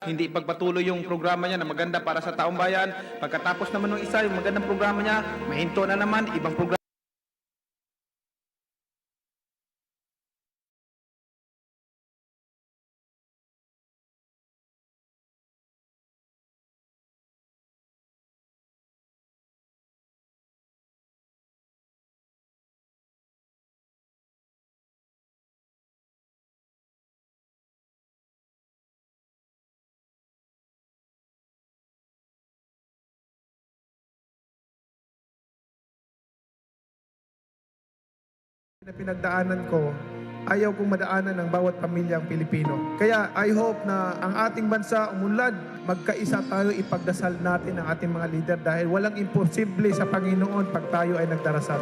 Hindi pagpatuloy yung programa niya na maganda para sa taong bayan. Pagkatapos naman ng isa, yung magandang programa niya, mahinto na naman, ibang programa. Na pinagdaanan ko, ayaw kong madaanan ng bawat pamilyang Pilipino. Kaya I hope na ang ating bansa umunlad, magkaisa tayo, ipagdasal natin ang ating mga leader dahil walang imposible sa Panginoon pag tayo ay nagdarasal.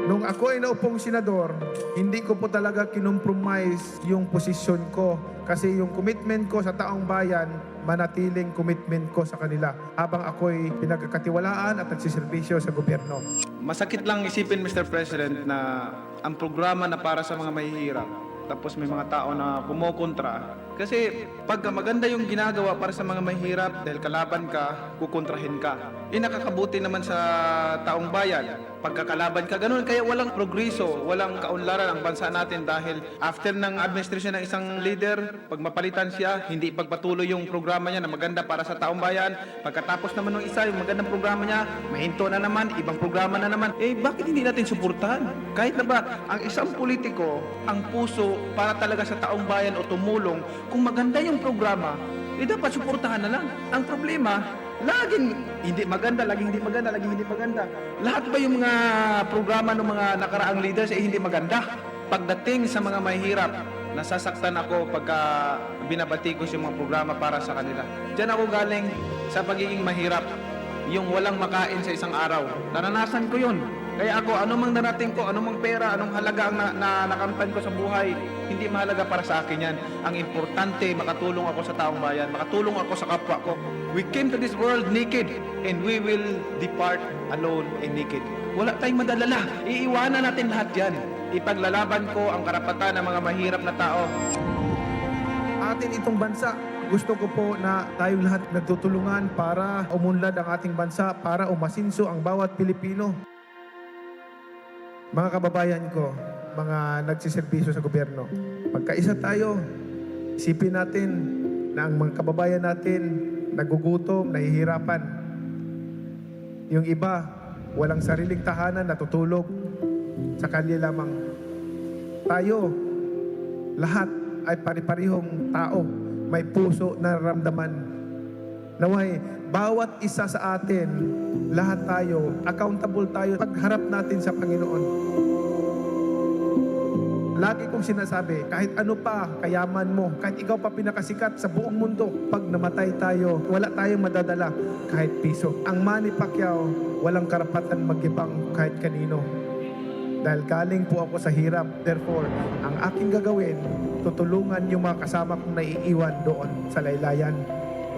Nung ako ay naupong senador, hindi ko po talaga kinompromise yung posisyon ko kasi yung commitment ko sa taong bayan, manatiling commitment ko sa kanila habang ako'y pinagkakatiwalaan at nagsiservisyo sa gobyerno. Masakit lang isipin, Mr. President, na ang programa na para sa mga mahihirap, tapos may mga tao na kumokontra. Kasi pagka maganda yung ginagawa para sa mga mahirap, dahil kalaban ka, kukontrahin ka. Nakakabuti naman sa taong bayan. Pagkakalaban ka, ganun. Kaya walang progreso, walang kaunlaran ang bansa natin dahil after ng administration ng isang leader, pag mapalitan siya, hindi pagpatuloy yung programa niya na maganda para sa taong bayan. Pagkatapos naman ng isa, yung magandang programa niya, mahinto na naman, ibang programa na naman. Bakit hindi natin suportahan? Kahit na ba, ang isang politiko, ang puso para talaga sa taong bayan o tumulong, kung maganda yung programa, dapat suportahan na lang. Ang problema, laging hindi maganda, laging hindi maganda, laging hindi maganda. Lahat ba yung mga programa ng mga nakaraang leaders hindi maganda? Pagdating sa mga mahihirap, nasasaktan ako pagka binabatikos yung mga programa para sa kanila. Diyan ako galing sa pagiging mahirap, yung walang makain sa isang araw. Naranasan ko yun. Kaya ako, anumang narating ko, anumang pera, anong halaga ang nakamtan ko sa buhay, hindi mahalaga para sa akin yan. Ang importante, makatulong ako sa taong bayan, makatulong ako sa kapwa ko. We came to this world naked, and we will depart alone and naked. Wala tayong madalala. Iiwanan natin lahat yan. Ipaglalaban ko ang karapatan ng mga mahirap na tao. Atin itong bansa, gusto ko po na tayong lahat nagtutulungan para umunlad ang ating bansa, para umasinso ang bawat Pilipino. Mga kababayan ko, mga nagsiservisyo sa gobyerno, magkaisa tayo. Isipin natin na ang mga kababayan natin nagugutom, nahihirapan. Yung iba, walang sariling tahanan, natutulog sa kalye lamang. Tayo, lahat ay pari-parihong tao, may puso na nararamdaman. Naway, bawat isa sa atin, lahat tayo, accountable tayo pagharap natin sa Panginoon. Lagi kong sinasabi, kahit ano pa kayaman mo, kahit ikaw pa pinakasikat sa buong mundo, pag namatay tayo, wala tayong madadala kahit piso. Ang Manny Pacquiao, walang karapatan magibang kahit kanino. Dahil galing po ako sa hirap. Therefore, ang aking gagawin, tutulungan yung mga kasama kong naiiwan doon sa laylayan.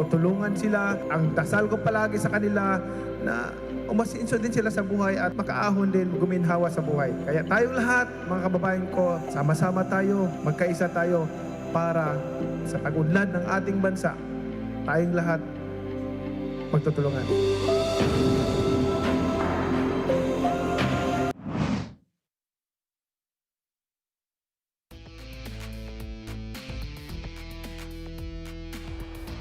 Tutulungan sila. Ang dasal ko palagi sa kanila na umasinso din sila sa buhay at makaahon din, guminhawa sa buhay. Kaya tayong lahat, mga kababayan ko, sama-sama tayo, magkaisa tayo para sa pag-unlad ng ating bansa, tayong lahat magtutulungan.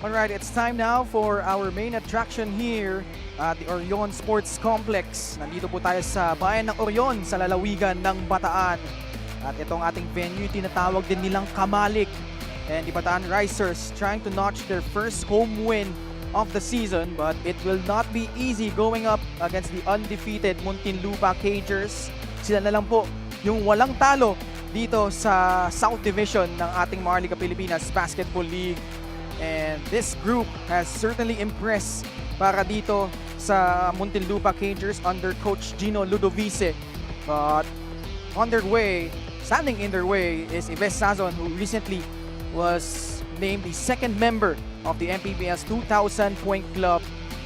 Alright, it's time now for our main attraction here at the Orion Sports Complex. Nandito po tayo sa bayan ng Orion sa lalawigan ng Bataan. At itong ating venue, tinatawag din nilang Kamalik. And the Bataan Risers trying to notch their first home win of the season, but it will not be easy going up against the undefeated Muntinlupa Cagers. Sila na lang po yung walang talo dito sa South Division ng ating Maharlika Pilipinas Basketball League. And this group has certainly impressed para dito sa Muntinlupa Cagers under Coach Gino Ludovice. But on their way, standing in their way is Ives Sazon, who recently was named the second member of the MPBL's 2,000 Point Club.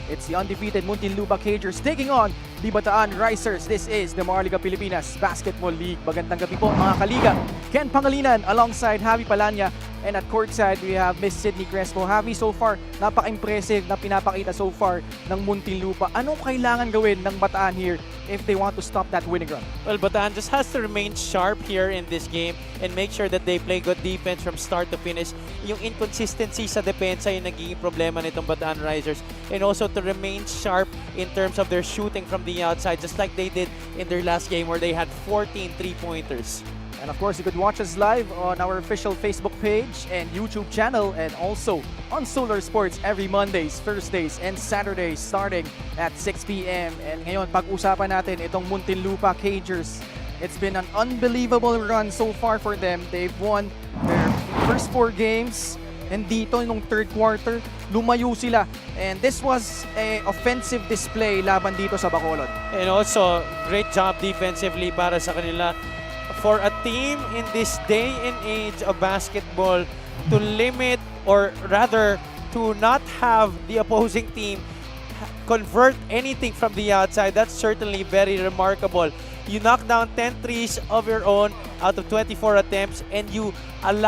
It's the undefeated Muntinlupa Cagers taking on the Bataan Risers. This is the Maharlika Pilipinas Basketball League. Magandang gabi po mga kaliga. Ken Pangalinan alongside Javi Palanya. And at courtside, we have Miss Sydney Crespo. Javi, so far, napaka-impressive na pinapakita so far ng Muntinlupa. Anong kailangan gawin ng Bataan here if they want to stop that winning run? Well, Bataan just has to remain sharp here in this game and make sure that they play good defense from start to finish. Yung inconsistency sa depensa yung nagiging problema nitong Bataan Risers. And also to remain sharp in terms of their shooting from the outside, just like they did in their last game where they had 14 3-pointers. And of course, you could watch us live on our official Facebook page and YouTube channel, and also on Solar Sports every Mondays, Thursdays, and Saturdays starting at 6 p.m. And ngayon, pag-usapan natin itong Muntinlupa Cagers. It's been an unbelievable run so far for them. They've won their first 4 games, and dito nung third quarter, lumayo sila. And this was a offensive display laban dito sa Bacolod. And also, great job defensively para sa kanila. For a team in this day and age of basketball to limit, or rather to not have the opposing team convert anything from the outside, that's certainly very remarkable. You knock down 10 threes of your own out of 24 attempts, and you don't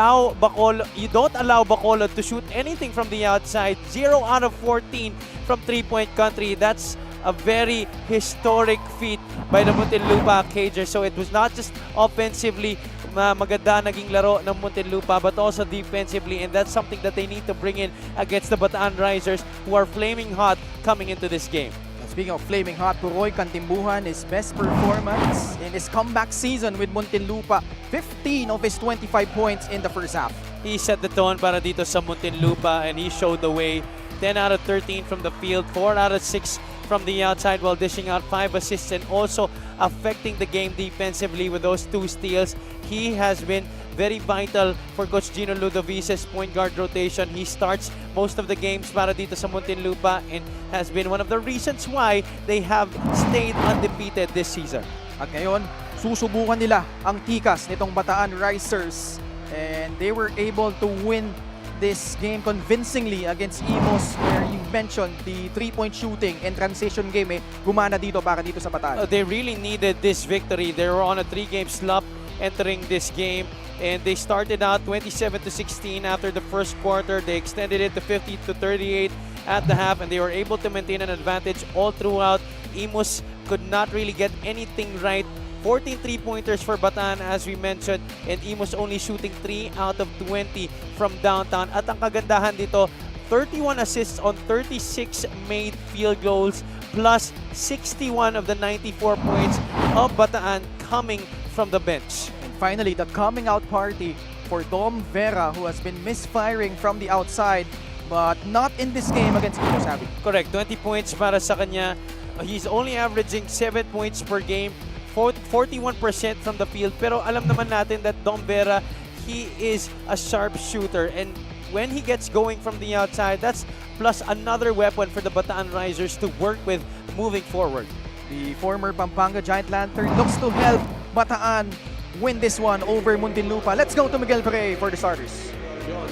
allow Bacolod to shoot anything from the outside. 0 out of 14 from three-point country. That's a very historic feat by the Muntinlupa Cagers. So it was not just offensively maganda naging laro ng Muntinlupa, but also defensively, and that's something that they need to bring in against the Bataan Risers, who are flaming hot coming into this game. Speaking of flaming hot, Puroy Kantimbuhan, his best performance in his comeback season with Muntinlupa. 15 of his 25 points in the first half. He set the tone para dito sa Muntinlupa, and he showed the way. 10 out of 13 from the field, 4 out of 6 from the outside, while dishing out 5 assists and also affecting the game defensively with those 2 steals. He has been very vital for Coach Gino Ludoviz's point guard rotation. He starts most of the games para dito sa Muntinlupa and has been one of the reasons why they have stayed undefeated this season. At ngayon, susubukan nila ang tikas nitong Bataan Risers, and they were able to win this game convincingly against Imos, where you mentioned the 3-point shooting and transition game gumana dito para dito sa Bataan. They really needed this victory. They were on a 3-game slump entering this game, and they started out 27-16 after the first quarter. They extended it to 50-38 at the half, and they were able to maintain an advantage all throughout. Imos could not really get anything right. 14 3-pointers for Bataan, as we mentioned, and Imos only shooting 3 out of 20 from downtown. At ang kagandahan dito, 31 assists on 36 made field goals, plus 61 of the 94 points of Bataan coming from the bench. And finally, the coming out party for Dom Vera, who has been misfiring from the outside, but not in this game against Imos, Abby. Correct, 20 points para sa kanya. He's only averaging 7 points per game, 41% from the field. Pero alam naman natin that Dom Vera, he is a sharp shooter, and when he gets going from the outside, that's plus another weapon for the Bataan Risers to work with moving forward. The former Pampanga Giant Lantern looks to help Bataan win this one over Muntinlupa. Let's go to Miguel Pere for the starters.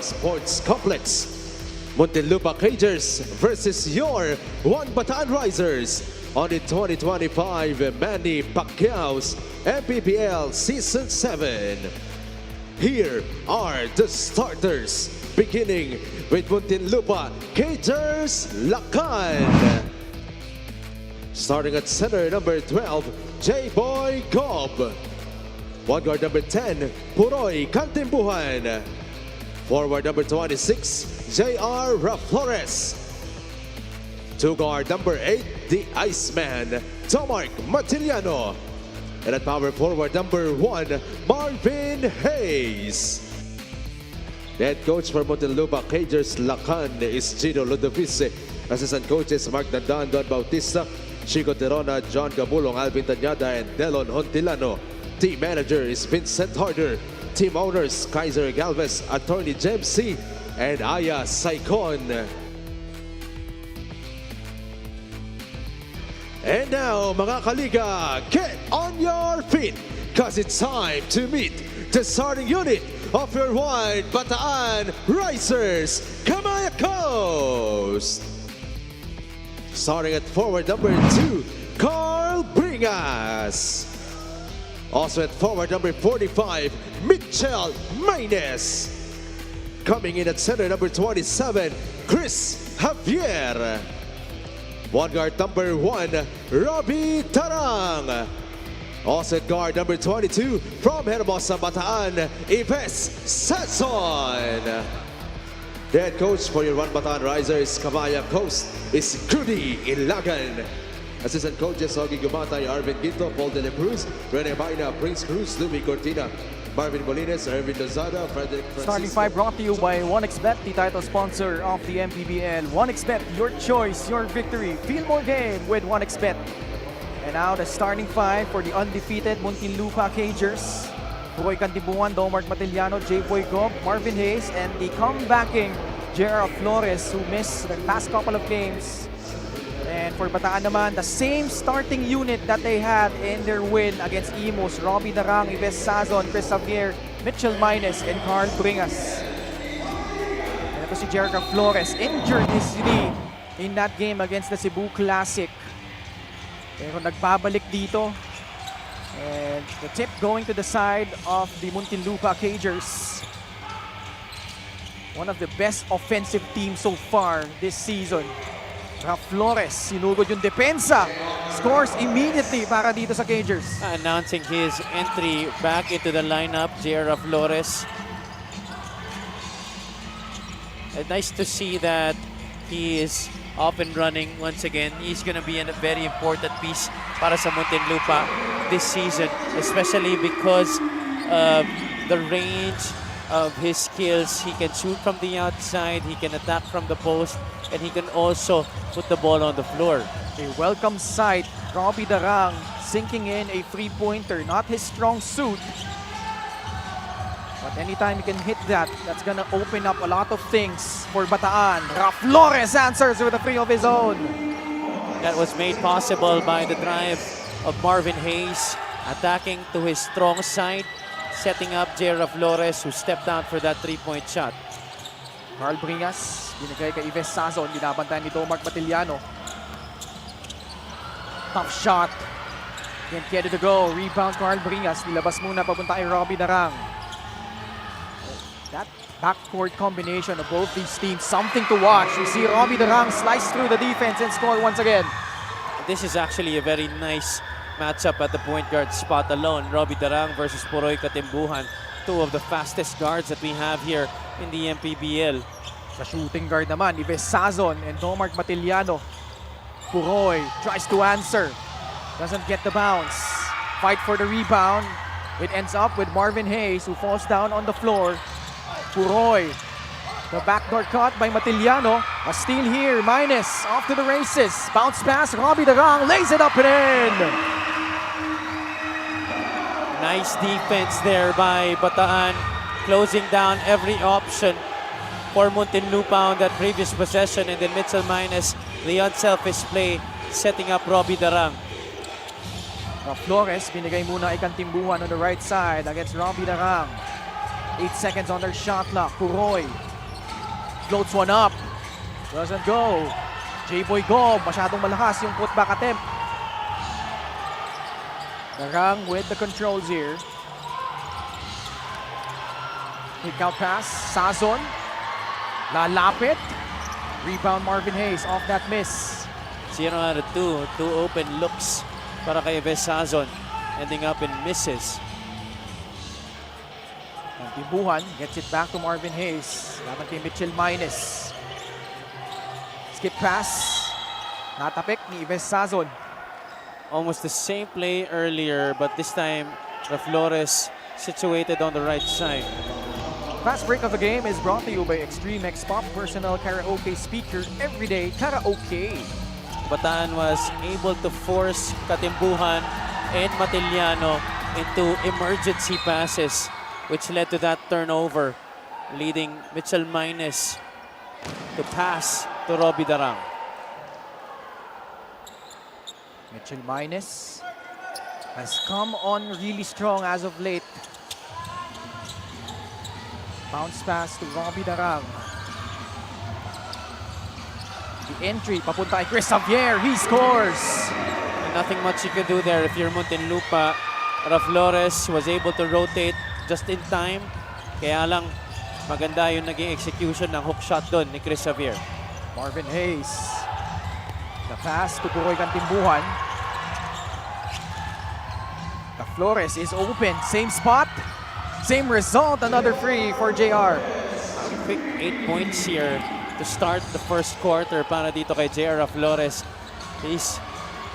Sports Complex. Muntinlupa Cagers versus your One Bataan Risers on the 2025 Manny Pacquiao's MPBL Season 7. Here are the starters, beginning with Muntinlupa Cagers Lakan. Starting at center, number 12, J-Boy Gob. One guard, number 10, Puroy Kantimbuhan. Forward, number 26, J.R. Flores. Two guard, number 8, the Iceman, Tomark Matiliano. And at power forward, number 1, Marvin Hayes. Head coach for Muntinlupa Cagers Lakan is Gino Ludovice. Assistant coaches Mark Dandan, Don Bautista, Chico Terona, John Gabulong, Alvin Tanyada, and Delon Hontilano. Team manager is Vincent Harder. Team owners Kaiser Galvez, Attorney James C, and Aya Saicon. And now, mga kaliga, get on your feet, cause it's time to meet the starting unit of your One Bataan Risers, Kamaya Coast. Starting at forward number 2, Carl Bringas. Also at forward number 45, Mitchell Maynes. Coming in at center number 27, Chris Javier. One guard number 1, Robbie Tarang. Also at guard number 22, from Hermosa, Bataan, Ives Sasson. The head coach for your One Bataan Risers, Kabayan Coast, is Crudy Ilagan. Assistant coaches, Ogie Gumatay, Arvin Ginto, Paul De La Cruz, Rene Baina, Prince Cruz, Louis Cortina, Marvin Molines, Ervin Lozada, Frederick Francisco. Starting 5 brought to you by 1xBet, the title sponsor of the MPBL. 1xBet, your choice, your victory. Feel more game with 1xBet. And now the starting 5 for the undefeated Muntinlupa Cagers. Roy Cantibungan, Domark Matiliano, J-Boy Gob, Marvin Hayes, and the comebacking J.R. Flores, who missed the past couple of games. And for Bataan naman, the same starting unit that they had in their win against Imus. Robbie Darang, Ives Sazon, Chris Javier, Mitchell Maynes, and Carl Bringas. And ito si J.R. Flores, injured his knee in that game against the Cebu Classic. Pero nagbabalik dito. And the tip going to the side of the Muntinlupa Cagers. One of the best offensive teams so far this season. Flores, sinugod yung depensa. Scores immediately para dito sa Cagers. Announcing his entry back into the lineup, J.R. Flores. And nice to see that he is up and running once again. He's going to be a very important piece para sa Muntinlupa this season, especially because of the range of his skills. He can shoot from the outside, he can attack from the post, and he can also put the ball on the floor. A welcome sight, Robbie Darang sinking in a three-pointer, not his strong suit. But anytime he can hit that, that's gonna open up a lot of things for Bataan. Flores answers with a three of his own. That was made possible by the drive of Marvin Hayes, attacking to his strong side, setting up J.R. Flores, who stepped out for that three-point shot. Carl Bringas, binigay kay Ives Sazon, binabantayan ni Domark Matiliano. Tough shot. Can't get it to go. Rebound Carl Bringas, nilabas muna papunta kay Robbie Darang. That backcourt combination of both these teams, something to watch. We see Robbie Darang slice through the defense and score once again. This is actually a very nice matchup at the point guard spot alone. Robbie Darang versus Puroy Katimbuhan, two of the fastest guards that we have here in the MPBL. Sa shooting guard naman, Ives Sazon and Domark Matiliano. Puroy tries to answer, doesn't get the bounce. Fight for the rebound. It ends up with Marvin Hayes, who falls down on the floor. Puroy, the backdoor cut by Matiliano. A steal here, Maynes off to the races. Bounce pass, Robbie Darang lays it up and in. Nice defense there by Bataan, closing down every option for Muntinlupa on that previous possession. And then Mitchell Maynes, the unselfish play, setting up Robbie Darang. Flores, binigay muna ay Kantimbuhan on the right side against Robbie Darang. 8 seconds on their shot clock. Puroy floats one up. Doesn't go. J-Boy Gob, masyadong malakas yung putback attempt. Darang with the controls here. Kick out pass. Sazon. Lalapit. Rebound Marvin Hayes off that miss. 0 out of 2. Two open looks para kay Ives Sazon, ending up in misses. Kantimbuhan gets it back to Marvin Hayes. Laban kay Mitchell Maynes. Skip pass. Natapik ni Ives Sazon. Almost the same play earlier, but this time Flores situated on the right side. Fast break of the game is brought to you by Extreme X Pop Personal Karaoke Speaker Everyday Karaoke. Bataan was able to force Katimbuhan and Matiliano into emergency passes, which led to that turnover, leading Mitchell Maynes to pass to Robbie Darang. Mitchell Maynes has come on really strong as of late. Bounce pass to Robbie Darang. The entry, papunta kay Chris Javier. He scores! And nothing much you can do there if you're Muntinlupa. Flores was able to rotate just in time. Kaya lang, maganda yung naging execution ng hook shot doon ni Chris Javier. Marvin Hayes. The pass to Puroy Cantimbuhan. The Flores is open. Same spot. Same result. Another free for JR. Quick 8 points here to start the first quarter para dito kay JR Flores. He's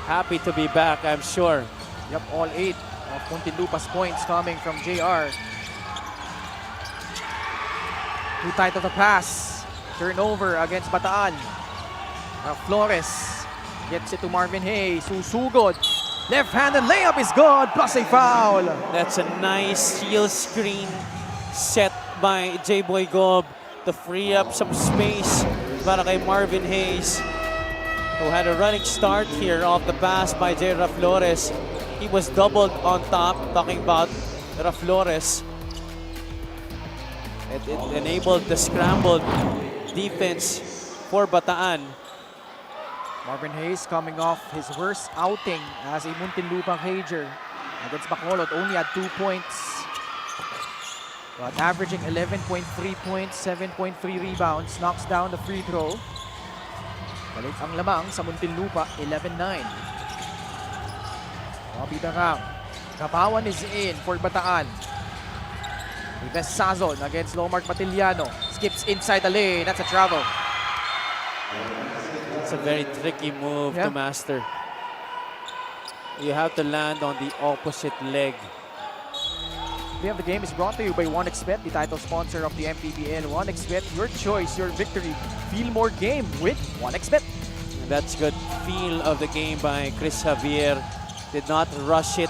happy to be back, I'm sure. Yep, all 8 of Muntinlupa's points coming from JR. Too tight of the pass. Turnover against Bataan. Flores gets it to Marvin Hayes. Susugod. Left-handed layup is good, plus a foul. That's a nice heel screen set by J-Boy Gob to free up some space para kay Marvin Hayes, who had a running start here off the pass by J. Flores. He was doubled on top, talking about Flores. It enabled the scrambled defense for Bataan. Marvin Hayes coming off his worst outing as a Muntinlupa Cager against Bacolod. Only had 2 points, but averaging 11.3 points, 7.3 rebounds, knocks down the free throw. Balik ang lamang sa Muntinlupa, 11-9. Bobby Darang. Kapawan is in for Bataan. Ives Sazon against Lomark Matiliano. Skips inside the lane. That's a travel. It's a very tricky move to master. You have to land on the opposite leg. The end of the game is brought to you by 1xBet, the title sponsor of the MPBL. 1xBet, your choice, your victory. Feel more game with 1xBet. And that's good feel of the game by Chris Javier. Did not rush it.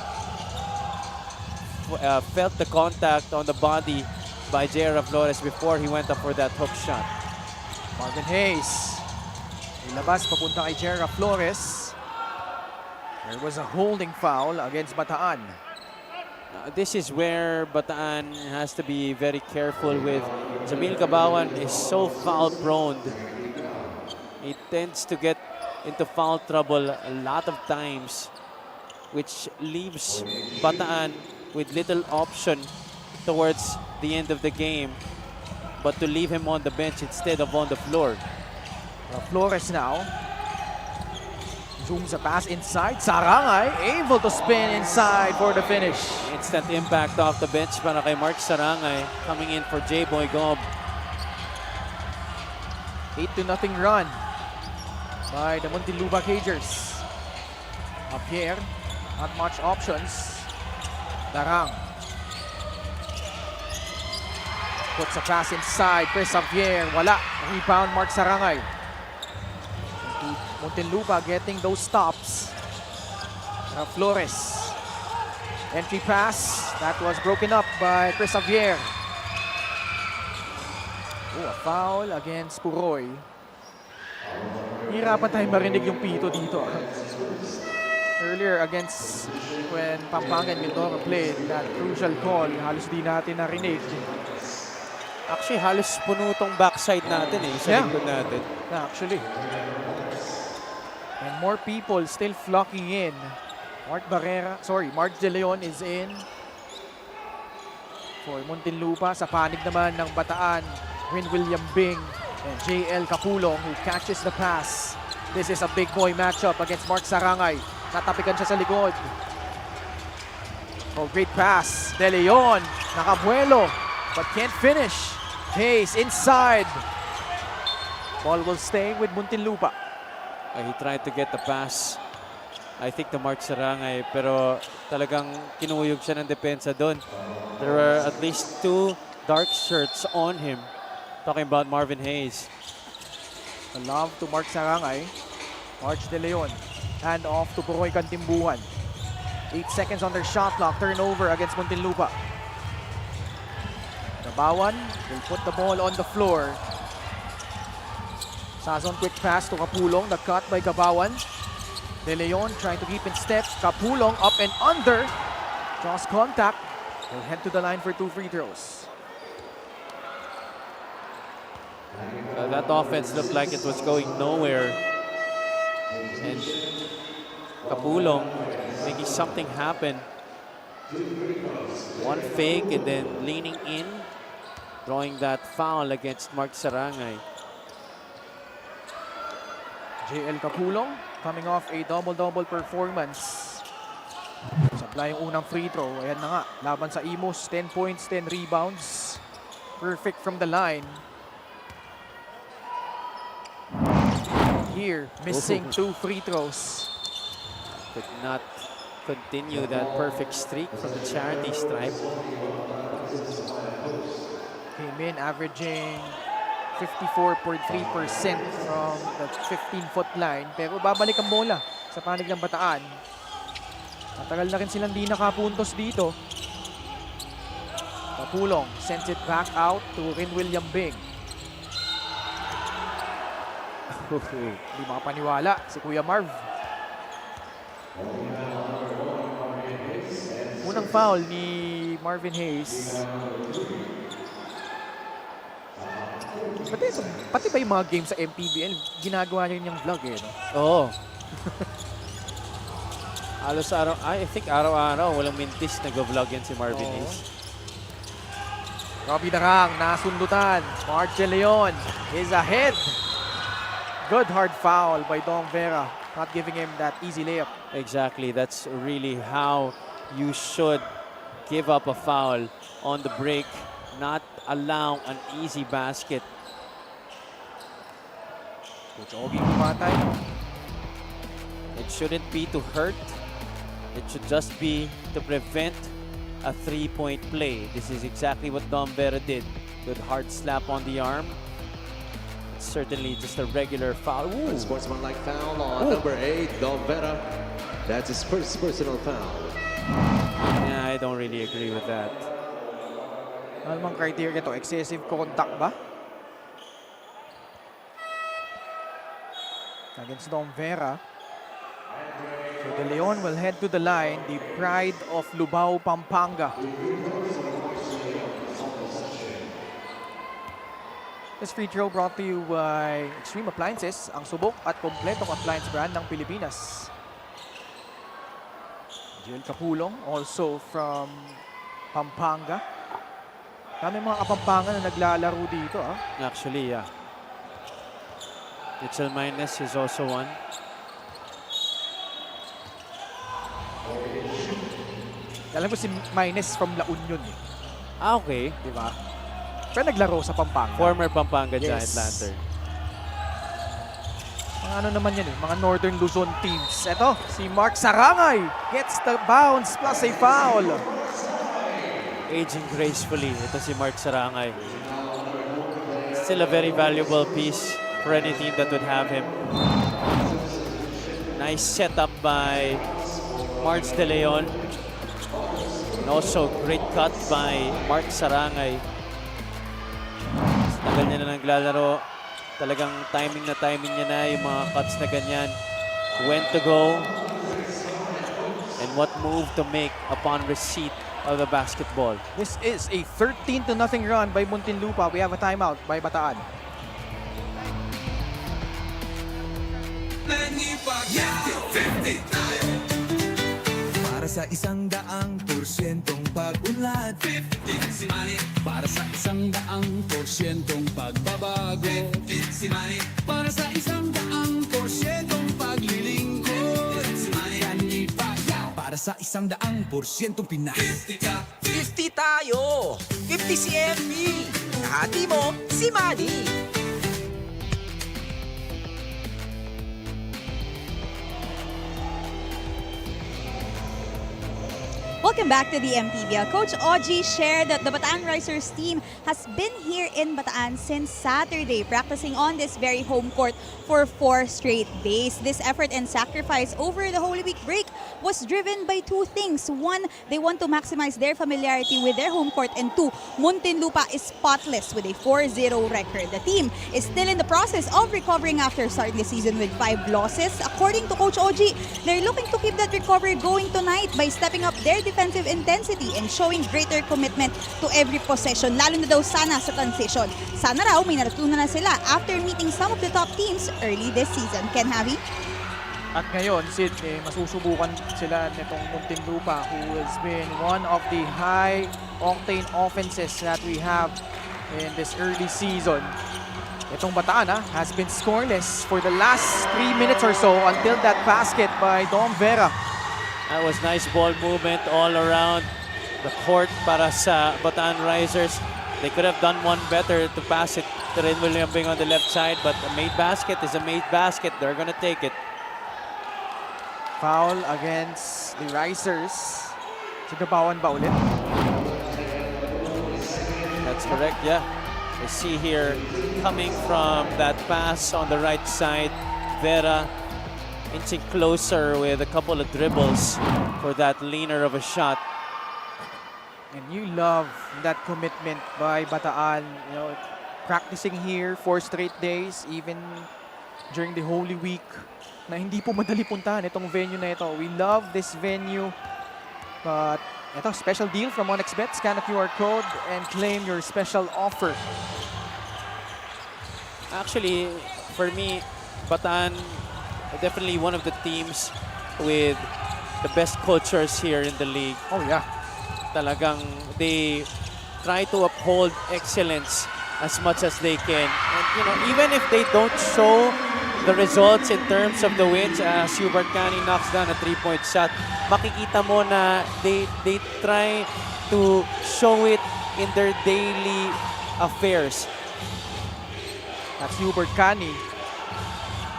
Felt the contact on the body by J.R. Flores before he went up for that hook shot. Marvin Hayes. Ilabas papunta kay J.R. Flores. There was a holding foul against Bataan. This is where Bataan has to be very careful with. Jamil Cabawan is so foul prone. He tends to get into foul trouble a lot of times, which leaves Bataan with little option towards the end of the game but to leave him on the bench instead of on the floor. Flores now. Zooms a pass inside. Sarangay able to spin inside for the finish. Instant impact off the bench para kay Mark Sarangay coming in for J-Boy Gob. 8-0 run by the Muntinlupa Cagers. Up here, not much options. Darang puts a pass inside. Chris Javier, wala. Rebound Mark Sarangay. Muntinlupa getting those stops. Flores. Entry pass. That was broken up by Chris Javier. Oh, a foul against Puroy. Hirapan tayo marinig yung pito dito. Earlier against when Pampanga and Mindoro played, that crucial call, halos di natin narinig. Actually, halos puno tong backside natin sa likod natin. Actually. And more people still flocking in. Mark De Leon is in for Muntinlupa. Sa panig naman ng Bataan, William Bing and JL Capulong, who catches the pass. This is a big boy matchup against Mark Sarangay. Natapikan siya sa likod. Oh, great pass. De Leon, nakabuelo, but can't finish. Hayes inside. Ball will stay with Muntinlupa. He tried to get the pass, I think, to Mark Sarangay, pero talagang kinuyog siya ng depensa doon. There were at least 2 dark shirts on him. Talking about Marvin Hayes. A love to Mark Sarangay. March De Leon. Hand off to Puroy Cantimbuhan. 8 seconds on their shot clock. Turnover against Muntinlupa. Cabawan will put the ball on the floor. Sazon, quick pass to Capulong. The cut by Cabawan. De Leon trying to keep in step. Capulong up and under. Draws contact. Will head to the line for 2 free throws. That offense looked like it was going nowhere. And Kapulong making something happen. One fake and then leaning in, drawing that foul against Mark Sarangay. JL Kapulong coming off a double-double performance. Supply yung unang free throw. Ayan na nga, laban sa Imus. 10 points, 10 rebounds. Perfect from the line. Here, missing 2 free throws. Could not continue that perfect streak from the charity stripe. Came in averaging 54.3% from the 15-foot line. Pero babalik ang bola sa panig ng Bataan. Matagal na rin silang di nakapuntos dito. Kapulong sends it back out to Rin William Bing. Hindi makapaniwala si Kuya Marv. Unang foul ni Marvin Hayes. Pati ba yung mga games sa MPBL, ginagawa niya yung vlog eh, no? Oo. Halos I think araw-araw walang mintis nag-vlog yan si Marvin Hayes. Robbie Darang, nasundutan. Mark De Leon is ahead. Good hard foul by Dom Vera. Not giving him that easy layup. Exactly. That's really how you should give up a foul on the break. Not allow an easy basket. Coach Ogie pumatay. It shouldn't be to hurt. It should just be to prevent a three-point play. This is exactly what Dom Vera did. Good hard slap on the arm. It's certainly just a regular foul. Ooh. Sportsmanlike foul on number 8, Dom Vera. That's his first personal foul. Yeah, I don't really agree with that. Ano mang criteria ito? Excessive contact ba? Against Dom Vera. So De Leon will head to the line. The pride of Lubao, Pampanga. This free throw brought to you by Extreme Appliances, ang subok at kompletong appliance brand ng Pilipinas. Jill Kapulong, also from Pampanga. Kami mga Kapampangan na naglalaro dito. Actually, yeah. Mitchell Maynes is also one. Alam ko si Maynes from La Union. Ah, okay. Di ba? Pero naglaro sa Pampanga. Former Pampanga Giant Yes. Lantern. Mga ano naman yan eh, mga Northern Luzon teams. Eto, si Mark Sarangay gets the bounce plus a foul. Aging gracefully, ito si Mark Sarangay. Still a very valuable piece for any team that would have him. Nice setup by Mark De Leon. And also great cut by Mark Sarangay. Tagal niya na naglalaro. Talagang timing niya na yung mga cuts na ganyan. When to go and what move to make upon receipt of the basketball. This is a 13-0 run by Muntinlupa. We have a timeout by Bataan. Para sa 100% pag-unlad, 15 si Manny. Para sa 100% pagbabago, 15 si Manny. Para sa 100% paglilingkod, 15 si Manny. Para sa 100% Pinas, 50 ka. 50 tayo! 50 si MP! Kahati mo, si Manny! Welcome back to the MPBL. Coach Ogie shared that the Bataan Risers team has been here in Bataan since Saturday, practicing on this very home court for 4 straight days. This effort and sacrifice over the Holy Week break was driven by 2 things. 1, they want to maximize their familiarity with their home court, and 2, Muntinlupa is spotless with a 4-0 record. The team is still in the process of recovering after starting the season with 5 losses. According to Coach Ogie, they're looking to keep that recovery going tonight by stepping up their defense defensive intensity and showing greater commitment to every possession, lalo na daw sana sa transition. Sana raw may natutunan na sila after meeting some of the top teams early this season. Ken Javi? At ngayon, Sid, masusubukan sila nitong Muntinlupa, who has been one of the high-octane offenses that we have in this early season. Itong Bataan has been scoreless for the last 3 minutes or so until that basket by Dom Vera. That was nice ball movement all around the court para sa Bataan Risers. They could have done one better to pass it to Renwell Yambing on the left side, but a made basket is a made basket. They're gonna take it. Foul against the Risers. Sigabawan ba ulit? That's correct, yeah. I see here coming from that pass on the right side, Vera inching closer with a couple of dribbles for that leaner of a shot. And you love that commitment by Bataan. You know, practicing here 4 straight days, even during the Holy Week, na hindi po madali puntahan itong venue na ito. We love this venue. But ito, special deal from OneXBet. Scan the QR code and claim your special offer. Actually, for me, Bataan, definitely one of the teams with the best cultures here in the league. Oh yeah. Talagang they try to uphold excellence as much as they can. And you know, even if they don't show the results in terms of the wins, as Hubert Cani knocks down a 3-point shot, makikita mo na they try to show it in their daily affairs. That's Hubert Cani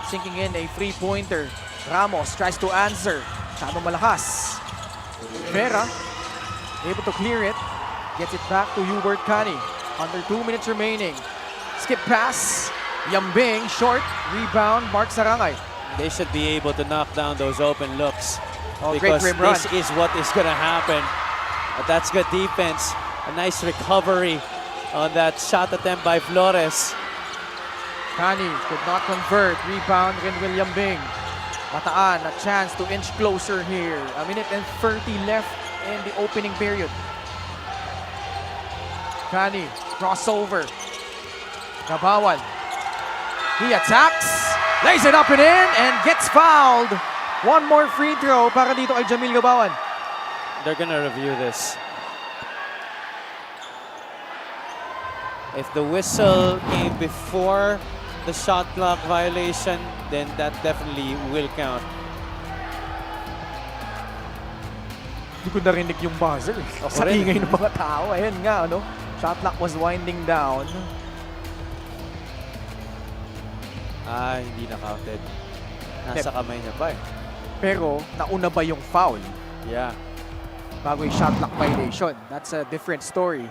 sinking in a 3-pointer. Ramos tries to answer. Masyadong malakas. Vera able to clear it. Gets it back to Hubert Cani. Under 2 minutes remaining. Skip pass. Yambing, short. Rebound, Mark Sarangay. They should be able to knock down those open looks. Oh, great because rim run. this is what is going to happen. That's good defense. A nice recovery on that shot attempt by Flores. Cani could not convert. Rebound, Renwell Yambing. Bataan, a chance to inch closer here. A minute and 30 left in the opening period. Cani, crossover. Gabawan. He attacks, lays it up and in, and gets fouled. One more free throw para dito kay Jamil Gabawan. They're going to review this. If the whistle came before the shot clock violation, then that definitely will count. Hindi ko narinig yung buzzer. Sa rin. ingay ng mga tao. Ayan nga, ano? Shot clock was winding down. Hindi na counted. Nasa kamay niya pa eh. Pero, nauna ba yung foul? Yeah. Bago yung shot clock violation. That's a different story.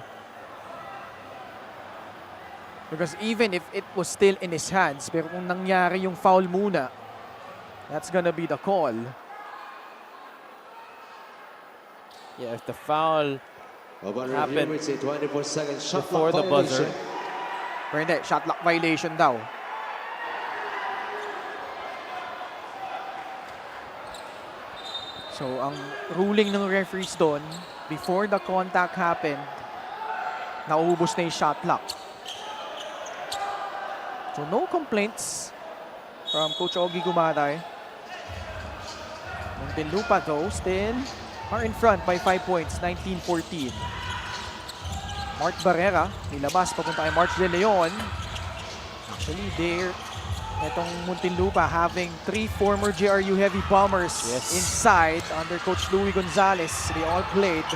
Because even if it was still in his hands, pero kung nangyari yung foul muna, that's gonna be the call. Yeah, if the foul happened It's a 24-second shot before clock the buzzer, violation. Pero hindi, shot clock violation daw. So, ang ruling ng referees doon, before the contact happened, naubos na yung shot clock. So, no complaints from Coach Ogie Gumaday. Muntinlupa though, still are in front by 5 points, 19-14. Mark Barrera, nilabas papunta kay March De Leon. Actually, itong Muntinlupa having 3 former JRU Heavy Bombers inside under Coach Louie Gonzalez. They all played.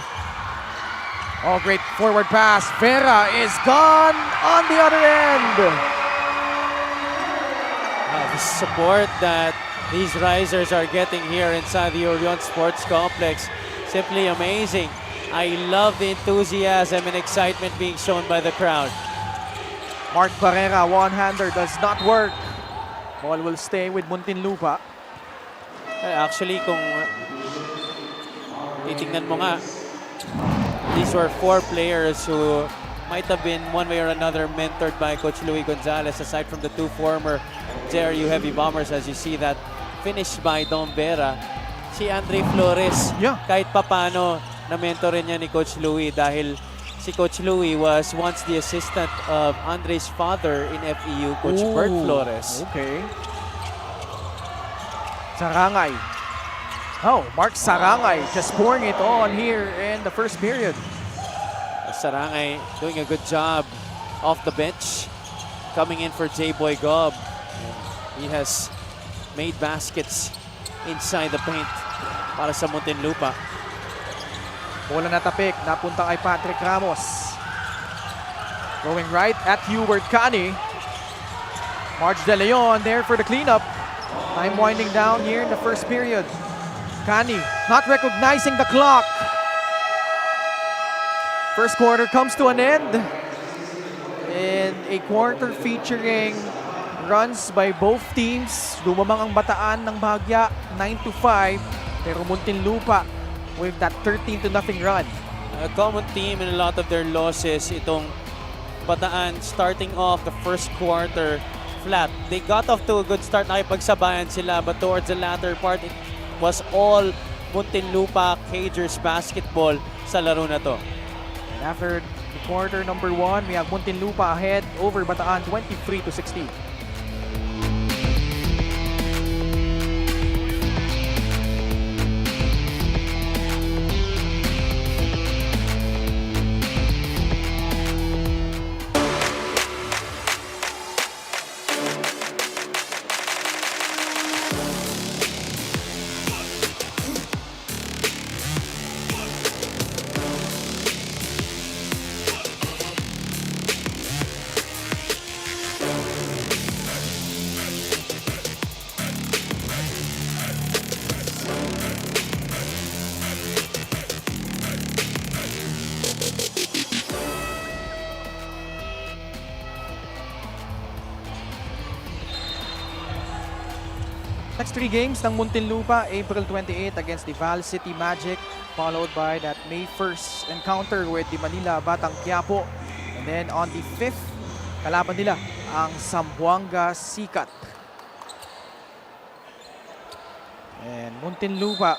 Oh, great forward pass. Vera is gone on the other end. the support that these risers are getting here inside the Orion Sports Complex, simply amazing. I love the enthusiasm and excitement being shown by the crowd. Mark Barrera, one-hander, does not work. Ball will stay with Muntinlupa. Actually, kung titingnan mo nga, these were 4 players who might have been one way or another mentored by Coach Louie Gonzalez, aside from the 2 former JRU Heavy Bombers. As you see that finish by Dom Vera, si Andre Flores, Yeah. kahit papano, na-mentor rin niya ni Coach Louie dahil si Coach Louie was once the assistant of Andre's father in FEU, Coach Bert Flores. Okay. Sarangay. Oh, Mark Sarangay just pouring it on here in the first period. Sarangay doing a good job off the bench, coming in for J-Boy Gob. He has made baskets inside the paint para sa Muntinlupa. Bola na tapik, napunta kay Patrick Ramos. Going right at Hubert Cani. Marge De Leon there for the cleanup. Time winding down here in the first period. Cani not recognizing the clock. First quarter comes to an end. And a quarter featuring runs by both teams. Lumamang ang Bataan ng bahagya, 9-5. Pero Muntinlupa with that 13-0 run. A common theme in a lot of their losses, itong Bataan starting off the first quarter flat. They got off to a good start, nakipagsabayan sila, but towards the latter part, it was all Muntinlupa Cagers basketball sa laro na to. And after the quarter number 1, we have Muntinlupa ahead over Bataan 23-16. Next 3 games ng Muntinlupa, April 28 against the Val City Magic, followed by that May 1st encounter with the Manila Batang Quiapo. And then on the 5th, kalaban nila ang Zamboanga Sikat. And Muntinlupa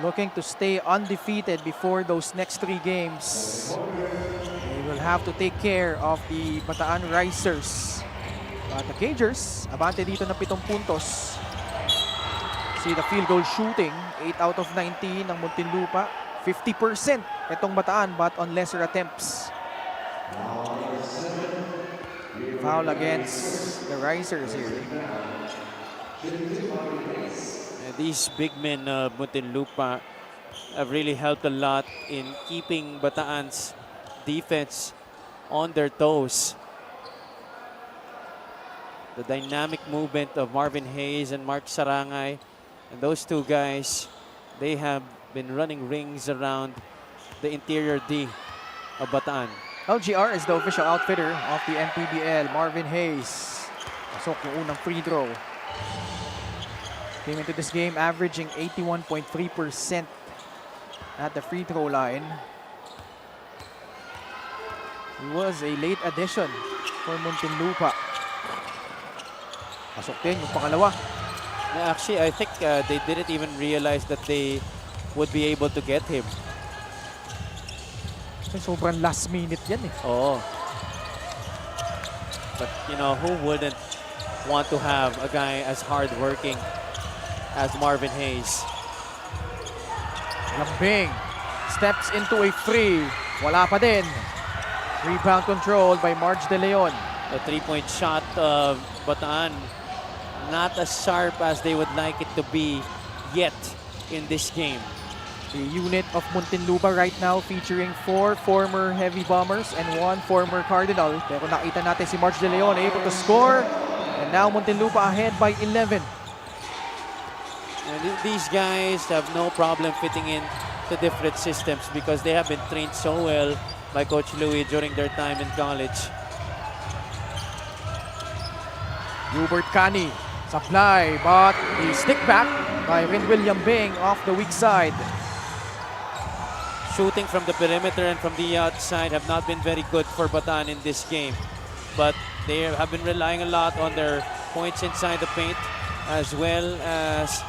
looking to stay undefeated before those next 3 games. They will have to take care of the Bataan Risers. But the Cagers, abante dito ng 7 puntos. See the field goal shooting, 8 out of 19 ng Muntinlupa. 50% itong Bataan but on lesser attempts. Foul against the Risers here. And these big men of Muntinlupa have really helped a lot in keeping Bataan's defense on their toes. The dynamic movement of Marvin Hayes and Mark Sarangay. And those 2 guys, they have been running rings around the interior D of Bataan. LGR is the official outfitter of the MPBL. Marvin Hayes. Pasok yung unang free throw. Came into this game averaging 81.3% at the free throw line. He was a late addition for Muntinlupa. Pasok din yung pangalawa. Actually, I think they didn't even realize that they would be able to get him. Sobrang last minute yan eh. Oh. But, you know, who wouldn't want to have a guy as hardworking as Marvin Hayes? Lambing steps into a free. Wala pa din. Rebound controlled by Marge De Leon. The 3-point shot of Bataan, not as sharp as they would like it to be yet in this game. The unit of Muntinlupa right now featuring 4 former Heavy Bombers and 1 former Cardinal. Pero nakita natin si Marge De Leon able to score. And now Muntinlupa ahead by 11. And these guys have no problem fitting in to different systems because they have been trained so well by Coach Louie during their time in college. Hubert Cani, supply, but the stick back by Rin William Bing off the weak side. Shooting from the perimeter and from the outside have not been very good for Bataan in this game. But they have been relying a lot on their points inside the paint as well as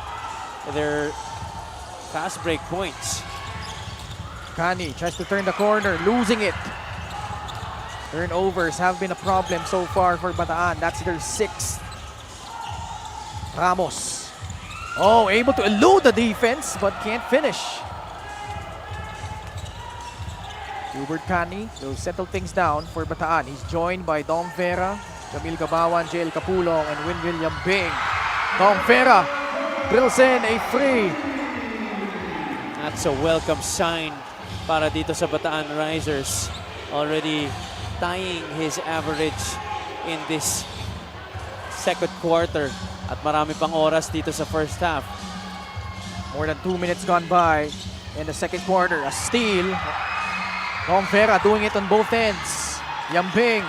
their fast break points. Kani tries to turn the corner, losing it. Turnovers have been a problem so far for Bataan. That's their 6th. Ramos. Oh, able to elude the defense but can't finish. Hubert Kani will settle things down for Bataan. He's joined by Dom Vera, Camille Gabawan, JL Capulong, and Win William Bing. Dom Vera drills in a free. That's a welcome sign para dito sa Bataan Risers. Already tying his average in this second quarter. At marami pang oras dito sa first half. More than 2 minutes gone by in the second quarter. A steal. Dom Vera doing it on both ends. Yambing.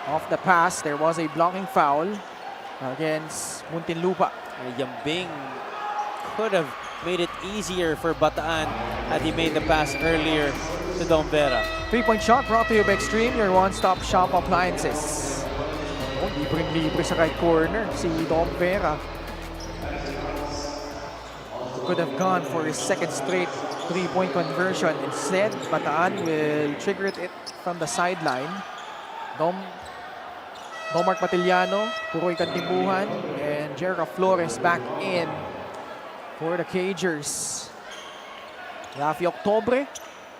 Off the pass, there was a blocking foul against Muntinlupa. Yambing could have made it easier for Bataan had he made the pass earlier to Dom Vera. 3-point shot brought to you by Extreme, your one-stop shop appliances. Oh, libreng-libre sa right corner si Dom Vera. Could have gone for his second straight 3-point conversion. Instead, Bataan will trigger it from the sideline. Domar Patiliano, Puroy Cantimbuhan, and Jera Flores back in for the Cagers. Rafi Octobre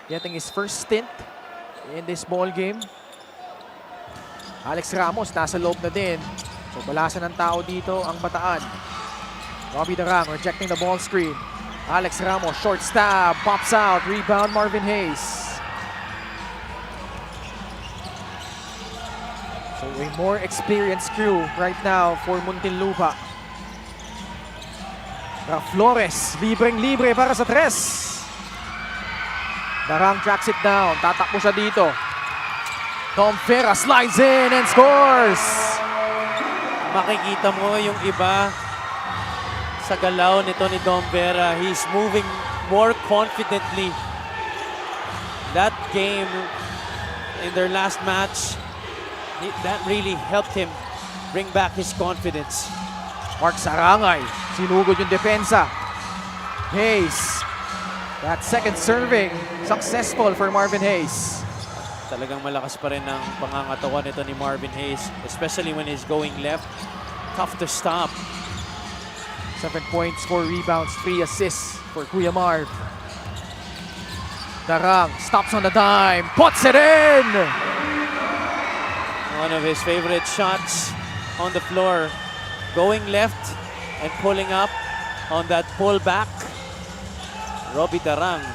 getting his first stint in this ball game. Alex Ramos nasa loob na din. So balasan ng tao dito ang Bataan. Robbie Darang rejecting the ball screen. Alex Ramos, short stab, pops out, rebound Marvin Hayes. So a more experienced crew right now for Muntinlupa. Flores, libreng-libre para sa 3. Darang tracks it down, tatakbo siya dito. Dom Vera slides in and scores! Makikita mo yung iba sa galaw nito ni Dom Vera. He's moving more confidently. That game in their last match, that really helped him bring back his confidence. Mark Sarangay, sinugod yung depensa. Hayes, that second serving, successful for Marvin Hayes. Talagang malakas pa rin ang pangangatawan nito ni Marvin Hayes, especially when he's going left. Tough to stop. 7 points, 4 rebounds, 3 assists for Kuya Marv. Darang stops on the dime, puts it in! One of his favorite shots on the floor. Going left and pulling up on that pullback. Robbie Darang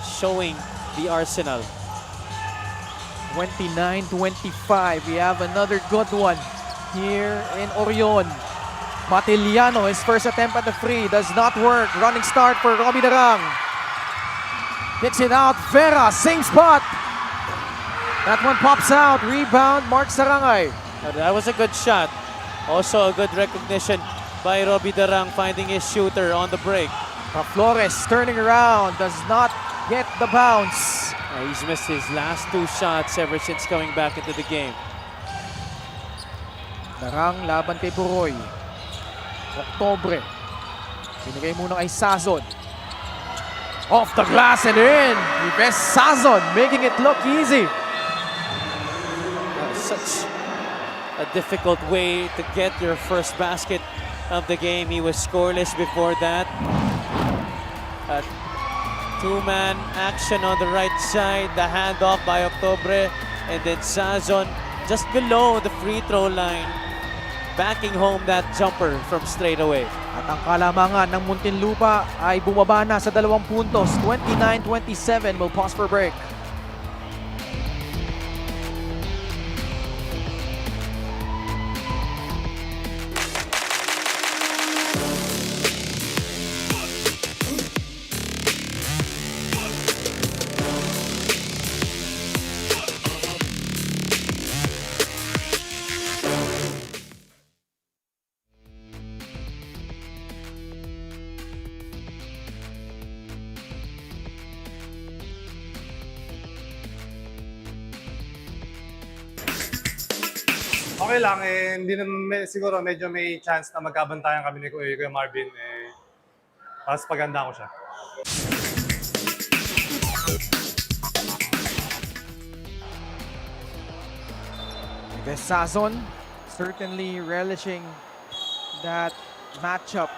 showing the arsenal. 29-25. We have another good one here in Orion. Matiliano, his first attempt at the free, does not work. Running start for Robbie Darang. Kicks it out. Vera, same spot. That one pops out. Rebound, Mark Sarangay. That was a good shot. Also a good recognition by Robbie Darang finding his shooter on the break. Flores turning around, does not get the bounce. He's missed his last 2 shots ever since coming back into the game. Darang laban kay Puroy. Octobre. Binigay muna kay Sazon. Off the glass and in. Ives Sazon making it look easy. Such a difficult way to get your first basket of the game. He was scoreless before that. A 2-man action on the right side. The handoff by Octobre. And then Sazon just below the free throw line, backing home that jumper from straight away. At ang kalamangan ng Muntinlupa ay bumaba na sa 2 puntos. 29-27. We'll pause for break. Okay lang, hindi siguro medyo may chance na magkabantayan kami ni Kuya Marvin. Mas paganda ko siya. Vesazon certainly relishing that matchup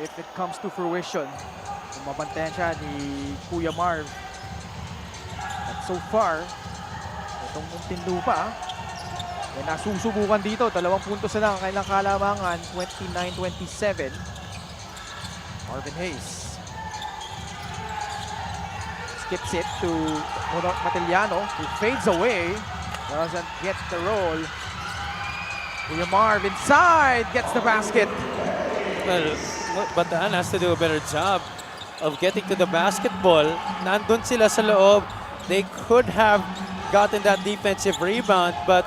if it comes to fruition. Mabantayan siya ni Kuya Marv. At so far, itong Muntinlupa ay nasusubukan dito. 2 puntos na lang ang kailang kalamangan. 29-27. Marvin Hayes skips it to Matiliano, who fades away. Doesn't get the roll. Kuya Marv inside, gets the basket. Well, Bataan has to do a better job of getting to the basketball. Nandun sila sa loob. They could have gotten that defensive rebound, but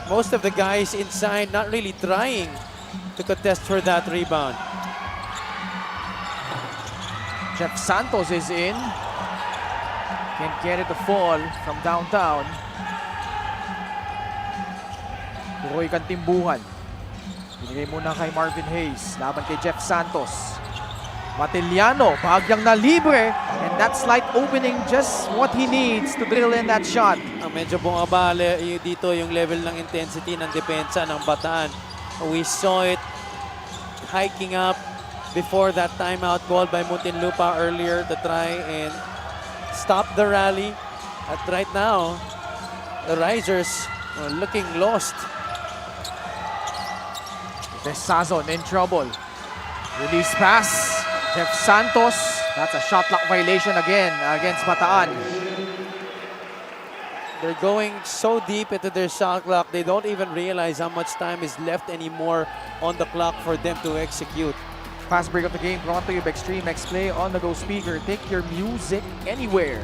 most of the guys inside not really trying to contest for that rebound. Jeff Santos is in. Can't get it to fall from downtown. Puroy Kantimbuhan. Binigay muna kay Marvin Hayes. Laban kay Jeff Santos. Matiliano, bahagyang na libre. And that slight opening, just what he needs to drill in that shot. Ang medyo bumabali dito yung level ng intensity ng depensa ng Bataan. We saw it hiking up before that timeout called by Muntinlupa earlier to try and stop the rally. At right now, the Risers are looking lost. Vesazon in trouble. Release pass. Jeff Santos. That's a shot clock violation again against Bataan. They're going so deep into their shot clock, they don't even realize how much time is left anymore on the clock for them to execute. Fast break of the game brought to you by Extreme X Play on the go speaker. Take your music anywhere.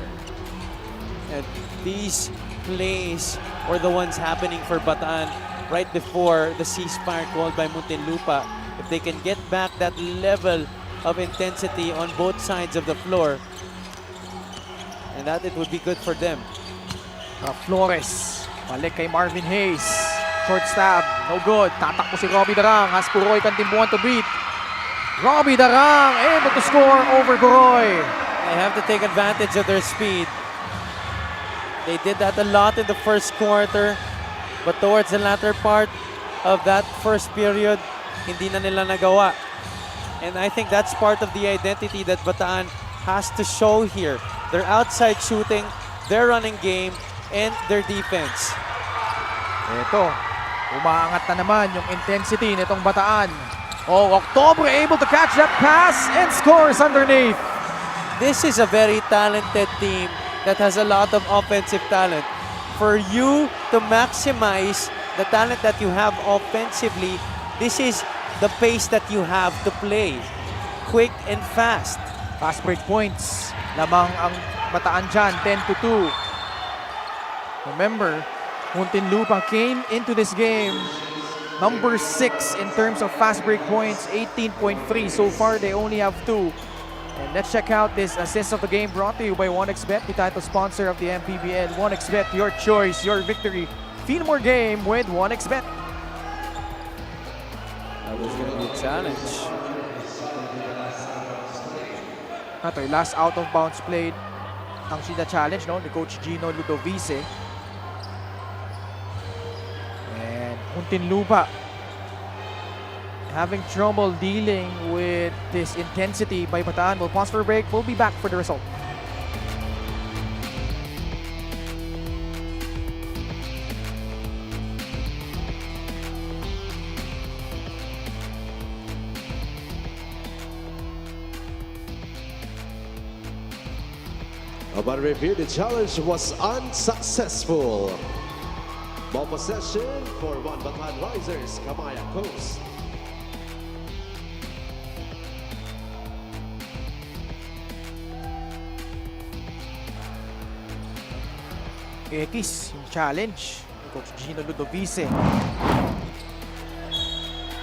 And these plays were the ones happening for Bataan right before the ceasefire called by Muntinlupa. If they can get back that level of intensity on both sides of the floor, and that it would be good for them. Flores. Balik kay Marvin Hayes. Short stab. No good. Tatakbo si Robbie Darang. Has Puroy Kantimbuhan to beat. Robbie Darang able to score over Puroy. They have to take advantage of their speed. They did that a lot in the first quarter, but towards the latter part of that first period, hindi na nila nagawa. And I think that's part of the identity that Bataan has to show here. Their outside shooting, their running game, and their defense. Ito, umaangat na naman yung intensity nitong Bataan. Oh, October able to catch that pass and scores underneath. This is a very talented team that has a lot of offensive talent. For you to maximize the talent that you have offensively, this is the pace that you have to play. Quick and fast. Fast break points. Lamang ang Bataan dyan, 10-2. Remember, Muntinlupa came into this game number 6 in terms of fast break points, 18.3. So far, they only have 2. And let's check out this assist of the game brought to you by 1xBet, the title sponsor of the MPBL. 1xBet, your choice, your victory. Feel more game with 1xBet. That was going to be a challenge. Ito, last out of bounds played ang sina challenge, no, ni Coach Gino Ludovice. And Muntinlupa having trouble dealing with this intensity by Bataan. We'll pause for a break. We'll be back for the result. Upon review, the challenge was unsuccessful. Ball possession for one Bataan Risers, Kamaya Coast. Ekis, yung challenge ni Coach Gino Ludovice.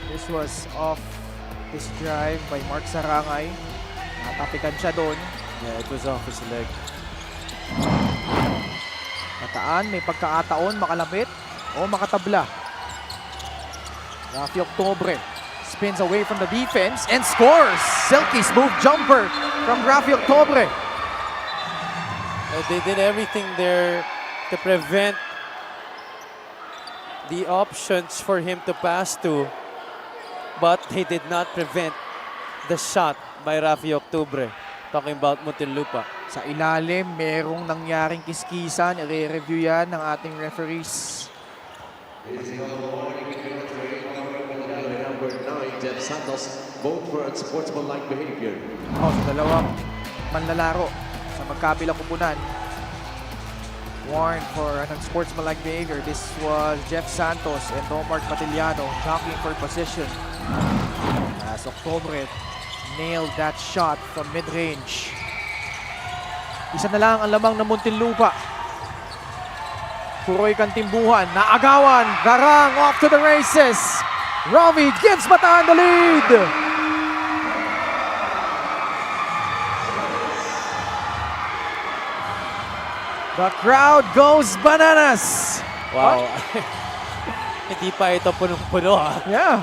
This was off this drive by Mark Sarangay. Natapikan siya doon. Yeah, it was off his leg. Bataan, may pagkakataon makalapit o makatabla. Rafi Octobre spins away from the defense and scores! Silky smooth jumper from Rafi Octobre. They did everything there to prevent the options for him to pass to, but he did not prevent the shot by Rafi Octubre. Talking about Muntinlupa. Sa ilalim, merong nangyaring kiskisan. I-review yan ng ating referees. Number 9, Jeff Santos, vote for unsportsmanlike behavior. Oh, sa dalawang manlalaro sa magkabilang kupunan. Warned for an unsportsmanlike behavior. This was Jeff Santos and Domar Matiliano jockeying for position. As Octubre nailed that shot from mid-range. Isa na lang ang lamang ng Muntinlupa. Puroy Kantimbuhan, naagawan, Garang off to the races. Robbie gives Bataan the lead. The crowd goes bananas. Wow. Hindi pa ito punong-puno ha. Yeah.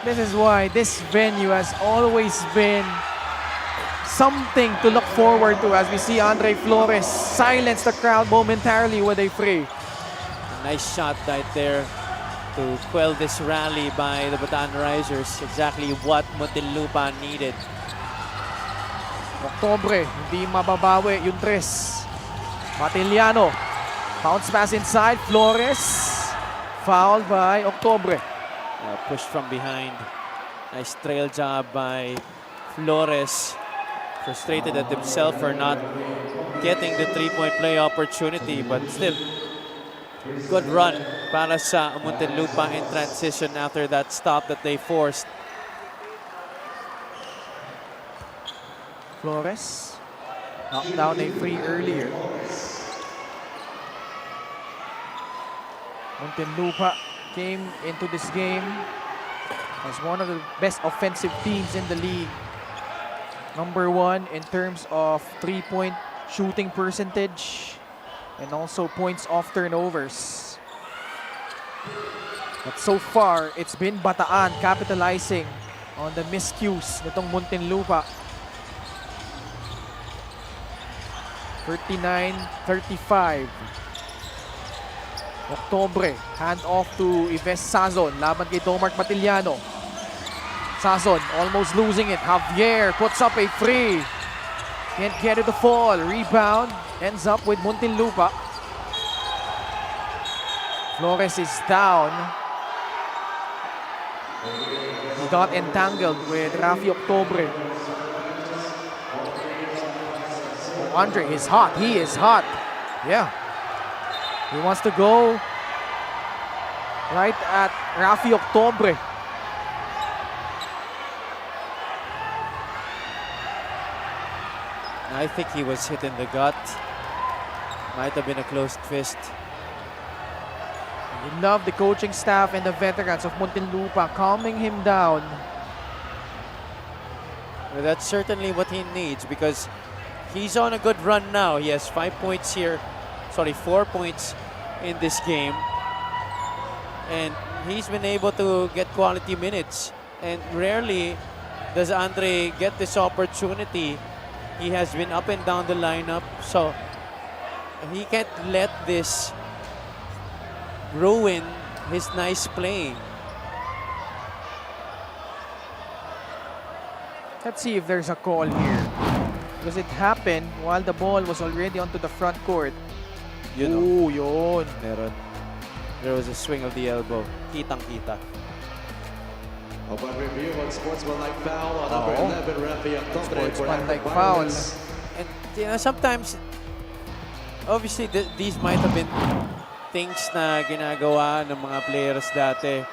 This is why this venue has always been something to look forward to as we see Andre Flores silence the crowd momentarily with a free. Nice shot right there to quell this rally by the Bataan Risers. Exactly what Muntinlupa needed. Octubre, hindi mababawi yung tres. Matiliano, bounce pass inside, Flores, fouled by Octubre. Pushed from behind. Nice trail job by Flores. Frustrated at himself for not getting the three-point play opportunity, but still, good run para sa Muntinlupa in transition after that stop that they forced. Flores knocked down a free earlier. Muntinlupa came into this game as one of the best offensive teams in the league. Number 1 in terms of three-point shooting percentage and also points off turnovers. But so far, it's been Bataan capitalizing on the miscues nitong Muntinlupa. 39-35. Octubre, hand off to Ives Sazon, laban kay Domar Matiliano. Sazon almost losing it. Javier puts up a free. Can't get it to fall. Rebound ends up with Muntinlupa. Flores is down. He got entangled with Rafi Octubre. Oh, Andre is hot. He is hot. Yeah. He wants to go right at Rafi Octubre. I think he was hit in the gut. Might have been a closed fist. You love the coaching staff and the veterans of Muntinlupa calming him down. Well, that's certainly what he needs because he's on a good run now. He has 5 points here. Sorry, 4 points in this game. And he's been able to get quality minutes. And rarely does Andre get this opportunity. He has been up and down the lineup, so he can't let this ruin his nice play. Let's see if there's a call here. Because it happened while the ball was already onto the front court. You know, Ooh, yun. there was a swing of the elbow. Kitang-kita. Upon review on sportsmanlike foul on number 11, Rafi Octubre. Sportsmanlike foul. And you know, sometimes, obviously, these might have been things na ginagawa ng mga players dati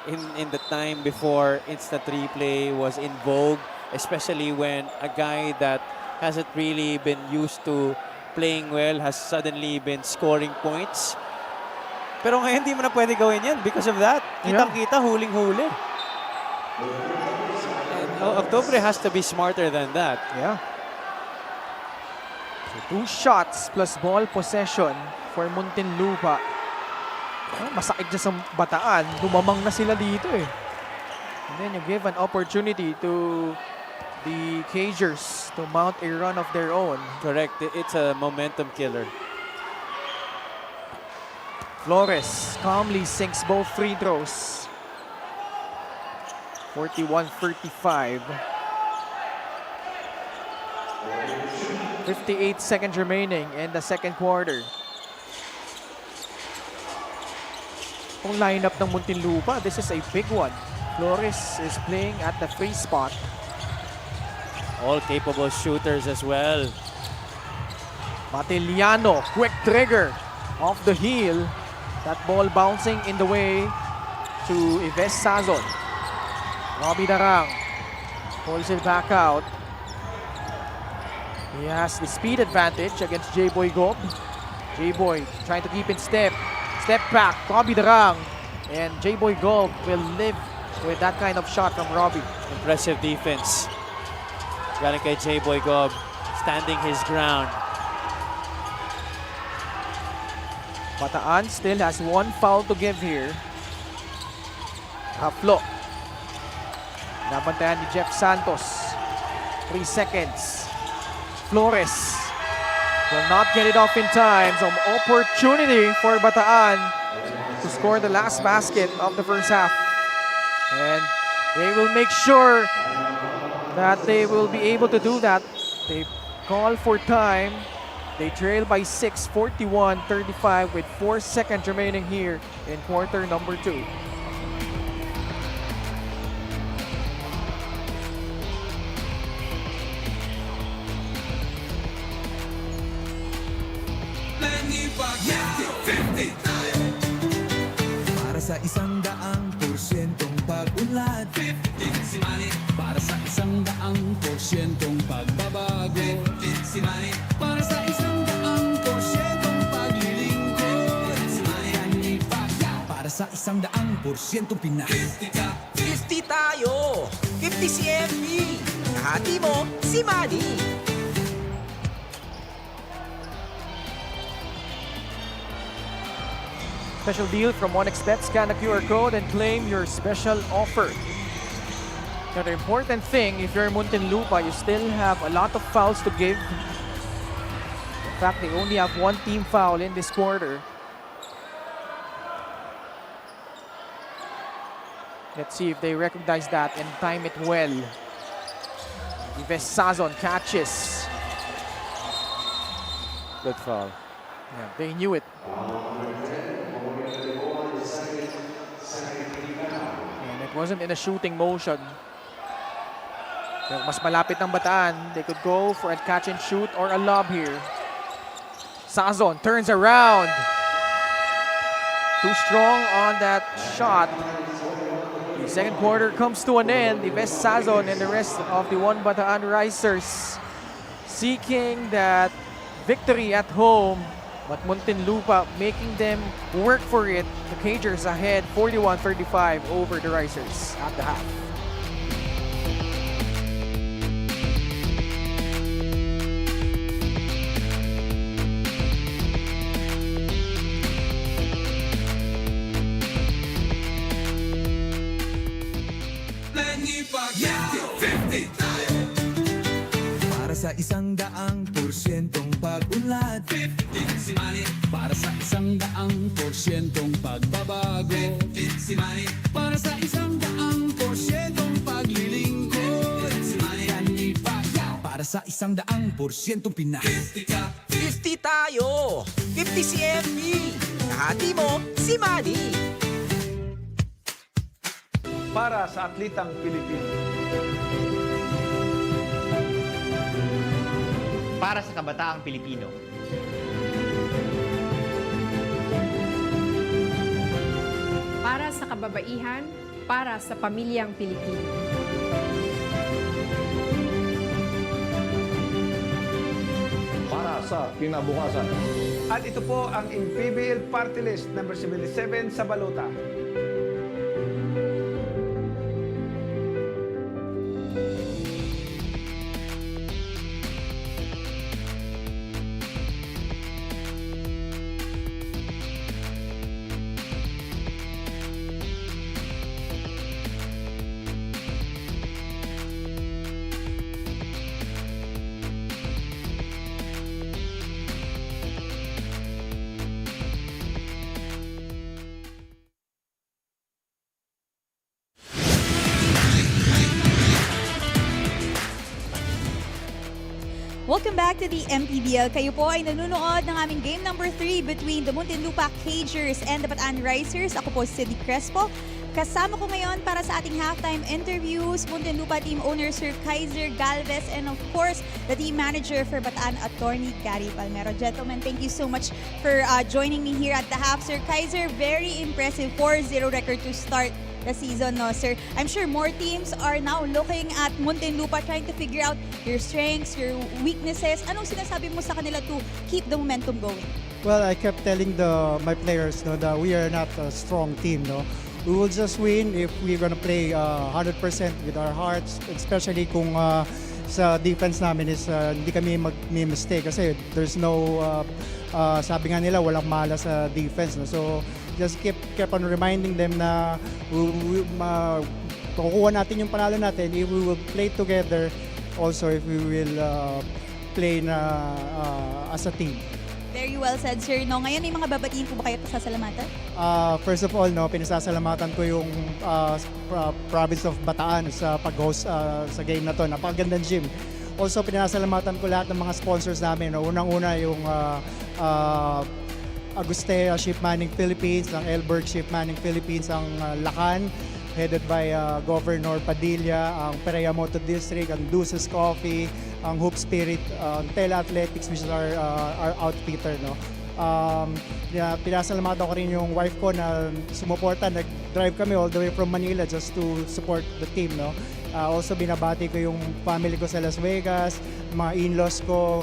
in the time before instant replay was in vogue, especially when a guy that hasn't really been used to playing well has suddenly been scoring points. Pero ngayon hindi mo na pwede gawin yan because of that. Kitang-kita, huling-huli. And Octubre has to be smarter than that. Yeah. So 2 shots plus ball possession for Muntinlupa. Masakit dyan sa Bataan. Lumamang na sila dito eh. And then you give an opportunity to the Cagers to mount a run of their own. Correct. It's a momentum killer. Flores calmly sinks both free throws. 41-35. 58 seconds remaining in the second quarter. Kung lineup ng Muntinlupa, this is a big one. Flores is playing at the free spot. All capable shooters as well. Matiliano, quick trigger off the heel. That ball bouncing in the way to Ives Sazon. Robbie Darang pulls it back out. He has the speed advantage against J-Boy Gob. J-Boy trying to keep in step. Step back, Robbie Darang. And J-Boy Gob will live with that kind of shot from Robbie. Impressive defense. Galing kay J-Boy Gob, standing his ground. Bataan still has one foul to give here. Haplo. Nabantayan ni Jeff Santos. 3 seconds. Flores will not get it off in time. So opportunity for Bataan to score the last basket of the first half. And they will make sure that they will be able to do that. They call for time. They trail by 6, 41-35 with 4 seconds remaining here in quarter number 2. Para sa 100% pag-unlad, 15 si Manny. Para sa 100% pagbabago, 15 si Manny. Para sa 100% paglilingkod, si Manny. Para sa 100% Pinas. 50 tayo! 50 si MB! Kahati mo, si Manny! Special deal from 1xBet. Scan the QR code and claim your special offer. Another important thing, if you're Muntinlupa, you still have a lot of fouls to give. In fact, they only have one team foul in this quarter. Let's see if they recognize that and time it well. Ives Sazon catches. Good foul. Yeah, they knew it. And it wasn't in a shooting motion. Pero mas malapit ng Bataan. They could go for a catch and shoot or a lob here. Sazon turns around. Too strong on that shot. The second quarter comes to an end. Ives Sazon and the rest of the One Bataan Risers seeking that victory at home. But Muntinlupa making them work for it. The Cagers ahead 41-35 over the Risers at the half. Para sa 100% pag-unlad, 15 si Manny. Para sa 100% pagbabago, 15 si Manny. Para sa 100% paglilingkod, si Manny. Para sa 100% Pinas. 50 tayo! 50 si MB! Kahati mo, si Manny! Para sa atletang Pilipino. Para sa kabataang Pilipino. Para sa kababaihan, para sa pamilyang Pilipino. Para sa kinabukasan. At ito po ang MPBL Party List number 77 sa balota. Welcome back to the MPBL. Kayo po ay nanonood ng aming game number 3 between the Muntinlupa Cagers and the Bataan Risers. Ako po si Cindy Crespo. Kasama ko ngayon para sa ating halftime interviews, Muntinlupa team owner Sir Kaiser Galvez and of course, the team manager for Bataan, Attorney Gary Palmero. Gentlemen, thank you so much for joining me here at the half. Sir Kaiser, very impressive 4-0 record to start the season, no, sir? I'm sure more teams are now looking at Muntinlupa, trying to figure out your strengths, your weaknesses. Anong sinasabi mo sa kanila to keep the momentum going? Well, I kept telling my players that we are not a strong team. No, we will just win if we're gonna play 100% with our hearts, especially kung sa defense namin is hindi kami mag-mistake kasi there's no sabi nga nila walang mala sa defense. No? So just keep on reminding them na kukuha natin yung panalo natin if we will play together, also if we will play as a team. Very well said, sir. No, ngayon may mga babatiin po ba kayo pasasalamatan? First of all, no, pinasasalamatan ko yung province of Bataan sa pag-host sa game na to. Napakagandang gym. Also, pinasasalamatan ko lahat ng mga sponsors namin. No? Unang-una yung Agustea Shipmanning Philippines, ang Elberg Shipmanning Philippines, ang Lacan, headed by Governor Padilla, ang Perea Moto District, ang Deuces Coffee, ang Hoop Spirit, ang Tela Athletics, which is our outfitter. No? Pinasalamatan ko rin yung wife ko na sumuporta. Nag-drive kami all the way from Manila just to support the team. No? Also, binabati ko yung family ko sa Las Vegas, mga in-laws ko,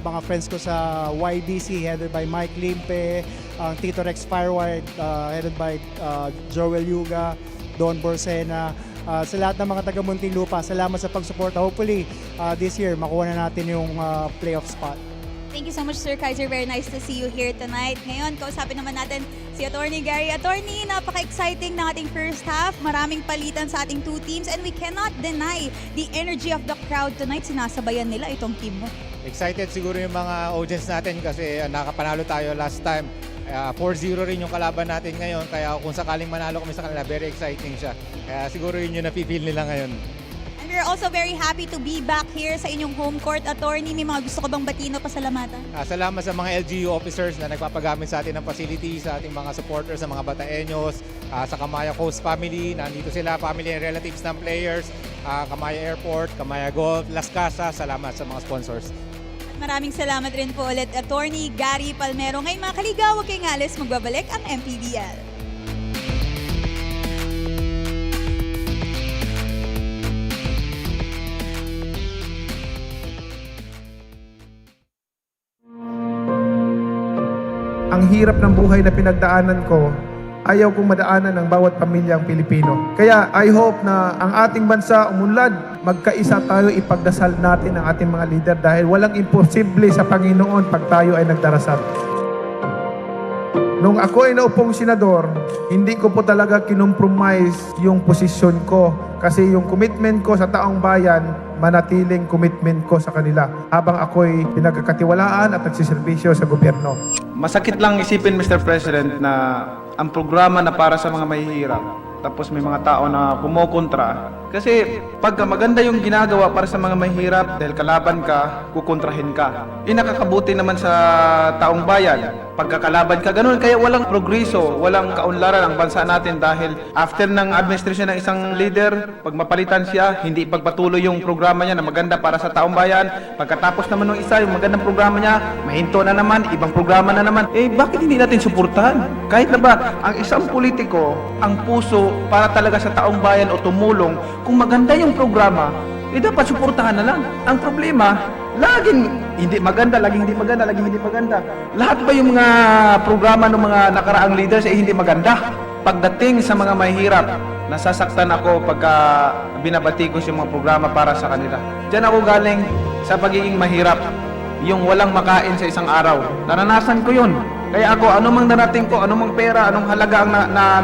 mga friends ko sa YDC headed by Mike Limpe, Tito Rex Firewide headed by Joel Yuga, Don Borsena, sa lahat ng mga taga Muntinlupa, salamat sa pagsuporta. Hopefully this year makuha na natin yung playoff spot. Thank you so much, Sir Kaiser. Very nice to see you here tonight. Ngayon, kausapin naman natin si Attorney Gary. Attorney, napaka-exciting ng ating first half. Maraming palitan sa ating two teams and we cannot deny the energy of the crowd tonight. Sinasabayan nila itong team mo. Excited siguro yung mga audience natin kasi nakapanalo tayo last time. 4-0 rin yung kalaban natin ngayon. Kaya kung sakaling manalo kami sa kanila, very exciting siya. Kaya siguro yun yung napipil nila ngayon. And we're also very happy to be back here sa inyong home court. Attorney, may mga gusto ko bang batino pasalamatan? Salamat sa mga LGU officers na nagpapagamit sa atin ng facilities, sa ating mga supporters, sa mga Bataeños, sa Kamaya Coast family, nandito sila, family and relatives ng players, Kamaya Airport, Kamaya Golf, Las Casas, salamat sa mga sponsors. Maraming salamat rin po ulit, Attorney Gary Palmero. Ngayon mga kaligaw, huwag kayong alis, magbabalik ang MPBL. Ang hirap ng buhay na pinagdaanan ko, ayaw kong madaanan ng bawat pamilyang Pilipino. Kaya I hope na ang ating bansa umunlad, magkaisa tayo, ipagdasal natin ang ating mga leader dahil walang imposible sa Panginoon pag tayo ay nagdarasal. Nung ako ay naupong senador, hindi ko po talaga kinompromise yung posisyon ko kasi yung commitment ko sa taong bayan, manatiling commitment ko sa kanila habang ako'y pinagkakatiwalaan at nagsiservisyo sa gobyerno. Masakit lang isipin, Mr. President, na ang programa na para sa mga mahihirap, tapos may mga tao na kumokontra. Kasi pagka maganda yung ginagawa para sa mga mahihirap, dahil kalaban ka, kukontrahin ka. Nakakabuti naman sa taong bayan. Pagkakalaban ka, ganun. Kaya walang progreso, walang kaunlaran ang bansa natin dahil after ng administrasyon ng isang leader, pag mapalitan siya, hindi pagpatuloy yung programa niya na maganda para sa taong bayan. Pagkatapos naman ng isa, yung magandang programa niya, mahinto na naman, ibang programa na naman. Bakit hindi natin suportahan? Kahit na ba, ang isang politiko, ang puso para talaga sa taong bayan o tumulong, kung maganda yung programa, dapat suportahan na lang. Ang problema, laging hindi maganda, laging hindi maganda, laging hindi maganda. Lahat ba yung mga programa ng mga nakaraang leaders ay hindi maganda? Pagdating sa mga mahihirap, nasasaktan ako pagka binabati ko yung mga programa para sa kanila. Diyan ako galing sa pagiging mahirap. Yung walang makain sa isang araw. Naranasan ko yun. Kaya ako, anumang darating ko, anumang pera, anong halaga ang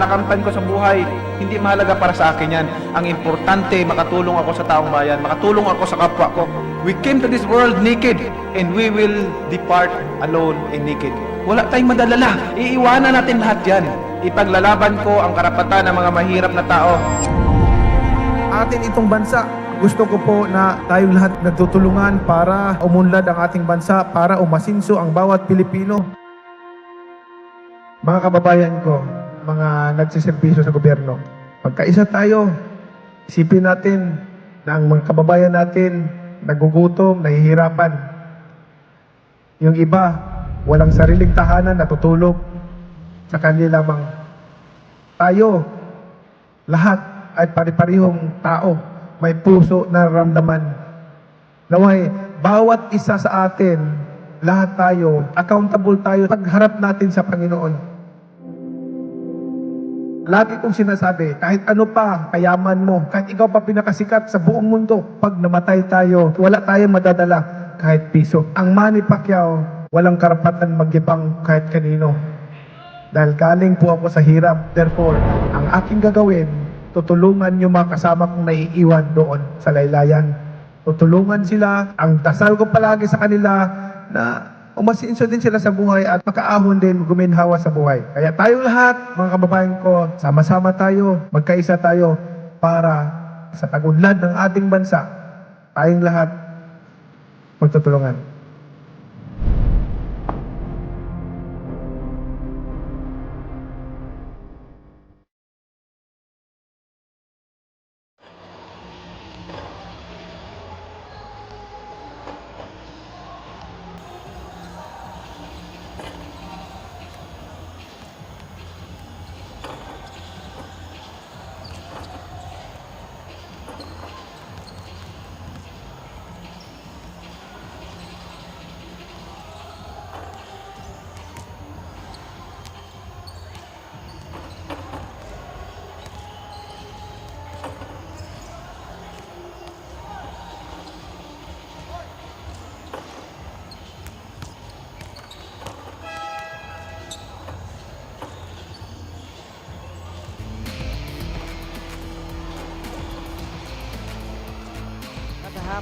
nakamtan ko sa buhay, hindi mahalaga para sa akin yan. Ang importante, makatulong ako sa taong bayan, makatulong ako sa kapwa ko. We came to this world naked, and we will depart alone and naked. Wala tayong madalala. Iiwanan natin lahat yan. Ipaglalaban ko ang karapatan ng mga mahirap na tao. Atin itong bansa, Gusto ko po na tayong lahat nagtutulungan para umunlad ang ating bansa, para umasinso ang bawat Pilipino. Mga kababayan ko, mga nagsiservisyo sa gobyerno, pagkaisa tayo, isipin natin na ang mga kababayan natin nagugutom, nahihirapan. Yung iba, walang sariling tahanan, natutulog sa kanila lamang. Tayo, lahat ay pari-parihong tao, may puso na ramdaman. Naway, bawat isa sa atin, lahat tayo, accountable tayo pagharap natin sa Panginoon. Lagi kong sinasabi, kahit ano pa kayaman mo, kahit ikaw pa pinakasikat sa buong mundo, pag namatay tayo, wala tayong madadala kahit piso. Ang Manny Pacquiao, walang karapatan magyabang kahit kanino. Dahil galing po ako sa hirap. Therefore, ang aking gagawin, tutulungan yung mga kasama kong naiiwan doon sa laylayan. Tutulungan sila. Ang dasal ko palagi sa kanila na umasinso din sila sa buhay at makaahon din guminhawa sa buhay. Kaya tayong lahat, mga kababayan ko, sama-sama tayo, magkaisa tayo para sa tagunlad ng ating bansa. Tayong lahat magtutulungan.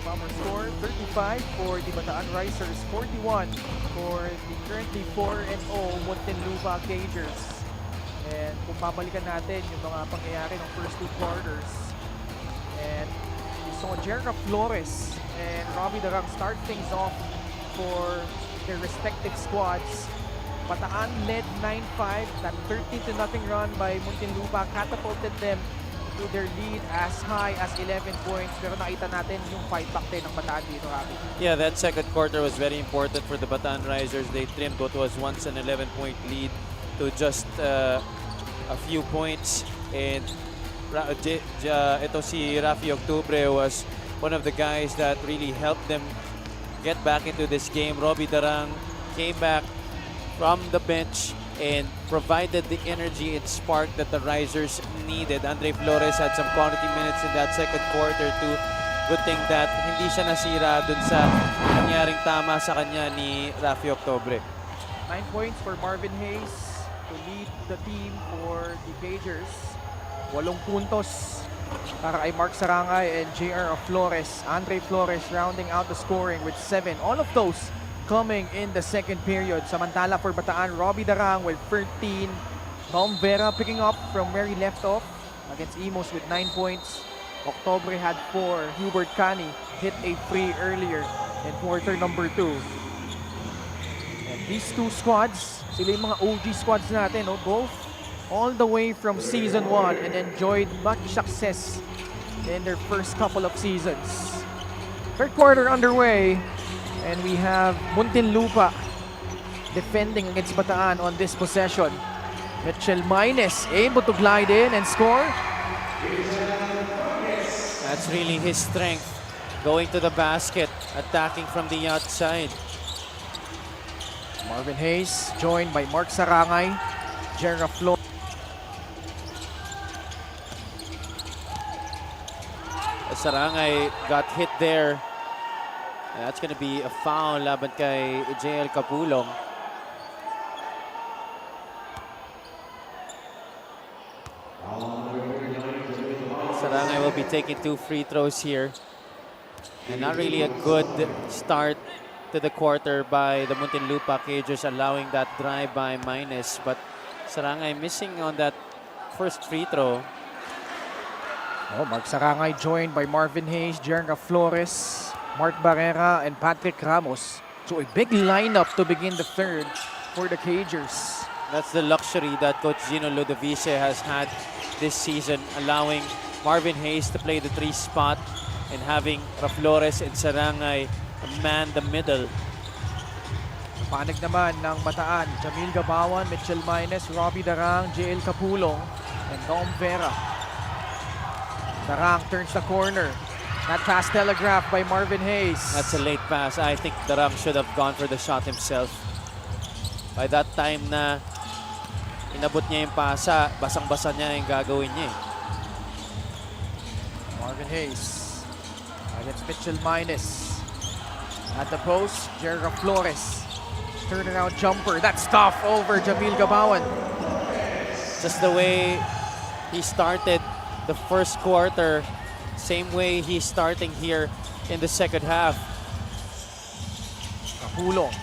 Our score 35 for the Bataan Risers, 41 for the currently 4-0 Muntinlupa Cagers. And kung babalikan natin yung mga pangyayari ng first two quarters, and we saw Jerra Flores and Robbie Darang start things off for their respective squads. Bataan led 9-5. That 13-0 run by Muntinlupa catapulted them to their lead as high as 11 points. Pero nakita natin yung fight back din ng Bataan dito, Rabi. Yeah, that second quarter was very important for the Bataan Risers. They trimmed what was once an 11-point lead to just a few points. And ito si Rafi Octubre was one of the guys that really helped them get back into this game. Robbie Darang came back from the bench and provided the energy and spark that the Risers needed. Andre Flores had some quality minutes in that second quarter too. Good thing that hindi siya nasira dun sa nangyaring tama sa kanya ni Rafi Octubre. 9 points for Marvin Hayes to lead the team for the Cagers. 8 puntos para kay Mark Sarangay and JR Flores. Andre Flores rounding out the scoring with 7. All of those coming in the second period. Samantala for Bataan, Robbie Darang with 13. Tom Vera picking up from where he left off against Imos with 9 points. Octobre had 4. Hubert Cani hit a free earlier in quarter number 2. And these two squads, sila yung mga OG squads natin, no? Both all the way from season 1 and enjoyed much success in their first couple of seasons. Third quarter underway. And we have Muntinlupa defending against Bataan on this possession. Mitchell Maines able to glide in and score. That's really his strength. Going to the basket, attacking from the outside. Marvin Hayes joined by Mark Sarangay, Jerra Flores. Sarangay got hit there. That's going to be a foul laban kay JL Capulong. Sarangay will be taking 2 free throws here. And not really a good start to the quarter by the Muntinlupa Cagers, allowing that drive by Maines. But Sarangay missing on that first free throw. Oh, Mark Sarangay joined by Marvin Hayes, Jerga Flores, Mark Barrera, and Patrick Ramos. So a big lineup to begin the third for the Cagers. That's the luxury that Coach Gino Ludovice has had this season, allowing Marvin Hayes to play the 3 spot and having Flores and Sarangay man the middle. Panag naman ng Bataan, Jamil Gabawan, Mitchell Maynes, Robbie Darang, JL Capulong, and Dom Vera. Darang turns the corner. That pass telegraphed by Marvin Hayes. That's a late pass. I think Darang should have gone for the shot himself. By that time na inabot niya yung pasa, basang-basa niya yung gagawin niya. Marvin Hayes against Mitchell Maynes. At the post, Jerga Flores. Turnaround jumper. That's tough over Jamil Gabawan. Just the way he started the first quarter, same way he's starting here in the second half. Capulong.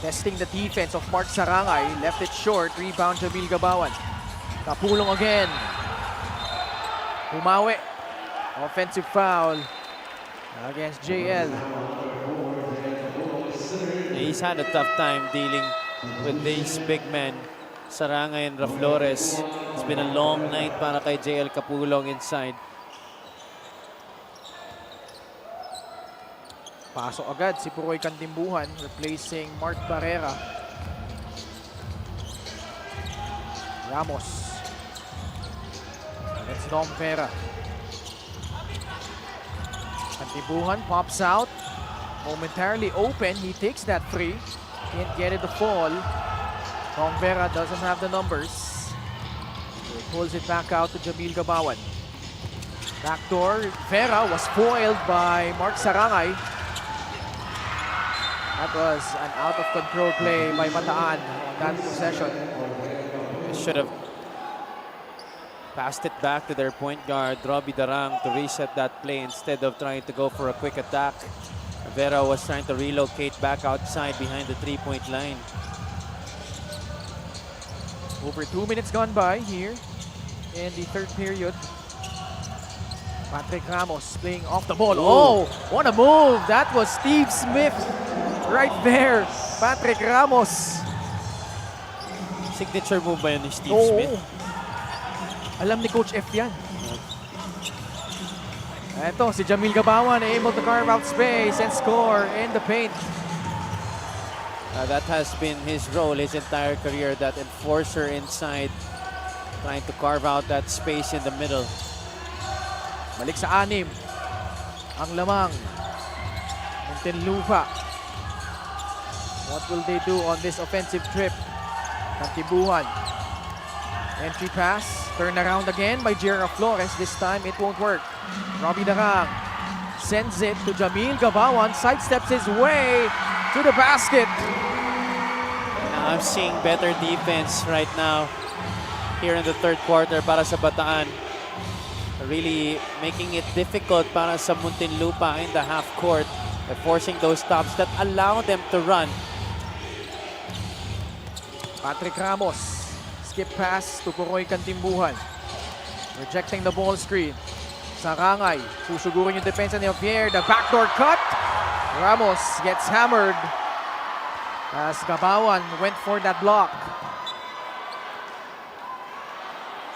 Testing the defense of Mark Sarangay. Left it short. Rebound Jamil Gabawan. Capulong again. Humawi. Offensive foul against JL. He's had a tough time dealing with these big men, Sarangay and Flores. It's been a long night para kay JL Capulong inside. Pasok agad si Puroy Cantimbuhan, replacing Mark Barrera. Ramos. Against Dom Vera. Cantimbuhan pops out. Momentarily open. He takes that free. Can't get it to fall. Dom Vera doesn't have the numbers. He pulls it back out to Jamil Gabawan. Backdoor. Vera was foiled by Mark Sarangay. That was an out-of-control play by Bataan on that possession. They should have passed it back to their point guard, Robbie Darang, to reset that play instead of trying to go for a quick attack. Vera was trying to relocate back outside behind the 3-point line. Over 2 minutes gone by here in the third period. Patrick Ramos playing off the ball. Oh, what a move! That was Steve Smith right there. Patrick Ramos. Signature move ba yun ni Steve Oo. Smith? Alam ni Coach F yan. Ito, si Jamil Gabawan able to carve out space and score in the paint. That has been his role his entire career, that enforcer inside, trying to carve out that space in the middle. Balik sa anim. Ang lamang. Muntinlupa. What will they do on this offensive trip? Cantimbuhan. Entry pass. Turn around again by Jera Flores. This time it won't work. Robbie Darang sends it to Jamil Gabawan. Sidesteps his way to the basket. Now I'm seeing better defense right now here in the third quarter para sa Bataan. Really making it difficult para sa Muntinlupa in the half court. They're forcing those stops that allow them to run. Patrick Ramos. Skip pass to Puroy Cantimbuhan. Rejecting the ball screen. Sarangay. Susugurin yung depensa ni Javier. The backdoor cut. Ramos gets hammered as Gabawan went for that block.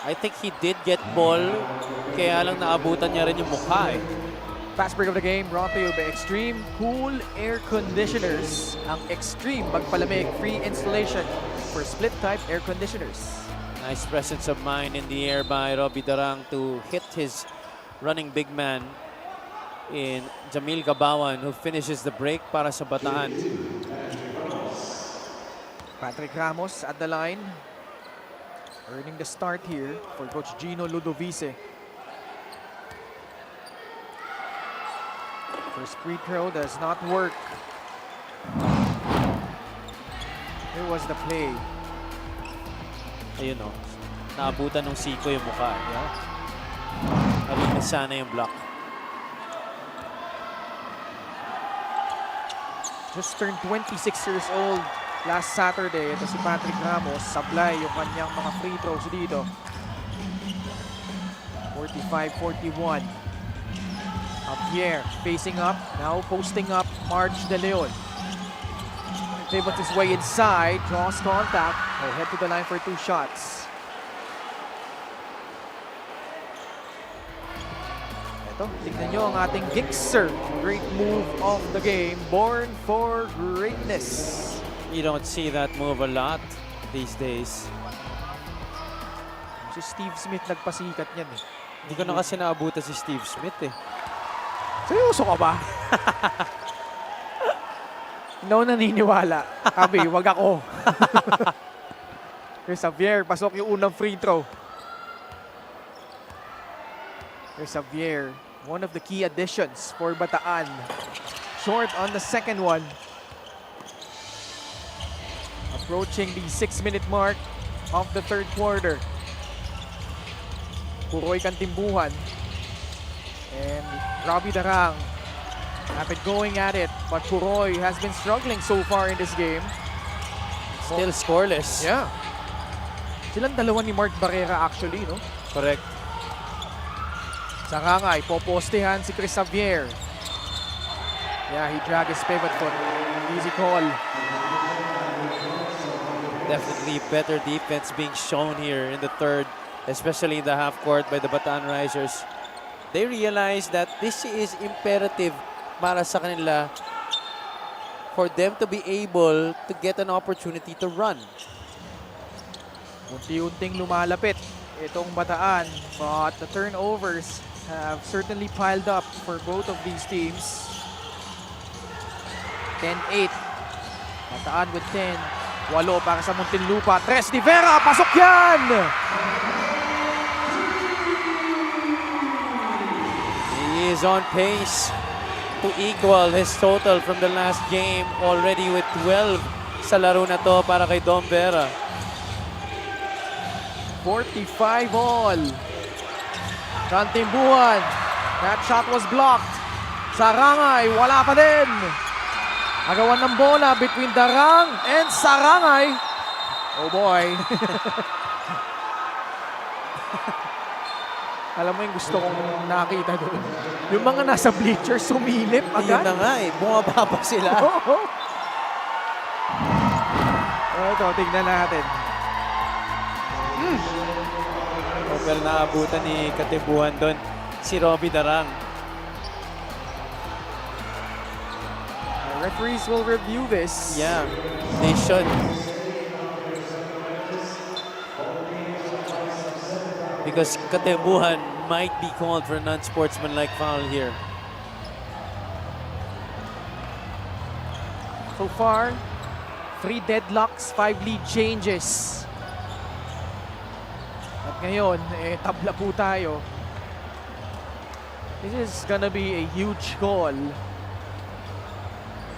I think he did get ball, kaya lang naabutan niya rin yung mukha eh. Fast break of the game brought to you by Extreme Cool Air Conditioners. Ang Extreme Magpalamig free installation for split-type air conditioners. Nice presence of mind in the air by Robbie Darang to hit his running big man in Jamil Gabawan, who finishes the break para sa Bataan. Patrick Ramos at the line, earning the start here for Coach Gino Ludovice. First free throw does not work. Here was the play. Ayun o, naabutan ng Siko yung mukha. Narinig sana yung block. Just turned 26 years old last Saturday. Ito si Patrick Ramos. Sablay yung kanyang mga free throws dito. 45-41. Javier facing up, now posting up March De Leon. Pivots his way inside, draws contact, will head to the line for 2 shots. Ito, tingnan nyo ang ating Gixer. Great move of the game, born for greatness. You don't see that move a lot these days. Si Steve Smith nagpasikat niyan eh. Hindi ko na kasi naabutan si Steve Smith eh. Seryoso ka ba? No, naniniwala. Abi, wag ako. Here's Javier, pasok yung unang free throw. Here's Javier, one of the key additions for Bataan. Short on the second one. Approaching the 6-minute mark of the third quarter. Puroy Kantimbuhan. And Robbie Darang have been going at it, but Puroy has been struggling so far in this game. Still scoreless. Yeah. Silang dalawa ni Mark Barrera actually, no? Correct. Sarangay, popostehan si Chris Javier. Yeah, he dragged his pivot foot. Easy call. Definitely better defense being shown here in the third, especially in the half court by the Bataan Risers. They realize that this is imperative para sa kanila for them to be able to get an opportunity to run. Unti-unting lumalapit itong Bataan, but the turnovers have certainly piled up for both of these teams. 10-8. Bataan with 10. 8 para sa Muntinlupa. Tres de Vera, pasok yan! He is on pace to equal his total from the last game, already with 12 sa laro na to para kay Dom Vera. 45 all. Kantimbuhan. That shot was blocked. Sarangay, wala pa din. Agawan ng bola between Darang and Sarangay. Oh boy. Alam mo yung gusto kong nakita doon. Yung mga nasa bleachers, sumilip agad. Yun na nga eh, bumababa sila. Ito, tignan natin. Pero naabutan ni Katibuhan doon si Robbie Darang. Referees will review this. Yeah, they should. Because Katibuhan might be called for a non-sportsmanlike foul here. So far, 3 deadlocks, 5 lead changes. At ngayon, tabla po tayo. This is gonna be a huge goal.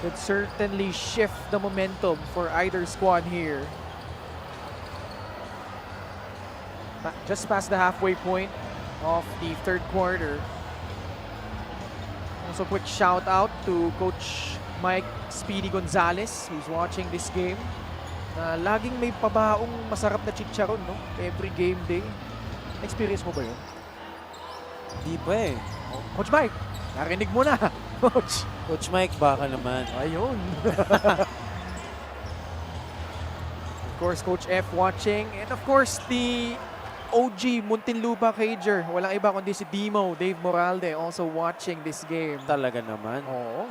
Could certainly shift the momentum for either squad here. Just past the halfway point of the third quarter. Also, quick shout out to Coach Mike Speedy Gonzalez, who's watching this game. Laging may pabaong masarap na chicharon, no? Every game day. Experience mo ba yun? Di pa eh. Coach Mike, narinig mo na. Coach. Coach Mike, baka naman. Ayun. Of course, Coach F watching. And of course, the OG Muntinlupa Cager. Walang iba kundi si Dimo, Dave Moralde, also watching this game. Talaga naman. Oo.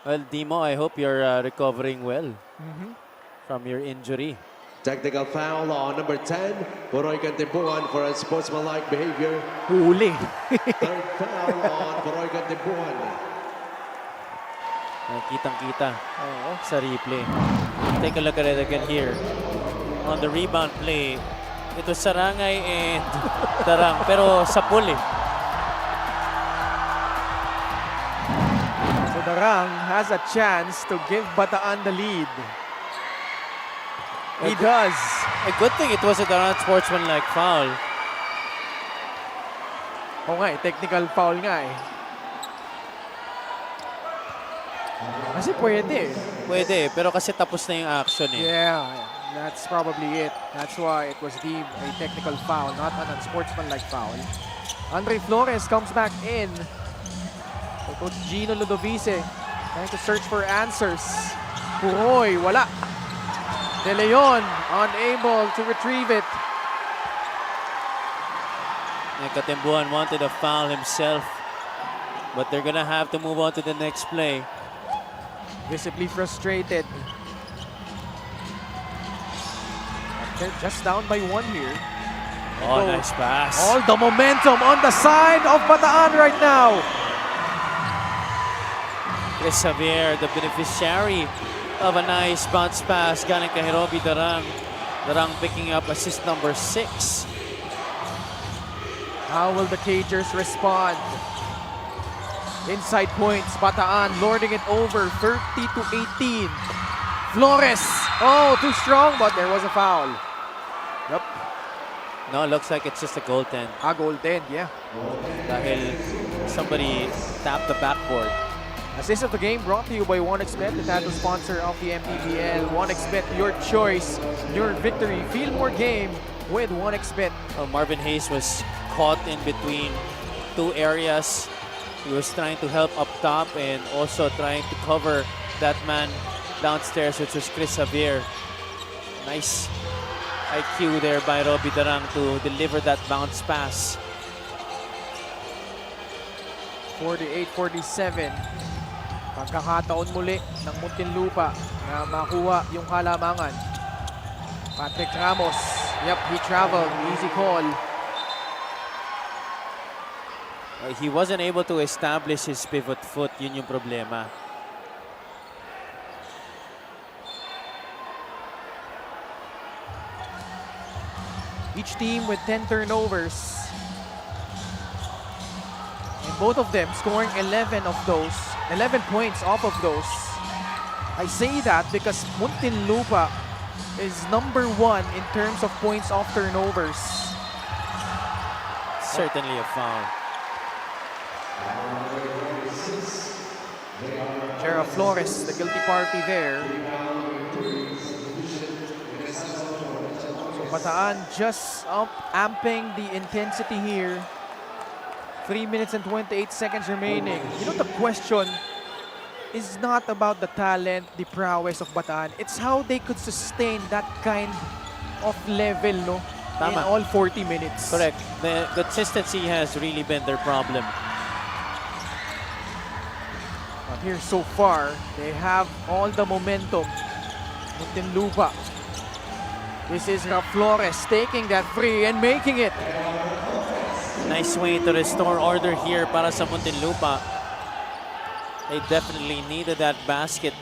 Well, Dimo, I hope you're recovering well from your injury. Technical foul on number 10, Puroy Kantimbuhan for unsportsmanlike behavior. Huli. Third foul on Puroy Kantimbuhan. Kitang-kita sa replay. Take a look at it again here. On the rebound play, ito Sarangay and Darang, pero sa pool eh. So Darang has a chance to give Bataan the lead. He does. A good thing it wasn't a non-sportsmanlike foul. Oo nga technical foul nga eh. Kasi pwede. Pwede, pero kasi tapos na yung action eh. Yeah. That's probably it. That's why it was deemed a technical foul, not an unsportsmanlike foul. Andre Flores comes back in. So Coach Gino Ludovice trying to search for answers. Puroy, wala. De Leon unable to retrieve it. Katembuhan wanted a foul himself, but they're gonna have to move on to the next play. Visibly frustrated. They're just down by 1 here. Oh, nice pass. All the momentum on the side of Bataan right now. Chris Javier, the beneficiary of a nice bounce pass galing kay Robbie Darang. Darang picking up assist number 6. How will the Cagers respond? Inside points, Bataan lording it over 30-18. Flores, oh, too strong, but there was a foul. Yep, No, looks like it's just a goaltend. goaltend, yeah. Dahil somebody tapped the backboard. Assist of the game brought to you by 1xBet, the title sponsor of the MPBL. 1xBet, your choice, your victory. Feel more game with 1xBet. Marvin Hayes was caught in between 2 areas. He was trying to help up top and also trying to cover that man downstairs, which was Chris Javier. Nice IQ there by Robbie Darang to deliver that bounce pass. 48-47. Pagkakataon muli ng Muntinlupa na makuha yung halamangan. Patrick Ramos. Yep, he traveled. Easy call. He wasn't able to establish his pivot foot. Yun yung problema. Each team with 10 turnovers. And both of them scoring 11 of those. 11 points off of those. I say that because Muntinlupa is number 1 in terms of points off turnovers. Certainly a foul. Jera Flores, the guilty party there. So Bataan just amping the intensity here. 3 minutes and 28 seconds remaining. You know, the question is not about the talent, the prowess of Bataan. It's how they could sustain that kind of level, no? In Tama. all 40 minutes. Correct. The consistency has really been their problem. But here so far, they have all the momentum. Muntinlupa. This is Flores taking that free and making it. Nice way to restore order here para sa Muntinlupa. They definitely needed that basket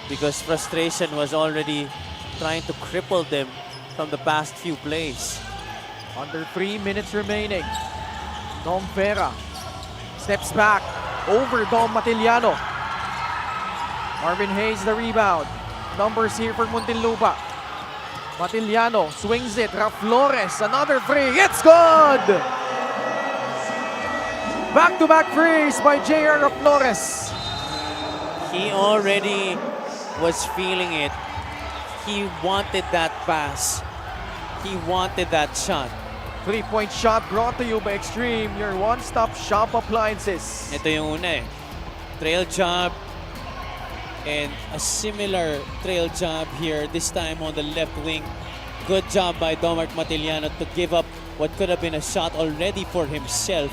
because frustration was already trying to cripple them from the past few plays. Under 3 minutes remaining. Dom Vera steps back over Dom Matiliano. Marvin Hayes the rebound. Numbers here for Muntinlupa. Matiliano swings it. Flores, another free. It's good! Back-to-back frees by J.R. Flores. He already was feeling it. He wanted that pass. He wanted that shot. 3-point shot brought to you by Extreme, your one-stop shop appliances. Ito yung una eh. Trail job and a similar trail job here, this time on the left wing. Good job by Domart Matiliano to give up what could have been a shot already for himself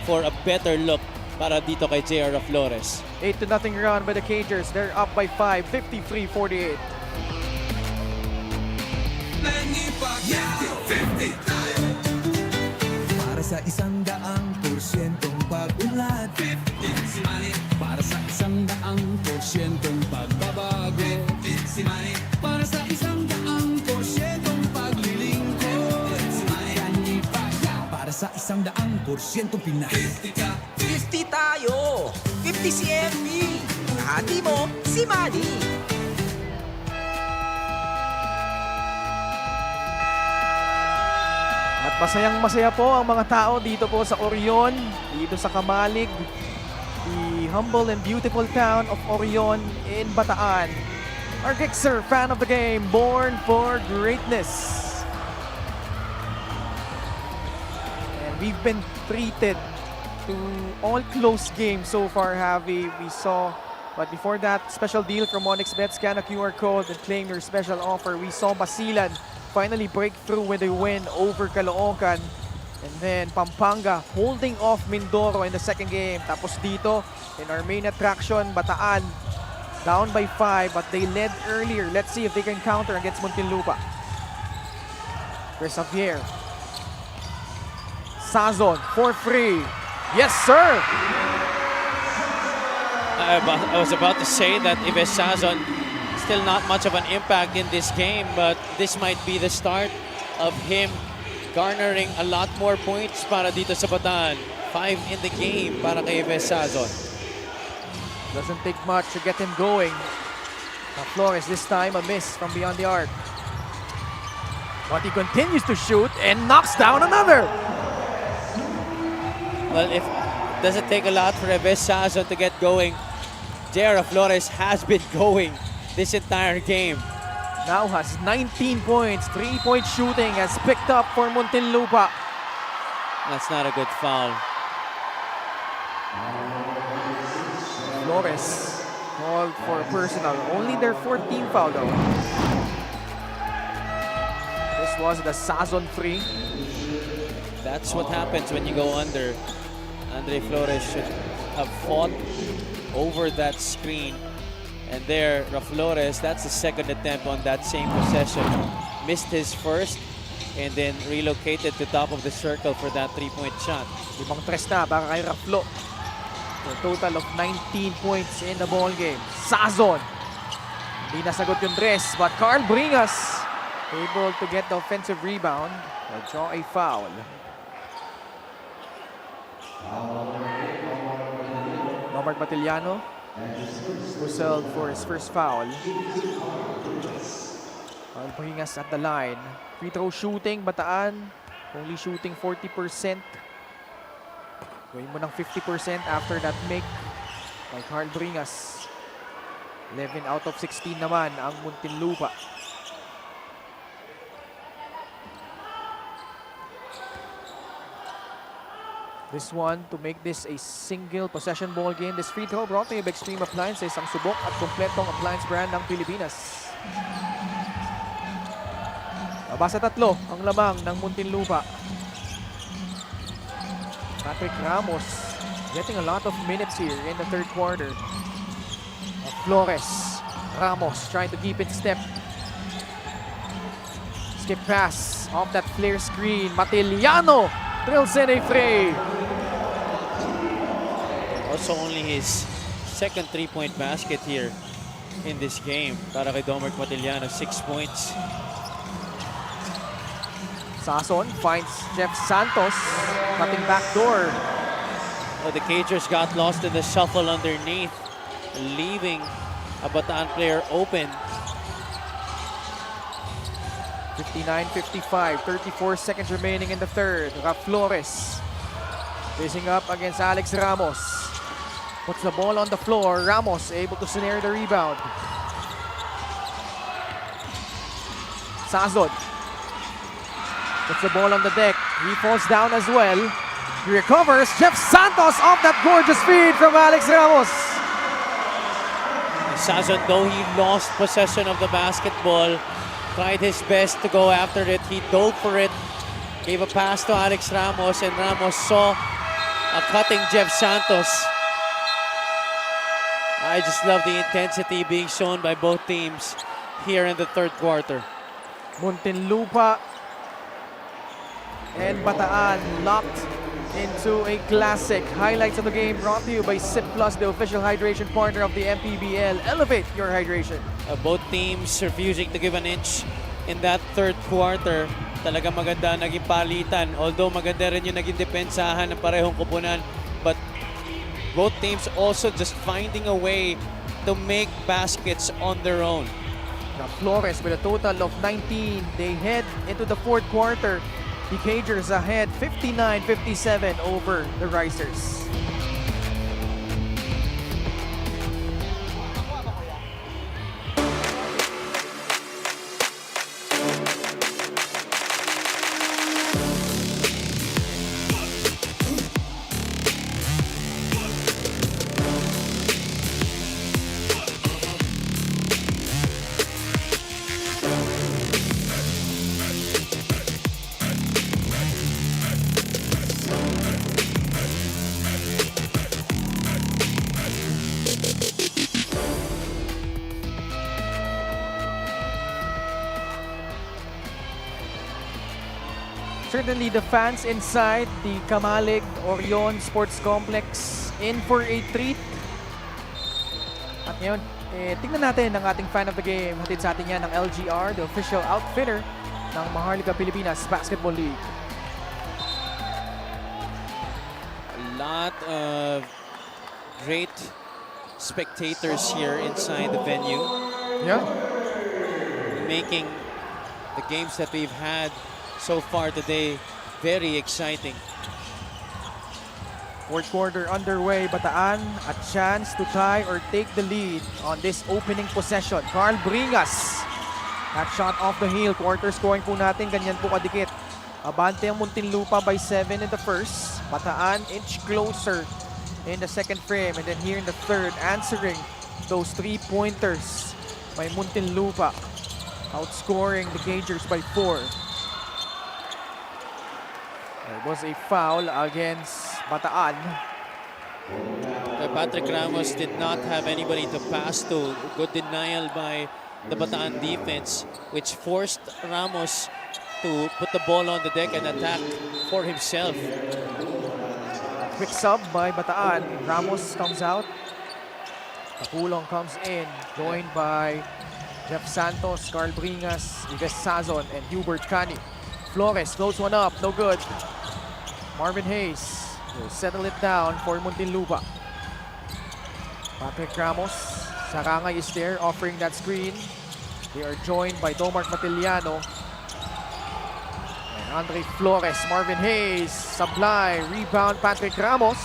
for a better look para dito kay J.R. Flores. 8-0 run by the Cagers. They're up by 5, 53-48. Para sa 100% pag-unlad, para sa 100% pagbabago, para sa 100% paglilingkod, para sa 100% Pinas. 50 tayo! 50 si MB! Kahati mo, si Manny! At masayang-masaya po ang mga tao dito po sa Orion, dito sa Kamalig, the humble and beautiful town of Orion in Bataan. Our Gixer, fan of the game, born for greatness. And we've been treated to all close games so far, Javi. We saw, but before that, special deal from OneXBet. Scan a QR code and claim your special offer. We saw Basilan finally break through with a win over Caloocan. And then Pampanga holding off Mindoro in the second game. Tapos dito, in our main attraction, Bataan down by 5, but they led earlier. Let's see if they can counter against Muntinlupa. Chris Javier. Sazon for free. Yes, sir! I was about to say that Ives Sazon still not much of an impact in this game, but this might be the start of him garnering a lot more points para dito sa Bataan. 5 in the game para kay Ives Sazon. Doesn't take much to get him going. Flores this time a miss from beyond the arc. But he continues to shoot and knocks down another. Well, if doesn't take a lot for Ives Sazon to get going, J.R. Flores has been going this entire game. Now has 19 points. 3-point shooting has picked up for Muntinlupa. That's not a good foul. Flores called for personal. Only their 14th foul though. This was the Sazon 3. That's what happens when you go under. Andre Flores should have fought over that screen. And there, Flores, that's the second attempt on that same possession. Missed his first and then relocated to top of the circle for that 3-point shot. 5 tres na para kay Raflo. For a total of 19 points in the ball game. Sazon. Hindi nasagot yung dress, but Carl Bringas able to get the offensive rebound and draw a foul. Nomar Batiliano whistled for his first foul. Carl Bringas at the line. Free throw shooting, Bataan only shooting 40%. Gawin mo ng 50% after that make by Carl Bringas. 11 out of 16 naman ang Muntinlupa. This one to make this a single possession ball game. This free throw brought to you by Extreme Appliances, ang subok at kompletong appliance brand ng Pilipinas. Basta 3 ang lamang ng Muntinlupa. Patrick Ramos getting a lot of minutes here in the third quarter. Flores. Ramos trying to keep it step. Skip pass off that flare screen. Matiliano drills in a fray. Also only his second 3-point basket here in this game para kay Domeric Matiliano, 6 points. Sazon finds Jeff Santos cutting back door. Oh, the Cagers got lost in the shuffle underneath, leaving a Bataan player open. 59-55, 34 seconds remaining in the third. Flores facing up against Alex Ramos. Puts the ball on the floor. Ramos able to snare the rebound. Sazon puts the ball on the deck. He falls down as well. He recovers. Jeff Santos off that gorgeous feed from Alex Ramos. Sazon, though he lost possession of the basketball, tried his best to go after it. He dove for it. Gave a pass to Alex Ramos, and Ramos saw a cutting Jeff Santos. I just love the intensity being shown by both teams here in the third quarter. Muntinlupa and Bataan locked into a classic. Highlights of the game brought to you by Sip Plus, the official hydration partner of the MPBL. Elevate your hydration. Both teams refusing to give an inch in that third quarter. Talaga maganda naging palitan. Although maganda rin yung naging depensahan ng parehong kupunan. But both teams also just finding a way to make baskets on their own. Now Flores with a total of 19. They head into the fourth quarter. The Cagers ahead 59-57 over the Risers. Certainly the fans inside the Kamalig Orion Sports Complex in for a treat. At ngayon, tingnan natin ang ating fan of the game. Hatid sa atin yan ng LGR, the official outfitter ng Maharlika Pilipinas Basketball League. A lot of great spectators here inside the venue. Yeah. Making the games that we've had so far today very exciting. Fourth quarter underway. Bataan a chance to tie or take the lead on this opening possession. Carl Bringas. That shot off the heel. Quarter scoring po natin. Ganyan po kadikit. Abante ang Muntinlupa by 7 in the first. Bataan inch closer in the second frame. And then here in the third, answering those 3-pointers by Muntinlupa. Outscoring the Gagers by 4. There was a foul against Bataan. Patrick Ramos did not have anybody to pass to. Good denial by the Bataan defense, which forced Ramos to put the ball on the deck and attack for himself. Quick sub by Bataan. Ramos comes out. Kapulong comes in, joined by Jeff Santos, Carl Bringas, Ives Sazon, and Hubert Cani. Flores throws one up, no good. Marvin Hayes will settle it down for Muntinlupa. Patrick Ramos, Sarangay is there offering that screen. They are joined by Domark Matiliano and Andre Flores. Marvin Hayes, supply, rebound Patrick Ramos.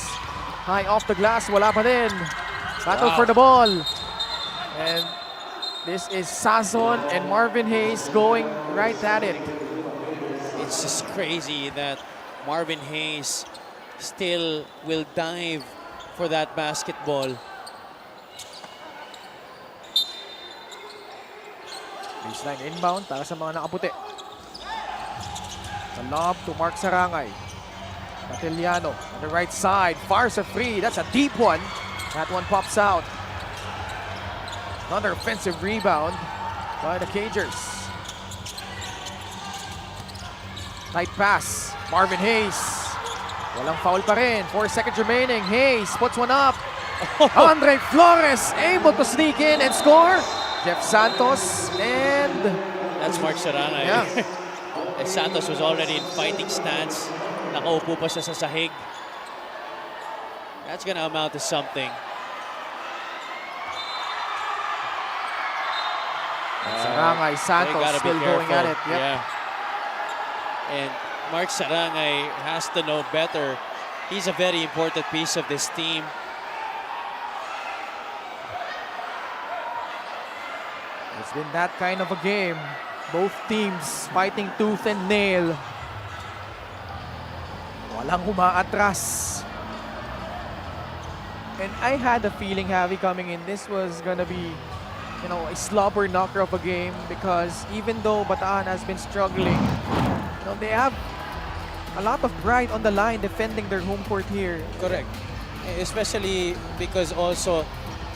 High off the glass, wala pa din. Battle for the ball. And this is Sazon and Marvin Hayes going right at it. It's just crazy that Marvin Hayes still will dive for that basketball. Baseline inbound para sa mga nakaputi. The lob to Mark Sarangay. Matiliano on the right side. Fires a free. That's a deep one. That one pops out. Another offensive rebound by the Cagers. Tight pass. Marvin Hayes. Walang foul pa rin. 4 seconds remaining. Hayes puts one up. Andre Flores able to sneak in and score. Jeff Santos and... That's Mark Sarangay. Yeah. And Santos was already in fighting stance. Nakaupo pa siya sa sahig. That's gonna amount to something. Sarangay, Santos still going at it. Yep. Yeah. And Mark Sarangay has to know better. He's a very important piece of this team. It's been that kind of a game. Both teams fighting tooth and nail. Walang umaatras. And I had a feeling, Javi, coming in, this was gonna be, you know, a slobber knocker of a game because even though Bataan has been struggling, you know, they have a lot of pride on the line defending their home court here. Correct. Especially because also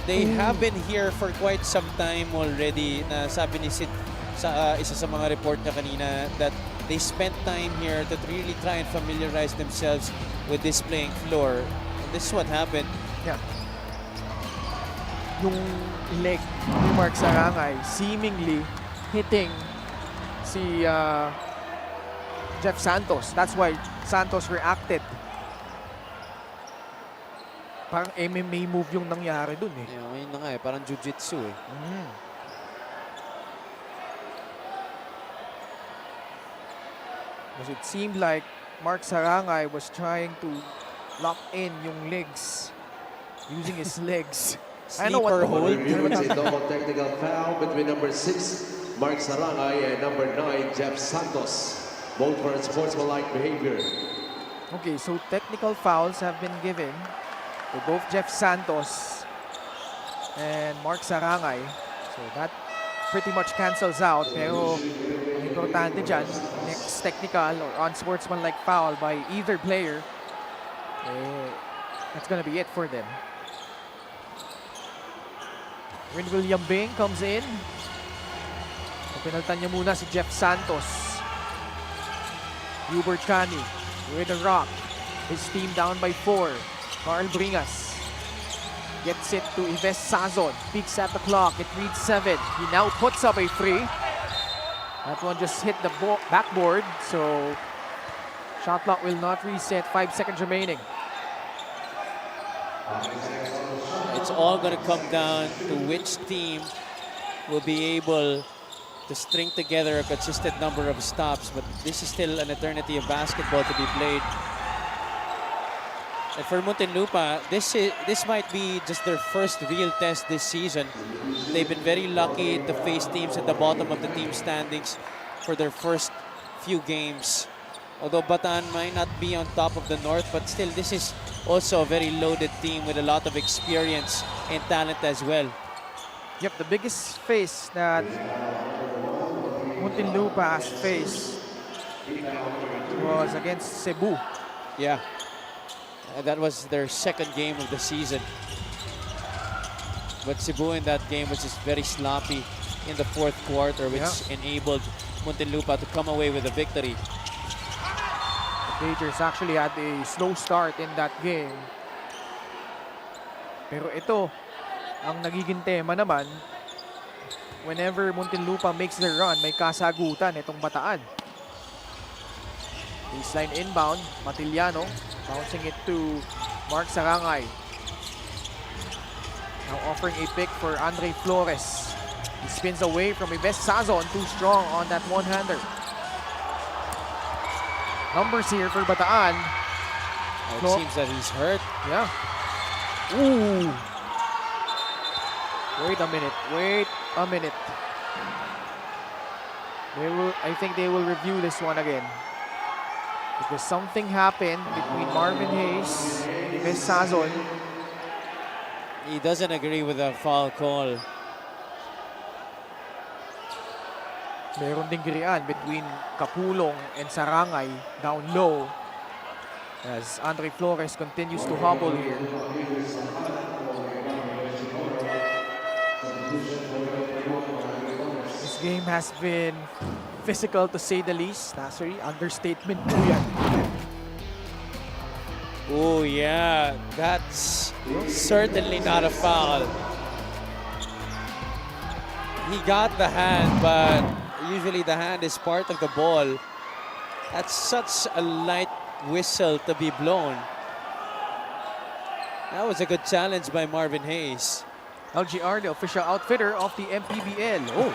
they have been here for quite some time already. Na sabi ni Sid sa isa sa mga report niya kanina that they spent time here to really try and familiarize themselves with this playing floor. And this is what happened. Yeah. Yung leg ni Mark Sarangay seemingly hitting si Jeff Santos. That's why Santos reacted. Parang MMA move yung nangyari dun eh. Yeah, yun na nga eh. Parang jiu-jitsu eh. Because it seemed like Mark Sarangay was trying to lock in yung legs. Using his legs. I know what Sleeper hold. It's a double technical foul between number 6, Mark Sarangay, and number 9, Jeff Santos. Both for unsportsmanlike behavior. Okay, so technical fouls have been given to both Jeff Santos and Mark Sarangay. So that pretty much cancels out. Pero ang importante dyan, next technical or unsportsmanlike foul by either player, that's gonna be it for them. Rin William Bing comes in. Pinaltan niya muna si Jeff Santos. Hubert Cani with a rock. His team down by 4. Carl Bringas gets it to Ives Sazon. Peeks at the clock. It reads 7. He now puts up a free. That one just hit the backboard. So shot clock will not reset. 5 seconds remaining. It's all going to come down to which team will be able to string together a consistent number of stops. But this is still an eternity of basketball to be played. And for Muntinlupa, this might be just their first real test this season. They've been very lucky to face teams at the bottom of the team standings for their first few games. Although Bataan might not be on top of the North, but still this is also a very loaded team with a lot of experience and talent as well. Yep, the biggest face that Muntinlupa has faced was against Cebu. Yeah. And that was their second game of the season. But Cebu in that game was just very sloppy in the fourth quarter, which enabled Muntinlupa to come away with a victory. The Patriots actually had a slow start in that game. Pero ito, ang nagiging tema naman, whenever Muntinlupa makes the run, may kasagutan itong Bataan. Baseline inbound, Matiliano bouncing it to Mark Sarangay. Now offering a pick for Andre Flores. He spins away from Ives Sazon, too strong on that one-hander. Numbers here for Bataan. It seems that he's hurt. Yeah. Ooh. Wait a minute. Wait a minute. I think they will review this one again. Because something happened between Marvin Hayes and Ives Sazon. He doesn't agree with the foul call. Meron ding girian between Kapulong and Sarangay down low as Andre Flores continues to hobble here. This game has been physical to say the least. Sorry, understatement po yan. Oh yeah, that's certainly not a foul. He got the hand, but usually the hand is part of the ball. That's such a light whistle to be blown. That was a good challenge by Marvin Hayes. LGR, the official outfitter of the MPBL. Oh,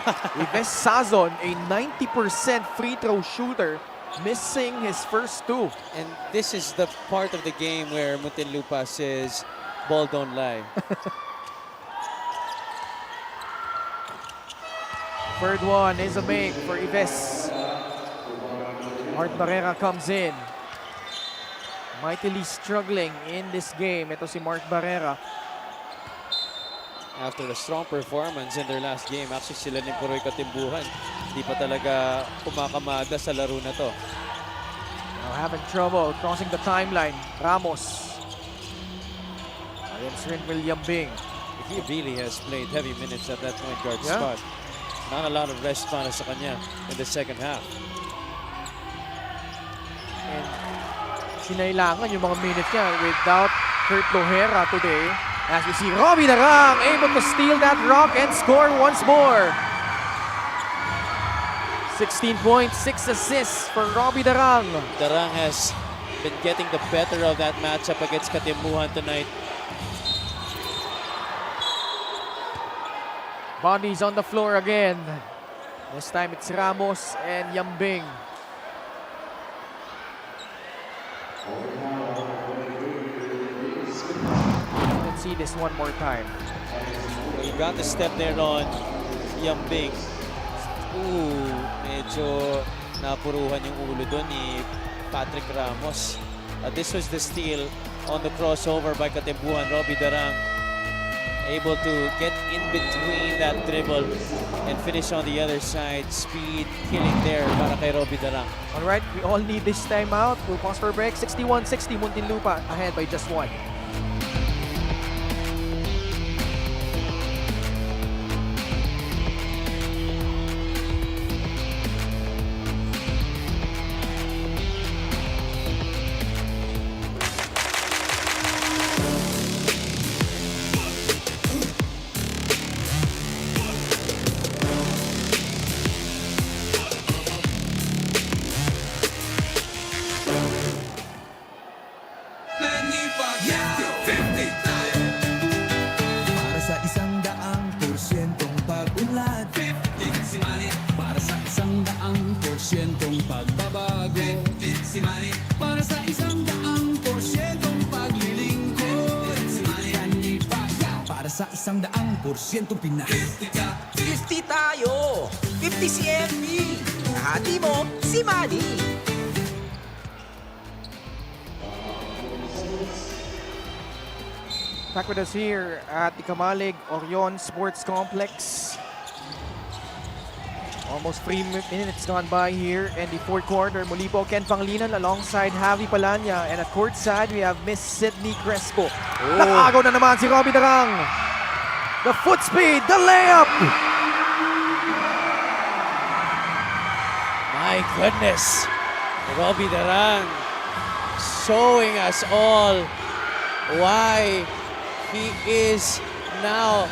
Ives Sazon, a 90% free throw shooter, missing his first 2. And this is the part of the game where Muntinlupa says, ball don't lie. Third one is a make for Ives. Art Barrera comes in. Mightily struggling in this game. Ito si Mark Barrera. After a strong performance in their last game, actually sila ni Puroy Katimbuhan. Hindi pa talaga kumakamada sa laro na to. Now having trouble crossing the timeline. Ramos. Against William Bing. He really has played heavy minutes at that point guard spot. Not a lot of rest para sa kanya in the second half. And sinailangan yung mga minutes niya without Kurt Lohera today. As we see Robbie Darang able to steal that rock and score once more. 16 points, 6 assists for Robbie Darang. Darang has been getting the better of that matchup against Katimbuhan tonight. Bodies on the floor again. This time it's Ramos and Yambing. Let's see this one more time. He got the step there on Yambing. Ooh, medyo napuruhan yung ulo doon ni Patrick Ramos. This was the steal on the crossover by Katimbuhan. Robbie Darang able to get in between that dribble and finish on the other side. Speed killing there para kay Robbie Darang. All right, we all need this time out. We'll pause for a break. 61-60, Muntinlupa ahead by just 1. 100% Pinoy. 50 tayo! 50 si MB! Kahati mo, si Manny! Back with us here at the Kamalig Orion Sports Complex. Almost 3 minutes gone by here in the fourth quarter. Muli po Ken Panglinan alongside Javi Palanya. And at courtside, we have Miss Sydney Crespo. Nakagaw na naman si Robbie Darang. The foot speed, the layup! My goodness. Robbie Darang showing us all why he is now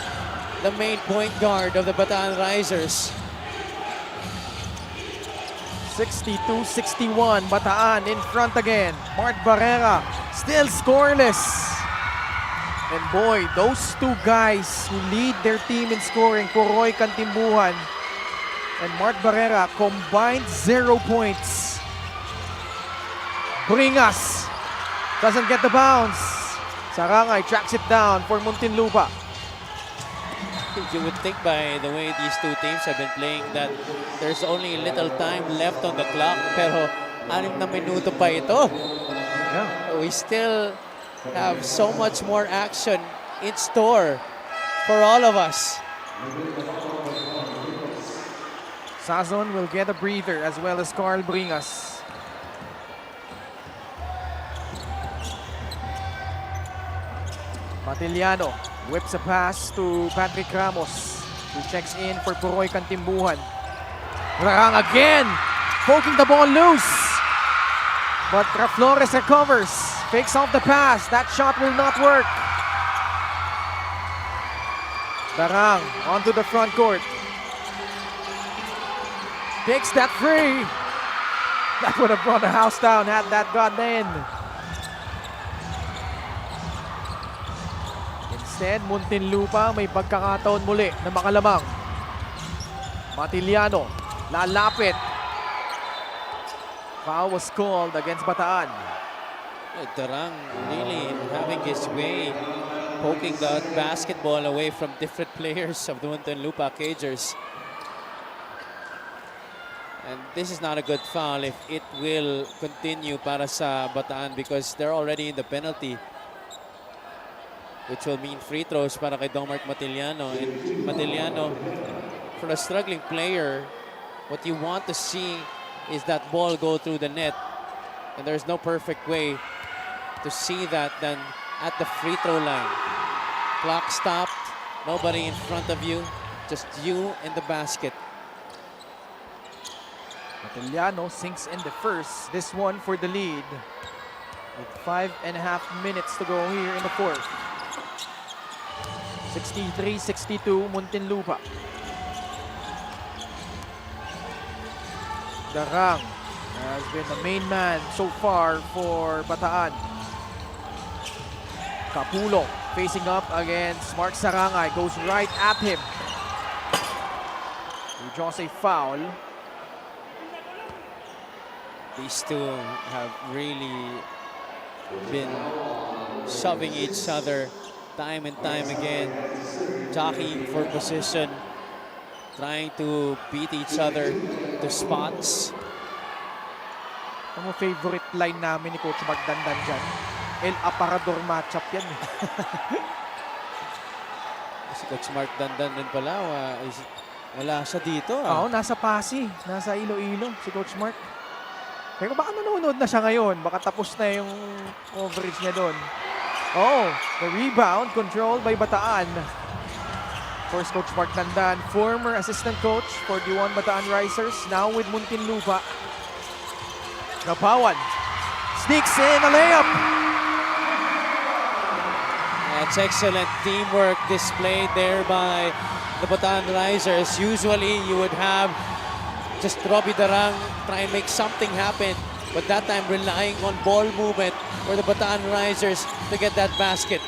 the main point guard of the Bataan Risers. 62-61, Bataan in front again. Mart Barrera still scoreless. And boy, those two guys who lead their team in scoring, Puroy Kantimbuhan and Mart Barrera, combined 0 points. Bringas doesn't get the bounce. Sarangay tracks it down for Muntinlupa. You would think by the way these two teams have been playing that there's only little time left on the clock, pero 6 na minuto pa ito. Yeah. We still have so much more action in store for all of us. Sazon will get a breather as well as Carl Bringas. Matiliano whips a pass to Patrick Ramos, who checks in for Puroy Kantimbuhan. Rarang again, poking the ball loose. But Flores recovers, fakes off the pass. That shot will not work. Darang onto the front court. Takes that free. That would have brought the house down had that gotten in. Instead, Muntinlupa may pagkakataon muli na makalamang. Matiliano, lalapit. Foul was called against Bataan. Darang really having his way, poking the basketball away from different players of the Muntinlupa Cagers. And this is not a good foul if it will continue para sa Bataan because they're already in the penalty, which will mean free throws para kay Domart Matiliano. And Matiliano, for a struggling player, what you want to see is that ball go through the net. And there's no perfect way to see that than at the free throw line. Clock stopped, nobody in front of you, just you and the basket. Matiliano sinks in the first. This one for the lead. With 5.5 minutes to go here in the fourth. 63-62, Muntinlupa. Darang has been the main man so far for Bataan. Capulo facing up against Mark Sarangay. Goes right at him. He draws a foul. These two have really been shoving each other time and time again, jockeying for position, trying to beat each other to spots. Ang favorite line namin ni Coach Magdandan dyan, El Aparador matchup yan. Si Coach Mark Dandan rin pala, wala siya dito. Oo, nasa Pasig, nasa Iloilo si Coach Mark. Pero baka nanonood na siya ngayon, baka tapos na yung coverage niya doon. Oh, the rebound controlled by Bataan. Of course, Coach Mark Dandan, former assistant coach for the Bataan Risers, now with Muntinlupa. Gapawan sneaks in a layup. That's excellent teamwork displayed there by the Bataan Risers. Usually, you would have just Robbie Darang try and make something happen, but that time relying on ball movement for the Bataan Risers to get that basket.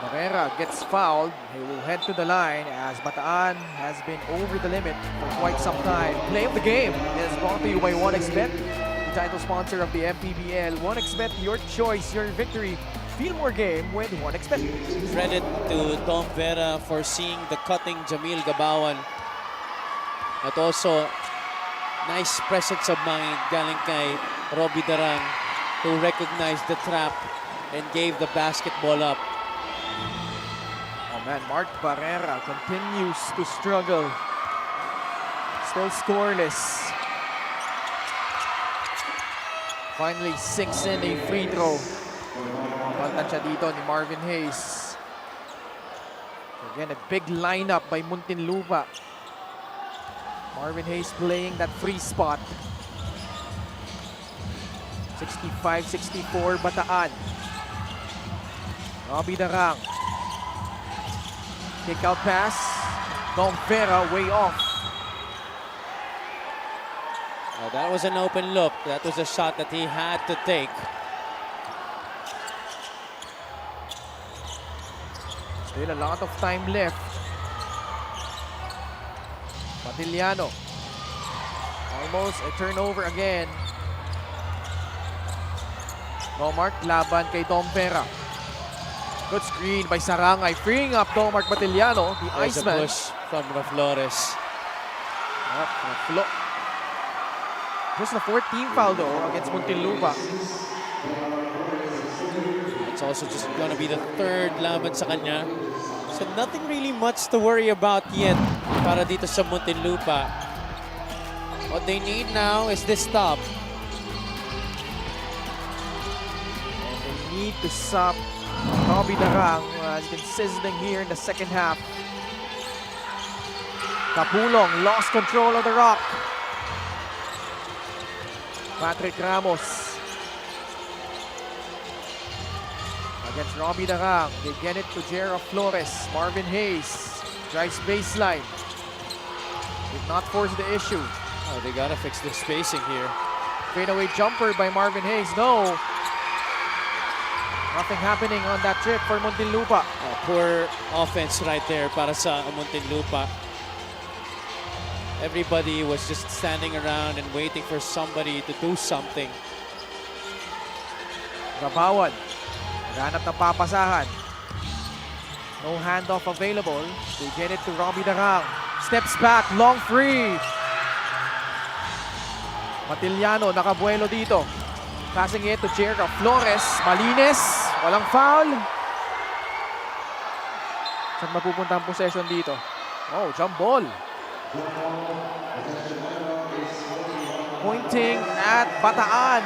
Barrera gets fouled. He will head to the line as Bataan has been over the limit for quite some time. Play of the game is brought to you by 1xBet, the title sponsor of the MPBL. 1xBet, your choice, your victory. Fillmore game with one expected. Credit to Dom Vera for seeing the cutting Jamil Gabawan. At also, nice presence of mind galing kay Robbie Darang, who recognized the trap and gave the basketball up. Oh man, Mark Barrera continues to struggle. Still scoreless. Finally sinks in a free throw. Pantansya dito ni Marvin Hayes. Again, a big lineup by Muntinlupa. Marvin Hayes playing that free spot. 65-64 Bataan. Robbie Darang. Kick out pass. Dom Vera way off. That was an open look. That was a shot that he had to take. Still a lot of time left. Matiliano. Almost a turnover again. Domark laban kay Dom Vera. Good screen by Sarangay, freeing up Domark Matiliano, the There's a Iceman. push from Flores. Just the 14th foul though against Muntinlupa. It's also just gonna be the third laban sa kanya. So nothing really much to worry about yet para dito sa Muntinlupa. What they need now is this stop. And they need to stop Robbie Darang, as you can sizzling here in the second half. Kapulong lost control of the rock. Patrick Ramos against Robbie Darang. They get it to Jera Flores. Marvin Hayes drives baseline. Did not force the issue. Oh, they gotta fix the spacing here. Fadeaway jumper by Marvin Hayes. No. Nothing happening on that trip for Muntinlupa. Poor offense right there para sa Muntinlupa. Everybody was just standing around and waiting for somebody to do something. Gabawan. Ganap ng papasahan. No handoff available. They get it to Robbie Darang. Steps back, long free. Matiliano nakabuelo dito. Passing it to Jera Flores. Malinis. Walang foul. Saan mapupunta ang possession dito? Oh, jump ball. Pointing at Bataan.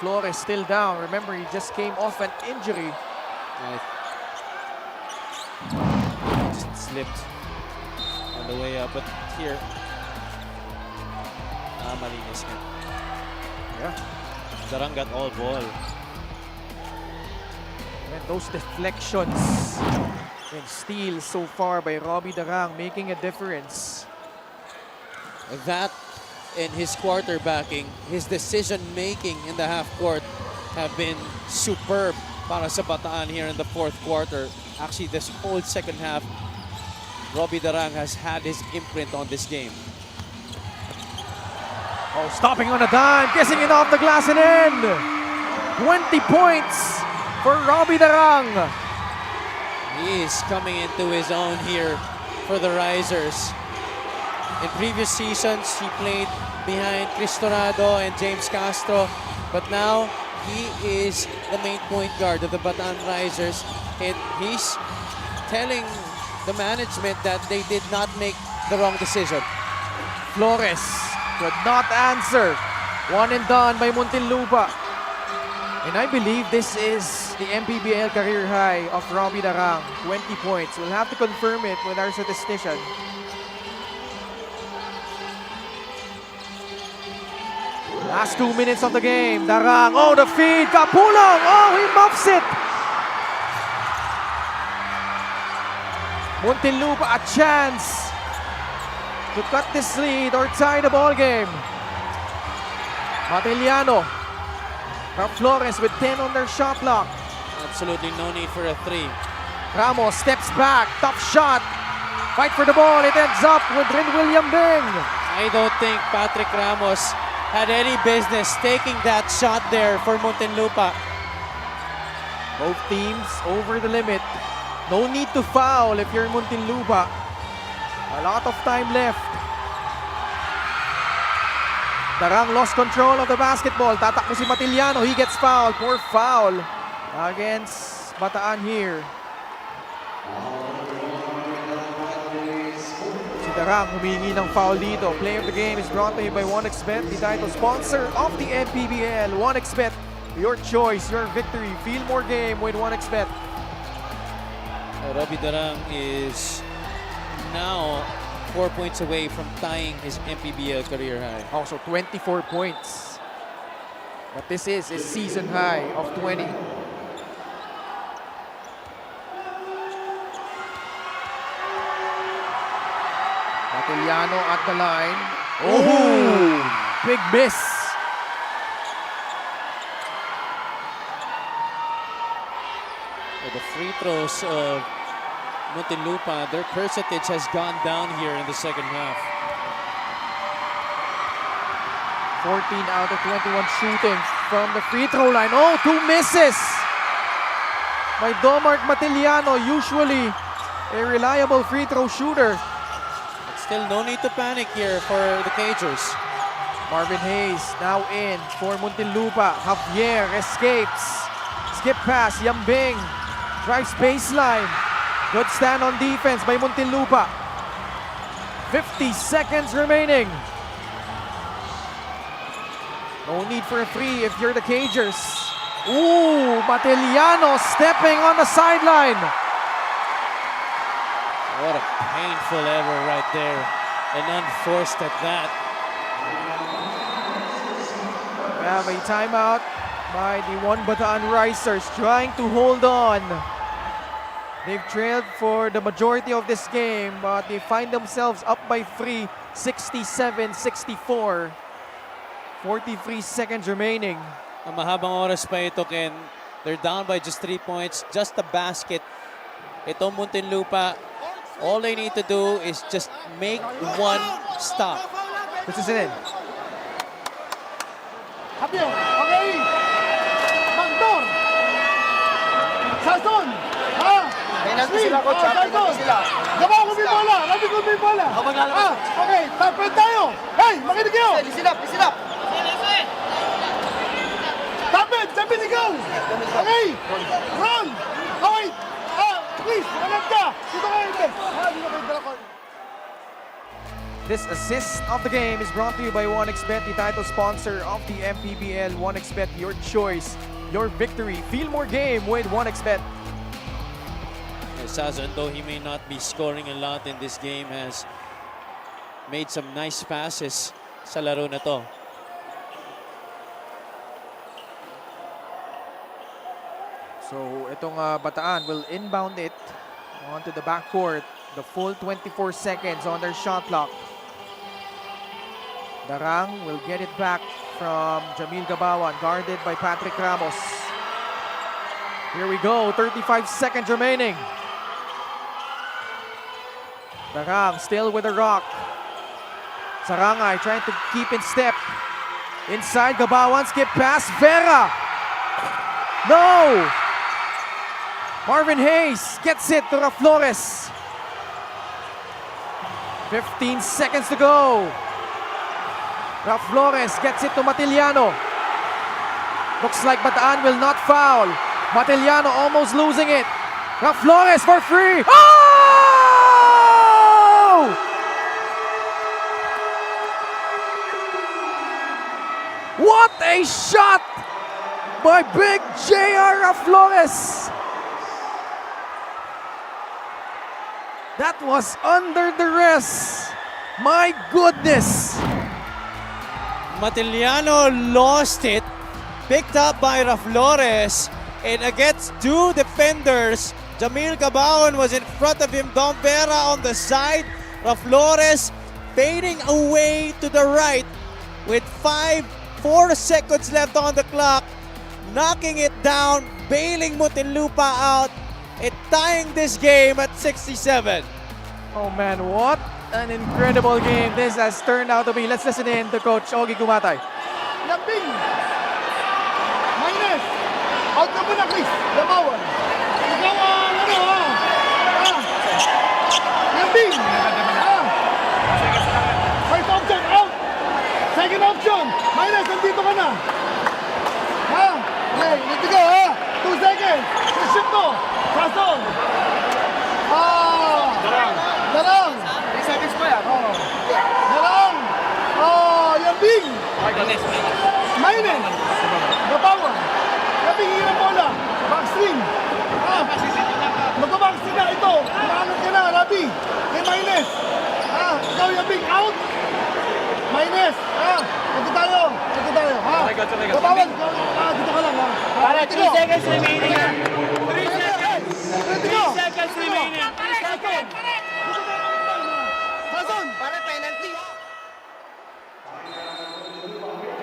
Flores still down. Remember, he just came off an injury. Just slipped on the way up, but here, malinis nga. Yeah. Darang got all ball. And those deflections and steals so far by Robbie Darang making a difference. That and his quarterbacking, his decision-making in the half court have been superb para sa Bataan here in the fourth quarter. Actually, this whole second half, Robbie Darang has had his imprint on this game. Oh, stopping on a dime, kissing it off the glass and in. 20 points for Robbie Darang. He is coming into his own here for the Risers. In previous seasons, he played behind Cristorado and James Castro, but now he is the main point guard of the Bataan Risers, and he's telling the management that they did not make the wrong decision. Flores could not answer. One and done by Muntinlupa. And I believe this is the MPBL career high of Robbie Darang. 20 points. We'll have to confirm it with our statistician. Last 2 minutes of the game. Darang. Oh, the feed. Kapulong. Oh, he muffs it. Muntinlupa a chance to cut this lead or tie the ball game. Matiliano from Flores with 10 on their shot clock. Absolutely no need for a three. Ramos steps back, tough shot. Fight for the ball, it ends up with Rin William Ding. I don't think Patrick Ramos had any business taking that shot there for Muntinlupa. Both teams over the limit. No need to foul if you're Muntinlupa. A lot of time left. Darang lost control of the basketball. Tatakbo si Matiliano. He gets fouled. Poor foul against Bataan here. Si Darang humingi ng foul dito. Play of the game is brought to you by 1xBet, the title sponsor of the MPBL. 1xBet, your choice, your victory. Feel more game with 1xBet. Robbie Darang is now 4 points away from tying his MPBL career high. Also 24 points. But this is his season high of 20. Matiliano at the line. Oh! Big miss. The free throws of Muntinlupa, their percentage has gone down here in the second half. 14 out of 21 shooting from the free throw line. Oh, 2 misses by Domart Matiliano, usually a reliable free throw shooter. But still no need to panic here for the Cagers. Marvin Hayes now in for Muntinlupa. Javier escapes. Skip pass, Yambing drives baseline. Good stand on defense by Muntinlupa. 50 seconds remaining. No need for a three if you're the Cagers. Ooh, Matiliano stepping on the sideline. What a painful error right there, and unforced at that. We have a timeout by the Bataan Risers trying to hold on. They've trailed for the majority of this game, but they find themselves up by 3, 67-64. 43 seconds remaining. Ang mahabang oras pa ito, Ken. They're down by just 3 points, just a basket. Ito Muntinlupa, all they need to do is just make one stop. This is it. Javier, okay. Magdor. Sason. Ha? Penalty sila, coach. Penalty sila. Gawa ko may bola. Rabi ko may bola. Okay, tapos tayo. Hey, makinig kayo. Listen up, listen up. Tapos ikaw. Okay, roll. Okay. Please, alam ka. Dito kayo. Dito kayo dala ko. This assist of the game is brought to you by 1xBet, the title sponsor of the MPBL. 1xBet, your choice, your victory. Feel more game with 1xBet. Sazon, though he may not be scoring a lot in this game, has made some nice passes sa laro na to. So itong Bataan will inbound it onto the backcourt. The full 24 seconds on their shot clock. Darang will get it back from Jamil Gabawan, guarded by Patrick Ramos. Here we go, 35 seconds remaining. Darang still with the rock. Sarangay trying to keep in step. Inside, Gabawan, skip pass, Vera! No! Marvin Hayes gets it to Flores. 15 seconds to go. Flores gets it to Matiliano. Looks like Bataan will not foul. Matiliano almost losing it. Flores for free. Oh! What a shot by big J.R. Flores. That was under the rest. My goodness. Matiliano lost it, picked up by Flores, and against two defenders. Jamil Gabawan was in front of him, Dom Vera on the side. Flores fading away to the right with 4 seconds left on the clock, knocking it down, bailing Muntinlupa out, and tying this game at 67. Oh man, what an incredible game this has turned out to be. Let's listen in to Coach Ogie Gumatay. Lambing! Minus! Out ka muna, Chris! Labawan! Ikaw ang ano, ha? Lambing! First option, out! Second option, minus, nandito ka na! Okay, let's go, 2 seconds! Shoot to! Sason! Dalang! 3 seconds pa yan. Dalang! Lambing! Minus! Nabawan! Lambing, hirap bola! Backstream! Magbabackstream na ito! Maangat ka na, Rabi! May minus! Ikaw, Lambing, out! Minus! Ito tayo! Nabawan! Dito ka lang, Para 3 seconds remaining. 3 seconds! 3 seconds remaining. Sason! Para penalty!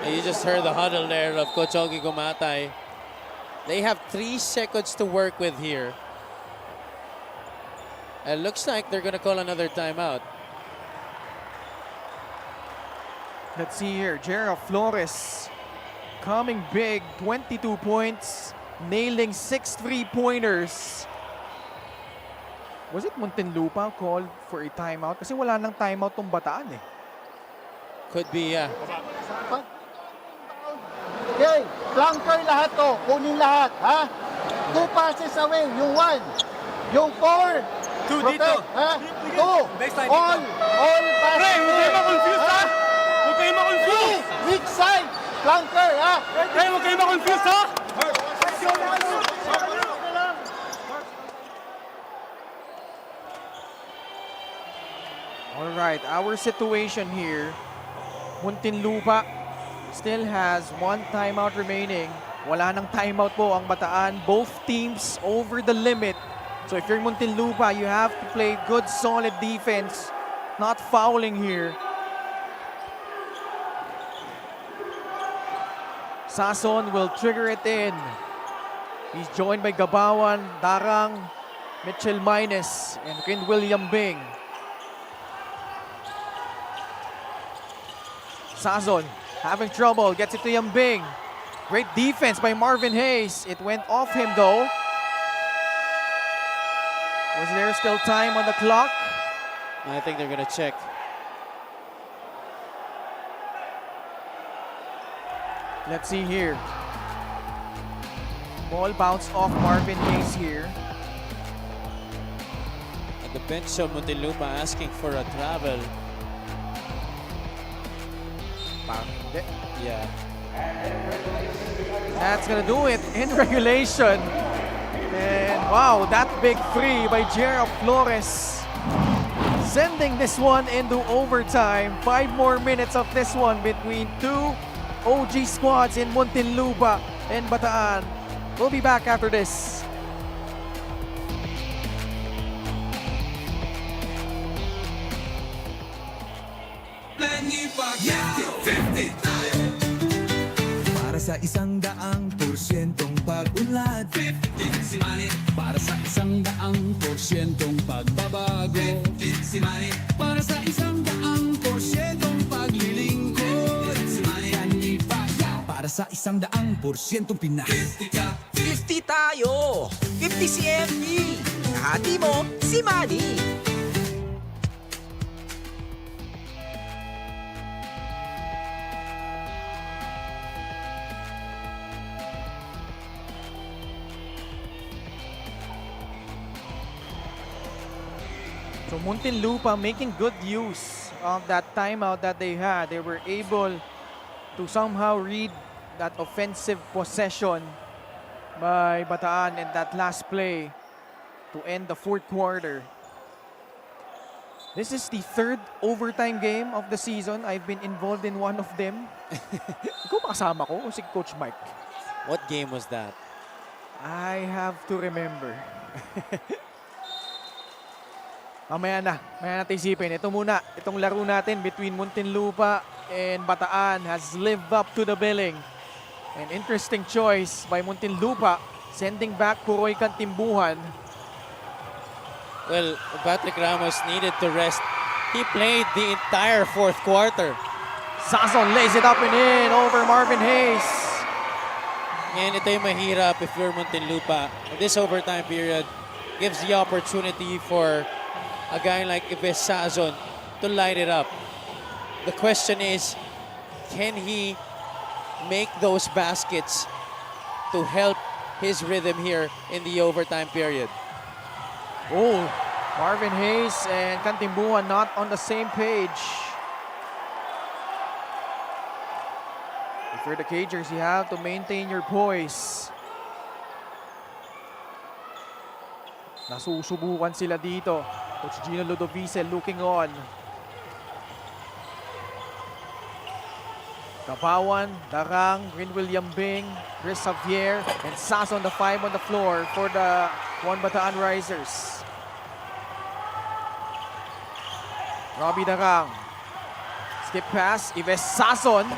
You just heard the huddle there of Coach Ogie Gumatay. They have 3 seconds to work with here. It looks like they're going to call another timeout. Let's see here, Gerald Flores coming big, 22 points, nailing 6 3-pointers. Was it Muntinlupa called for a timeout? Kasi wala nang timeout tong Bataan eh. Could be, yeah. Okay, flanker lahat to. Kunin lahat, ha? 2 passes away. Yung 1. Yung 4. 2 dito. Ha? 2. All passes. Pre, huwag kayo ma-confuse, ha? Huwag kayo ma-confuse. Weak side. Flanker, ha? Pre, huwag kayo ma-confuse, ha? All right, our situation here, Muntinlupa still has 1 timeout remaining. Wala nang timeout po ang Bataan. Both teams over the limit. So if you're Muntinlupa, you have to play good, solid defense. Not fouling here. Sason will trigger it in. He's joined by Gabawan, Darang, Mitchell Minus, and Rin William Bing. Sason having trouble, gets it to Yambing. Great defense by Marvin Hayes. It went off him though. Was there still time on the clock? I think they're going to check. Let's see here. Ball bounced off Marvin Hayes here. At the bench of Muntinlupa asking for a travel. Yeah. That's gonna do it in regulation. And wow, that big three by Gerald Flores. Sending this one into overtime. 5 more minutes of this one between 2 OG squads in Muntinlupa and Bataan. We'll be back after this. Para sa 100% pag-unlad 15 si Manny. Para sa 100% pagbabago 15 si Manny. Para sa 100% paglilingkod si Manny. Para sa 100% Pinas 50 tayo! 50 si MB! Kahati mo, si Manny! So Muntinlupa making good use of that timeout that they had. They were able to somehow read that offensive possession by Bataan in that last play to end the 4th quarter. This is the 3rd overtime game of the season. I've been involved in one of them. Ikaw ba kasama ko o si Coach Mike? What game was that? I have to remember. Mamaya natin isipin. Ito muna, itong laro natin between Muntinlupa and Bataan has lived up to the billing. An interesting choice by Muntinlupa, sending back Puroy Kantimbuhan. Well, Patrick Ramos needed to rest. He played the entire 4th quarter. Sazon lays it up and in over Marvin Hayes. And ito yung mahirap if you're Muntinlupa. This overtime period gives the opportunity for a guy like Ives Sazon to light it up. The question is, can he make those baskets to help his rhythm here in the overtime period? Oh, Marvin Hayes and Cantimbuhan not on the same page. For the Cagers, you have to maintain your poise. Nasusubukan sila dito. Coach Gino Ludovice looking on. Kapawan, Darang, Green William Bing, Chris Xavier, and Sazon, the 5 on the floor for the One Bataan Risers. Robbie Darang. Skip pass, Ives Sazon.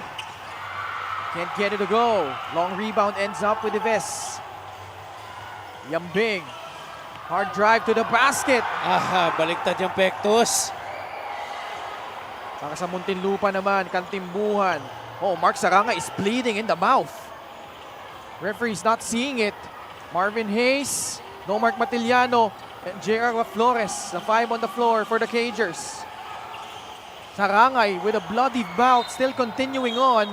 Can't get it to go. Long rebound ends up with Ives. Yambing. Hard drive to the basket. Aha, baliktad yung pektos. Para sa Muntinlupa naman, Cantimbuhan. Oh, Mark Saranga is bleeding in the mouth. Referee's not seeing it. Marvin Hayes, no Mark Matiliano, and J.R. Flores, the 5 on the floor for the Cagers. Sarangay with a bloody bout, still continuing on.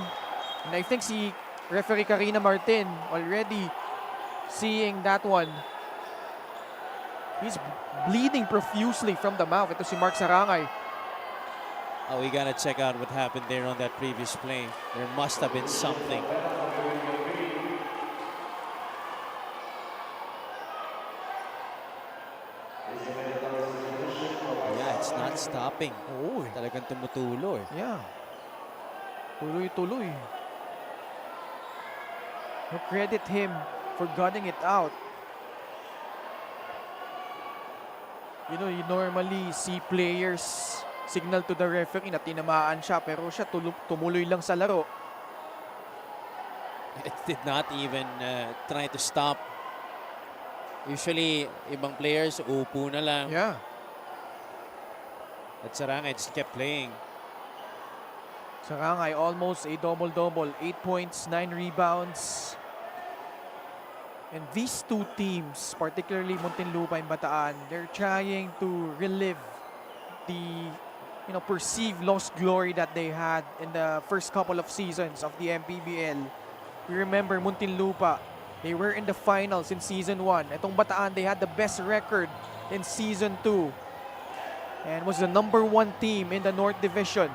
And I think si referee Karina Martin already seeing that one. He's bleeding profusely from the mouth. Ito si Mark Sarangay. Oh, we gotta check out what happened there on that previous play. There must have been something. Yeah, it's not stopping. Oh, Talagang tumutulo eh. yeah. Tuloy-tuloy. No credit him for gutting it out. You know, you normally see players signal to the referee na tinamaan siya, pero siya tumuloy lang sa laro. It did not even try to stop. Usually, ibang players upo na lang. Yeah. At Sarangay just kept playing. Sarangay almost a double-double. 8 points, 9 rebounds. And these two teams, particularly Muntinlupa and Bataan, they're trying to relive the perceived lost glory that they had in the first couple of seasons of the MPBL. We remember Muntinlupa, they were in the finals in Season 1. Itong Bataan, they had the best record in Season 2 and was the #1 team in the North Division.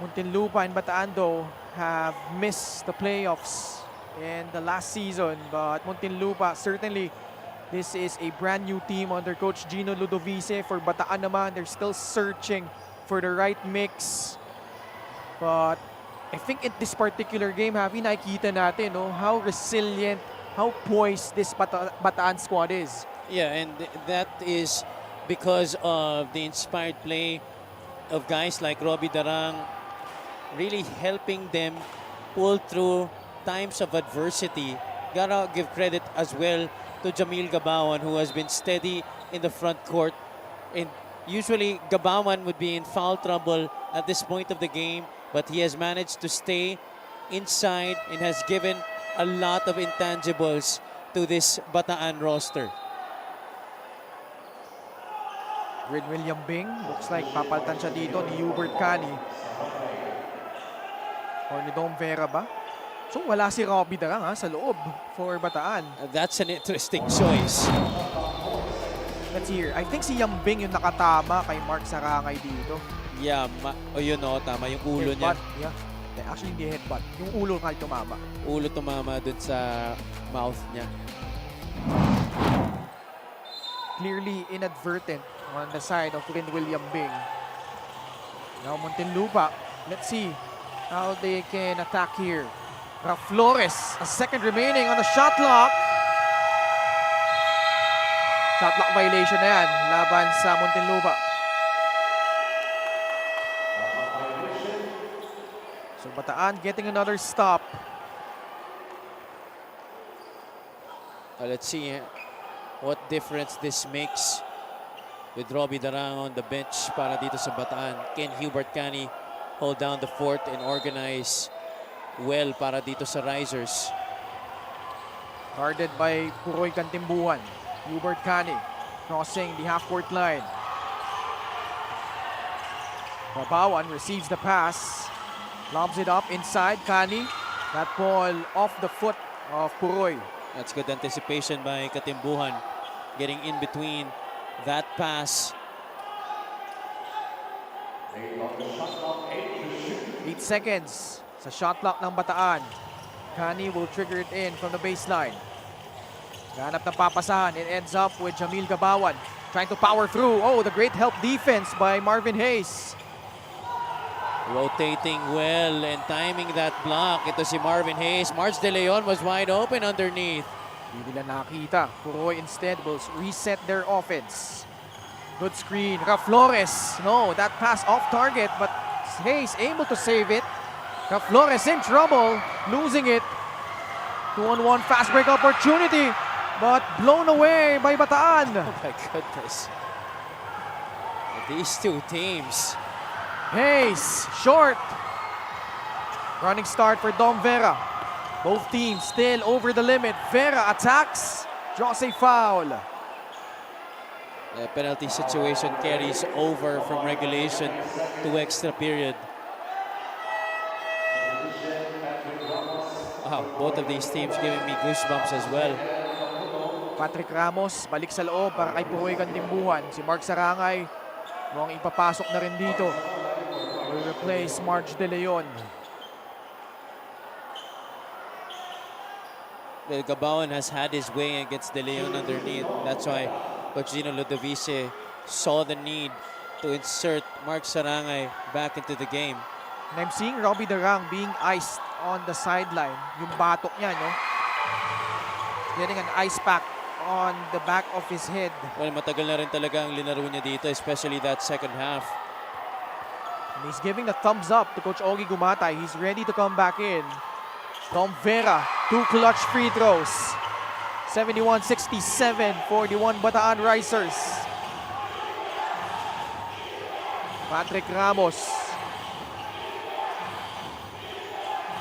Muntinlupa and Bataan, though, have missed the playoffs in the last season. But Muntinlupa, certainly, this is a brand new team under Coach Gino Ludovice. For Bataan naman, they're still searching for the right mix. But I think in this particular game, nakikita natin how resilient, how poised this Bataan squad is. Yeah, and that is because of the inspired play of guys like Robbie Darang, really helping them pull through times of adversity. Gotta give credit as well to Jamil Gabawan, who has been steady in the front court. And usually Gabawan would be in foul trouble at this point of the game, but he has managed to stay inside and has given a lot of intangibles to this Bataan roster. Green William Bing, looks like papaltan siya dito ni Hubert Cani. Or ni Dom Vera ba? So wala si Robbie Darang sa loob for Bataan. That's an interesting choice. Let's hear. I think si Yambing yung nakatama kay Mark Sarangay dito. Yeah, tama yung ulo niya. Headbutt, yeah. Actually, hindi headbutt. Yung ulo nga tumama. Ulo tumama dun sa mouth niya. Clearly inadvertent on the side of Green William Bing. Now Muntinlupa. Let's see how they can attack here. Flores, a second remaining on the shot clock. Shot clock violation na yan laban sa Muntinlupa. So Bataan getting another stop. Let's see what difference this makes with Robbie Darang on the bench para dito sa Bataan. Can Hubert Cani hold down the fort and organize well para dito sa Risers? Guarded by Puroy Kantimbuhan. Hubert Cani crossing the half-court line. Babawan receives the pass. Lobs it up inside. Cani. That ball off the foot of Puroy. That's good anticipation by Katimbuhan. Getting in between that pass. 8 seconds sa shot clock ng Bataan. Cani will trigger it in from the baseline. Ganap ng papasahan. It ends up with Jamil Gabawan trying to power through. Oh, the great help defense by Marvin Hayes. Rotating well and timing that block. Ito si Marvin Hayes. March De Leon was wide open underneath. Hindi nila nakita. Puroy instead will reset their offense. Good screen. Flores. No, that pass off target, but Hayes able to save it. Flores in trouble, losing it. 2-on-1 fast break opportunity, but blown away by Bataan. Oh my goodness. These two teams. Hayes, short. Running start for Dom Vera. Both teams still over the limit. Vera attacks, draws a foul. The penalty situation carries over from regulation to extra period. Wow, both of these teams giving me goosebumps as well. Patrick Ramos, balik sa loob para kay Puroy Kantimbuhan. Si Mark Sarangay, mukhang ipapasok na rin dito. Will replace March De Leon. Well, Gabawan has had his way against De Leon underneath. That's why Coach Gino Ludovice saw the need to insert Mark Sarangay back into the game. And I'm seeing Robbie Darang being iced on the sideline. Yung batok niya, no? Getting an ice pack on the back of his head. Well, matagal na rin talaga ang linaro niya dito, especially that second half. And he's giving the thumbs up to Coach Ogie Gumatay. He's ready to come back in. Dom Vera, 2 clutch free throws. 71-67 for the Bataan Risers. Patrick Ramos.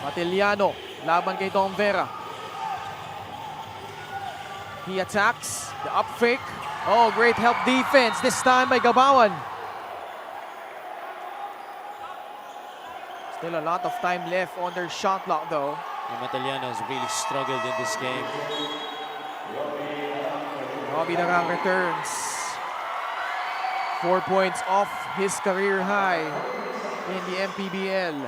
Matiliano, laban kay Dom Vera. He attacks, the up fake. Oh, great help defense, this time by Gabawan. Still a lot of time left on their shot clock though. And Mataliano has really struggled in this game. Robbie Darang returns. 4 points off his career high in the MPBL.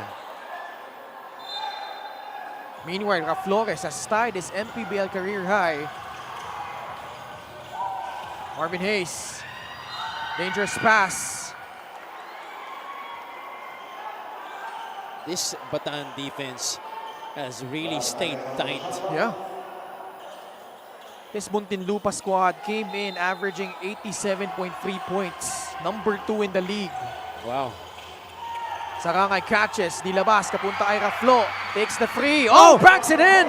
Meanwhile, Flores has tied his MPBL career high. Marvin Hayes. Dangerous pass. This Bataan defense has really stayed tight. Yeah. This Muntinlupa squad came in averaging 87.3 points. Number 2 in the league. Wow. Sarangay catches, nilabas, kapunta kay Raflo. Takes the free. Oh, backs it in!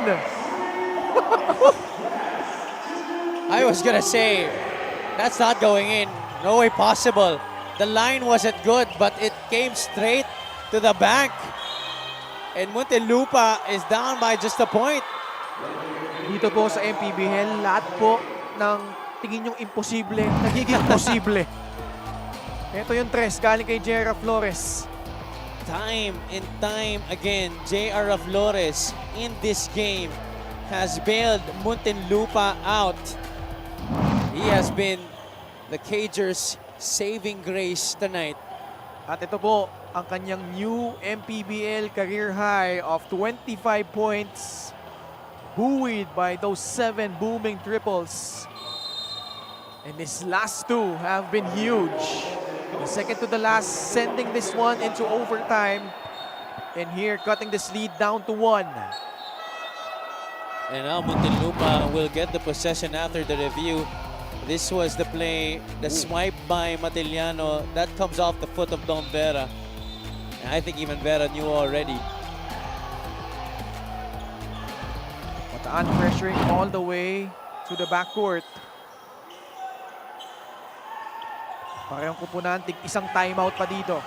I was gonna say, that's not going in. No way possible. The line wasn't good, but it came straight to the bank. And Muntinlupa is down by just a point. Dito po sa MPBL, lahat po ng tingin nyong imposible, nagiging posible. Ito yung tres, galing kay J.R. Flores. Time and time again, J.R. Flores in this game has bailed Muntinlupa out. He has been the Cagers' saving grace tonight. At ito po, ang kanyang new MPBL career high of 25 points, buoyed by those 7 booming triples. And his last 2 have been huge. The second to the last, sending this one into overtime. And here, cutting this lead down to 1. And now Muntinlupa will get the possession after the review. This was the play, the swipe by Matiliano. That comes off the foot of Dom Vera. And I think even Vera knew already. Bataan pressuring all the way to the backcourt. Parehong kupunan, isang timeout pa dito.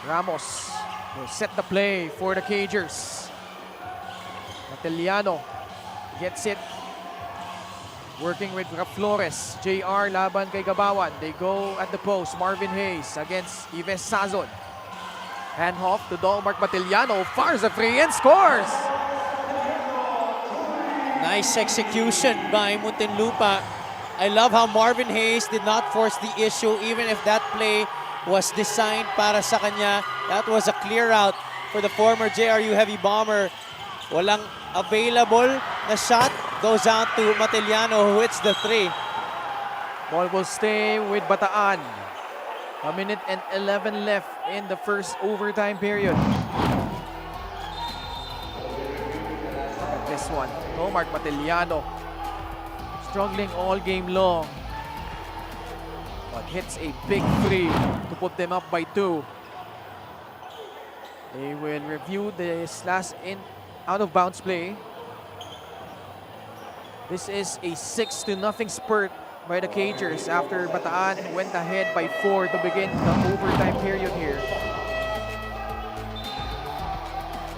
Ramos will set the play for the Cagers. Mateliano gets it. Working with Flores. JR laban kay Gabawan. They go at the post. Marvin Hayes against Ives Sazon. Handoff to Dolmark Mateliano. Fires a free and scores! Nice execution by Muntinlupa. I love how Marvin Hayes did not force the issue even if that play was designed para sa kanya. That was a clear out for the former JRU Heavy Bomber. Walang available na shot. Goes out to Mateliano who hits the 3. Ball will stay with Bataan. 1 minute and 11 left in the first overtime period. This one, Dolmark Mateliano. Struggling all game long. But hits a big 3 to put them up by 2. They will review this last out of bounds play. This is a 6-0 spurt by the Cagers after Bataan went ahead by 4 to begin the overtime period here.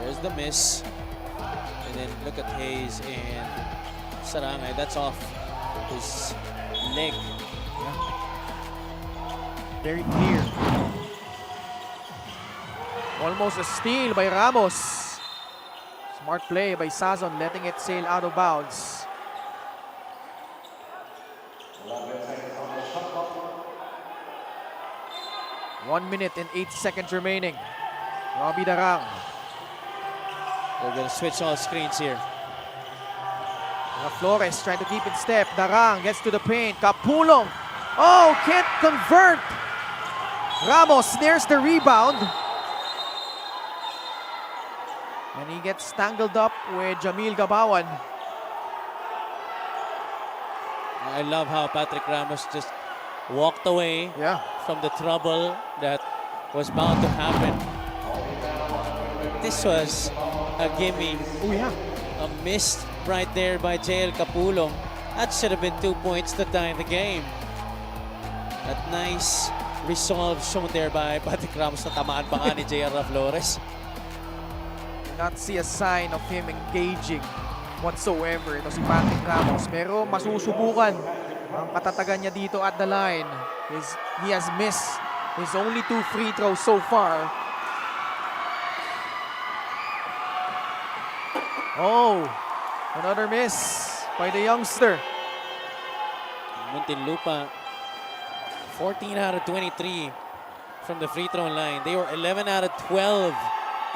There's the miss. And then look at Hayes and Sarangay. That's off his leg. Very clear. Almost a steal by Ramos. Smart play by Sazon, letting it sail out of bounds. One minute and 8 seconds remaining. Robbie Darang. They're going to switch all screens here. Flores trying to keep in step. Darang gets to the paint. Kapulong. Oh, can't convert. Ramos snares the rebound. And he gets tangled up with Jamil Gabawan. I love how Patrick Ramos just walked away from the trouble that was bound to happen. This was a gimme. Oh yeah. A miss right there by JL Kapulong. That should have been 2 points to tie the game. That nice resolve shown there by Patrick Ramos na tamaan pa nga ni JR Flores. Not see a sign of him engaging whatsoever. Ito si Patrick Ramos. Pero masusubukan ang katatagan niya dito at the line. He has missed his only 2 free throws so far. Oh, another miss by the youngster. Muntinlupa, 14 out of 23 from the free throw line. They were 11 out of 12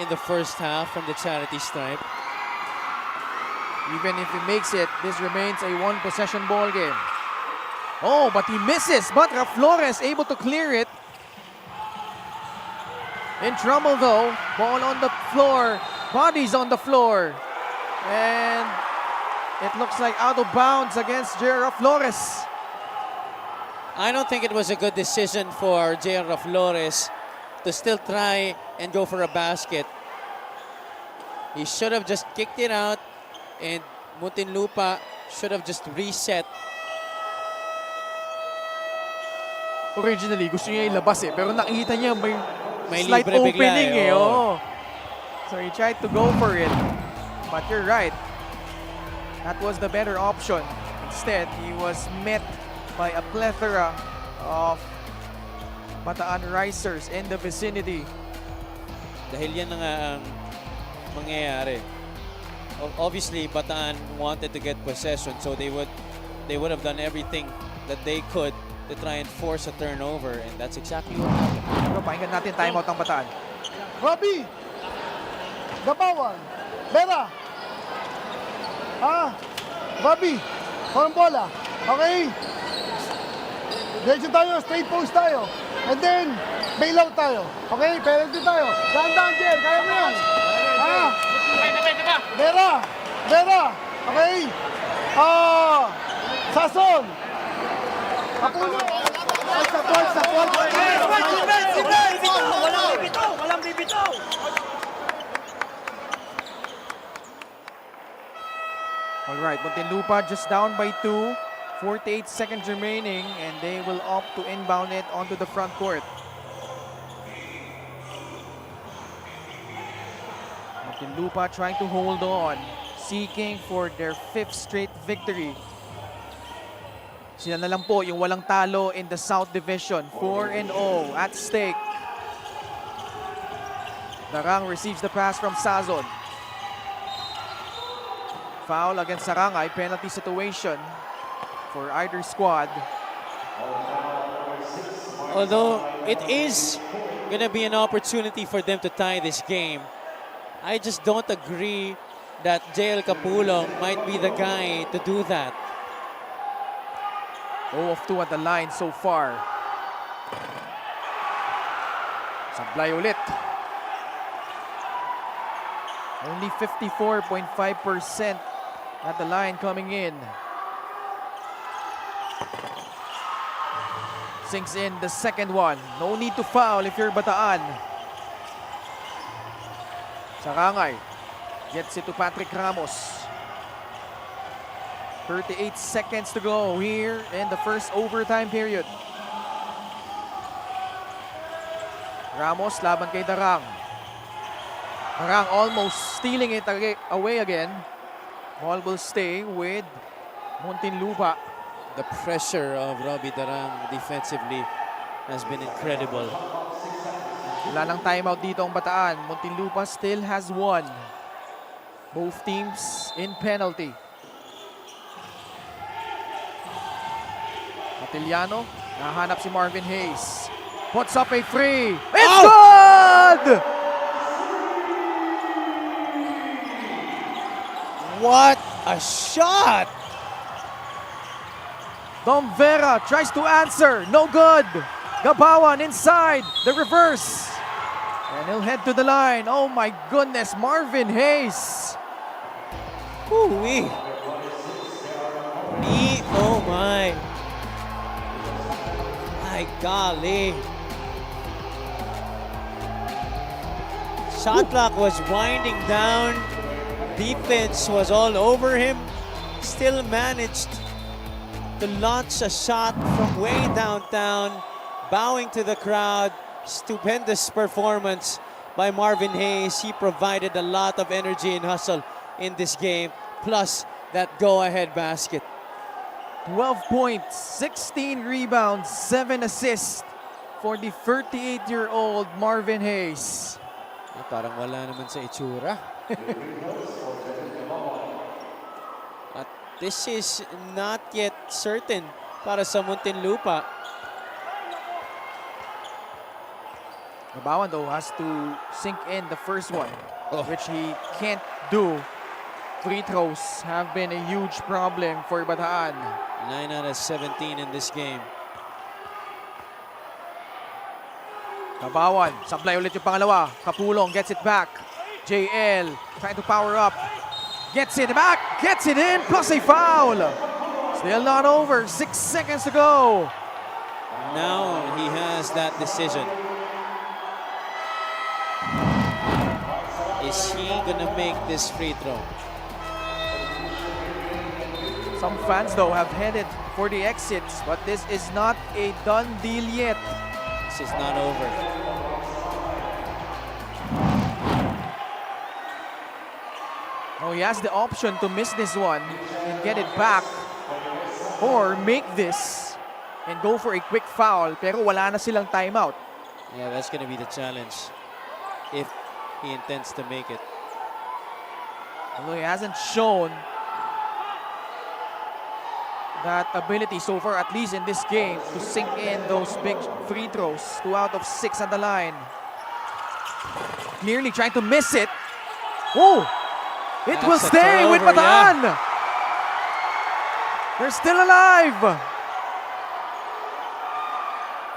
in the first half from the charity stripe. Even if he makes it, this remains a 1-possession ball game. Oh, but he misses. But Flores able to clear it. In trouble though. Ball on the floor. Bodies on the floor. And it looks like out of bounds against J.R. Flores. I don't think it was a good decision for J.R. Flores to still try and go for a basket. He should have just kicked it out, and Muntinlupa should have just reset. Originally, gusto niya ilabas pero nakita niya may slight libre bigla opening oh. So he tried to go for it. But you're right. That was the better option. Instead, he was met by a plethora of Bataan Risers in the vicinity. Dahil yan na nga ang mangyayari. Obviously, Bataan wanted to get possession, so they would have done everything that they could to try and force a turnover, and that's exactly what happened. Pero pakinggan natin timeout ng Bataan. Robbie! Gabawan! Bera! Robbie! Parang bola. Okay? Diretso tayo, straight post tayo. And then, bail out tayo. Okay? Penalty tayo. Dahan-dahan, Jer. Kaya mo yan. Bera! Bera! Okay? Sason! Kapulo! Sa point! Walang bibitaw! Alright, Muntinlupa just down by 2. 48 seconds remaining and they will opt to inbound it onto the front court. Muntinlupa trying to hold on, seeking for their 5th straight victory. Sila na lang po yung walang talo in the South Division. 4-0 at stake. Darang receives the pass from Sazon. Foul against Sarangay, penalty situation for either squad. Although it is going to be an opportunity for them to tie this game, I just don't agree that JL Capulong might be the guy to do that. 0 of 2 at the line so far. Sablay ulit. Only 54.5% at the line coming in. Sinks in the second one. No need to foul if you're Bataan. Sarangay gets it to Patrick Ramos. 38 seconds to go here in the first overtime period. Ramos laban kay Darang. Darang almost stealing it away again. Ball will stay with Muntinlupa. The pressure of Robbie Darang defensively has been incredible. Wala nang timeout dito ang Bataan. Muntinlupa still has one. Both teams in penalty. Matiliano, nahanap si Marvin Hayes. Puts up a free. It's good! What a shot! Dom Vera tries to answer. No good. Gabawan inside. The reverse. And he'll head to the line. Oh my goodness. Marvin Hayes. Ooh-wee. Oh my. My golly. Shot clock was winding down. Defense was all over him. Still managed to launch a shot from way downtown, bowing to the crowd. Stupendous performance by Marvin Hayes. He provided a lot of energy and hustle in this game, plus that go-ahead basket. 12 points, 16 rebounds, 7 assists for the 38-year-old Marvin Hayes. Parang wala naman sa itsura. At this is not yet certain para sa Muntinlupa. Gabawan though has to sink in the first one, which he can't do. Free throws have been a huge problem for Bataan. 9 out of 17 in this game. Gabawan, sablay ulit yung pangalawa. Capulong gets it back. JL trying to power up. Gets it back, gets it in, plus a foul. Still not over, 6 seconds to go. Now he has that decision. Is he gonna make this free throw? Some fans though have headed for the exits, but this is not a done deal yet. This is not over. Oh, he has the option to miss this one and get it back, or make this and go for a quick foul, pero wala na silang timeout. Yeah, that's gonna be the challenge if he intends to make it. Although he hasn't shown that ability so far, at least in this game, to sink in those big free throws. 2 out of 6 on the line. Clearly trying to miss it. Oh! It will stay with Bataan! Yeah. They're still alive!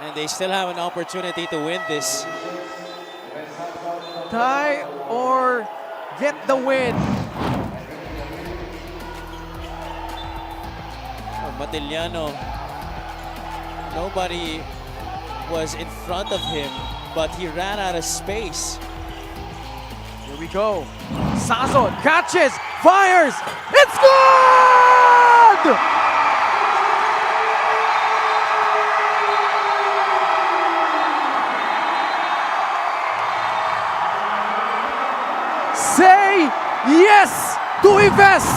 And they still have an opportunity to win this. Tie or get the win. Matiliano, nobody was in front of him, but he ran out of space. Here we go. Sazon catches, fires. It's good! Yes! To Ives!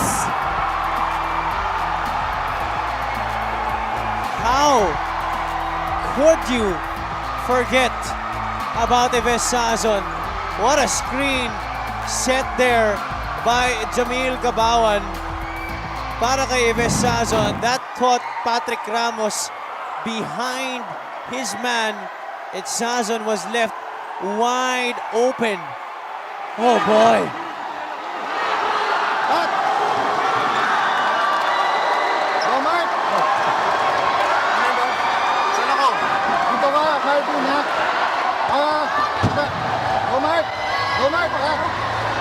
How could you forget about Ives Sazon? What a screen set there by Jamil Gabawan para kay Ives Sazon. That caught Patrick Ramos behind his man. And Sazon was left wide open. Oh boy. Omar! Saan ako? Dito ka, Marvin, ha? Omar! Omar, baka?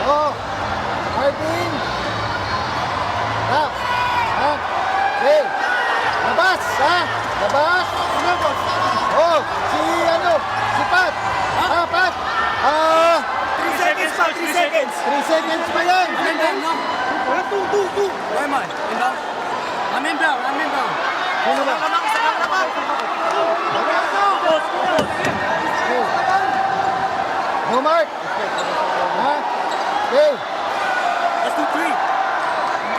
Oo. Marvin! Ha? Ha? Hey! Labas, ha? Labas! Oh, si Pat! Ha, Pat? 3 seconds pa, 3 seconds. 3 seconds pa yan! Two. Where am I? Inbound? I'm inbound. No mark! Ha? Okay. Let's do 3.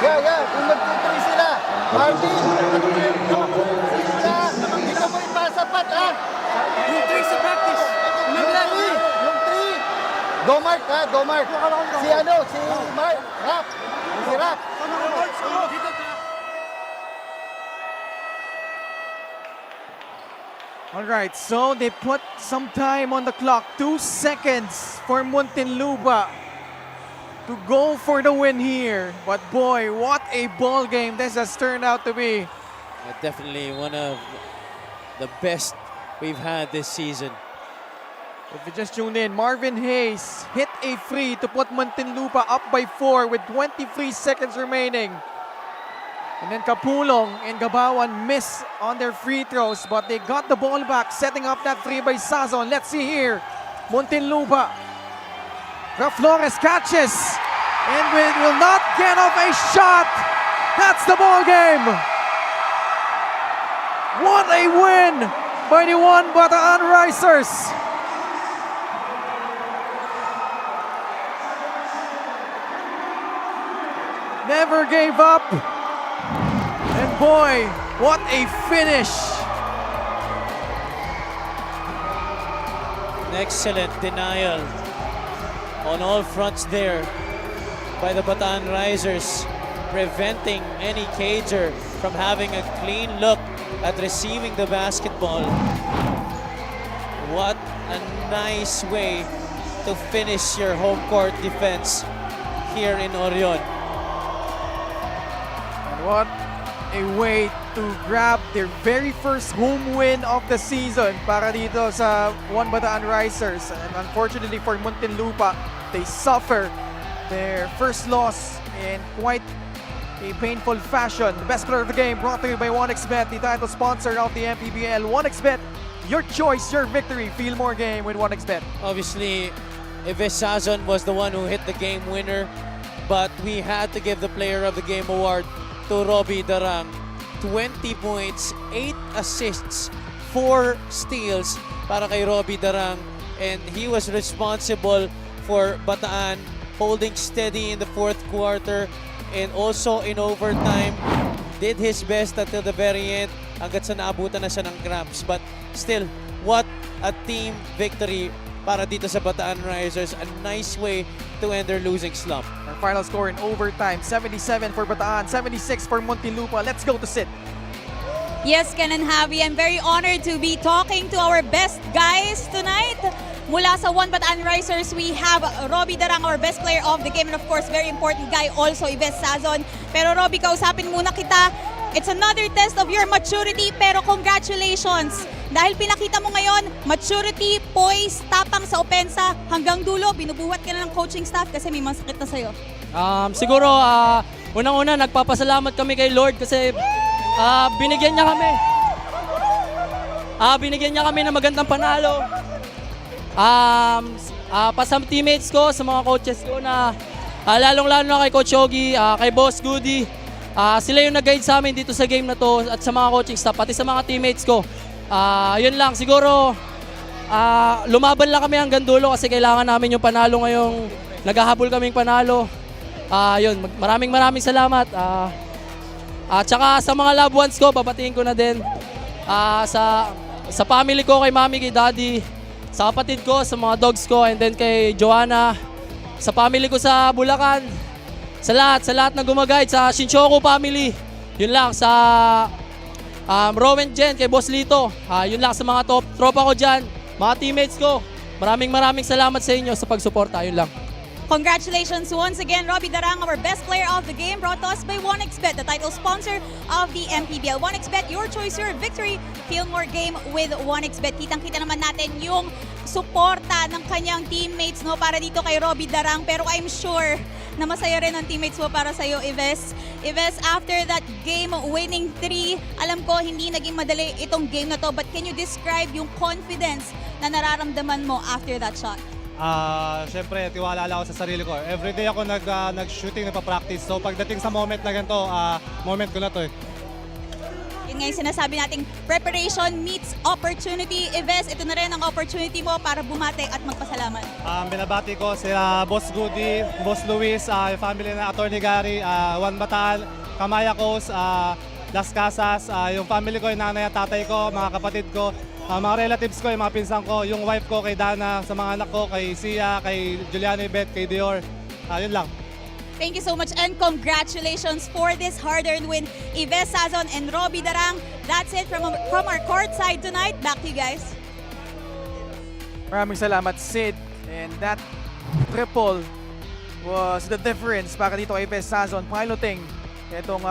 Yeah. Kung mag-3 sila. Marvin! Dito mo ipasa, Pat, ha? Yung 3 sa practice. Yung 3. Do mark, ha? Do mark. Si Mark. Rap. Si Rap. All right, so they put some time on the clock. 2 seconds for Muntinlupa to go for the win here. But boy, what a ball game this has turned out to be. Definitely one of the best we've had this season. If you just tuned in, Marvin Hayes hit a free to put Muntinlupa up by 4 with 23 seconds remaining. And then Kapulong and Gabawan miss on their free throws, but they got the ball back, setting up that 3 by Sazon. Let's see here. Muntinlupa. Flores catches and will not get off a shot. That's the ball game. What a win by the Bataan Risers. Never gave up. And boy, what a finish. An excellent denial on all fronts there by the Bataan Risers, preventing any cager from having a clean look at receiving the basketball. What a nice way to finish your home court defense here in Orion. And what a way to grab their very first home win of the season para dito sa Bataan Risers. And unfortunately for Muntinlupa, they suffer their first loss in quite a painful fashion. The best player of the game brought to you by 1xBet, the title sponsor of the MPBL. 1xBet, your choice, your victory. Feel more game with 1xBet. Obviously, Ives Sazon was the one who hit the game winner, but we had to give the player of the game award to Robbie Darang. 20 points, 8 assists, 4 steals para kay Robbie Darang, and he was responsible for Bataan holding steady in the 4th quarter and also in overtime. Did his best until the very end hanggat sa naabutan na siya ng cramps, but still, what a team victory para dito sa Bataan Risers. A nice way to end their losing slump. Our final score in overtime, 77 for Bataan, 76 for Muntinlupa. Let's go to Sid. Yes, Ken and Javi, I'm very honored to be talking to our best guys tonight. Mula sa Bataan Risers, we have Robbie Darang, our best player of the game, and of course, very important guy also, Ives Sazon. Pero Robbie, kausapin muna kita. It's another test of your maturity, pero congratulations! Dahil pinakita mo ngayon, maturity, poise, tapang sa opensa, hanggang dulo, binubuhat ka na ng coaching staff kasi may masakit na sa'yo. Siguro, unang-una, nagpapasalamat kami kay Lord kasi binigyan niya kami. Binigyan niya kami ng magandang panalo. Pa sa teammates ko, sa mga coaches ko na lalong-lalo na kay Coach Yogi, kay Boss Goody. Sila yung nag-guide sa amin dito sa game na to at sa mga coaching staff, pati sa mga teammates ko. Yun lang, siguro lumaban lang kami hanggang dulo kasi kailangan namin yung panalo ngayong naghahabol kaming panalo. Yun, maraming salamat. At saka sa mga loved ones ko, babatiin ko na din. Sa family ko, kay mami, kay daddy, sa kapatid ko, sa mga dogs ko, and then kay Joanna, sa family ko sa Bulacan, sa lahat na gumaguide, sa Shinchoku family. Yun lang, sa Rowan Jen, kay Boss Lito. Yun lang sa mga tropa ko dyan, mga teammates ko. Maraming salamat sa inyo sa pagsuporta. Yun lang. Congratulations once again, Robbie Darang, our best player of the game, brought to us by 1xBet, the title sponsor of the MPBL. 1xBet, your choice, your victory. Feel more game with 1xBet. Kitang-kita naman natin yung suporta ng kanyang teammates, no, para dito kay Robbie Darang. Pero I'm sure na masaya rin ang teammates mo para sa'yo, Ives. Ives, after that game-winning 3, alam ko hindi naging madali itong game na to, but can you describe yung confidence na nararamdaman mo after that shot? Siyempre, tiwala lang ako sa sarili ko. Everyday ako nag-shooting, nagpa-practice. So pagdating sa moment na ganito, moment ko na to eh. Yun nga yung sinasabi nating preparation meets opportunity. Ives, ito na rin ang opportunity mo para bumate at magpasalamat. Binabati ko sila Boss Goody, Boss Luis, yung family na Attorney Gary, Juan Bataan, Kamaya Coast, Las Casas, yung family ko, yung nanay at tatay ko, mga kapatid ko, mga relatives ko, yung mga pinsan ko, yung wife ko kay Dana, sa mga anak ko, kay Sia, kay Juliana Beth, kay Dior. Yun lang. Thank you so much and congratulations for this hard-earned win, Ives Sazon and Robbie Darang. That's it from our court side tonight. Back to you guys. Maraming salamat, Sid. And that triple was the difference para dito kay Ives Sazon piloting itong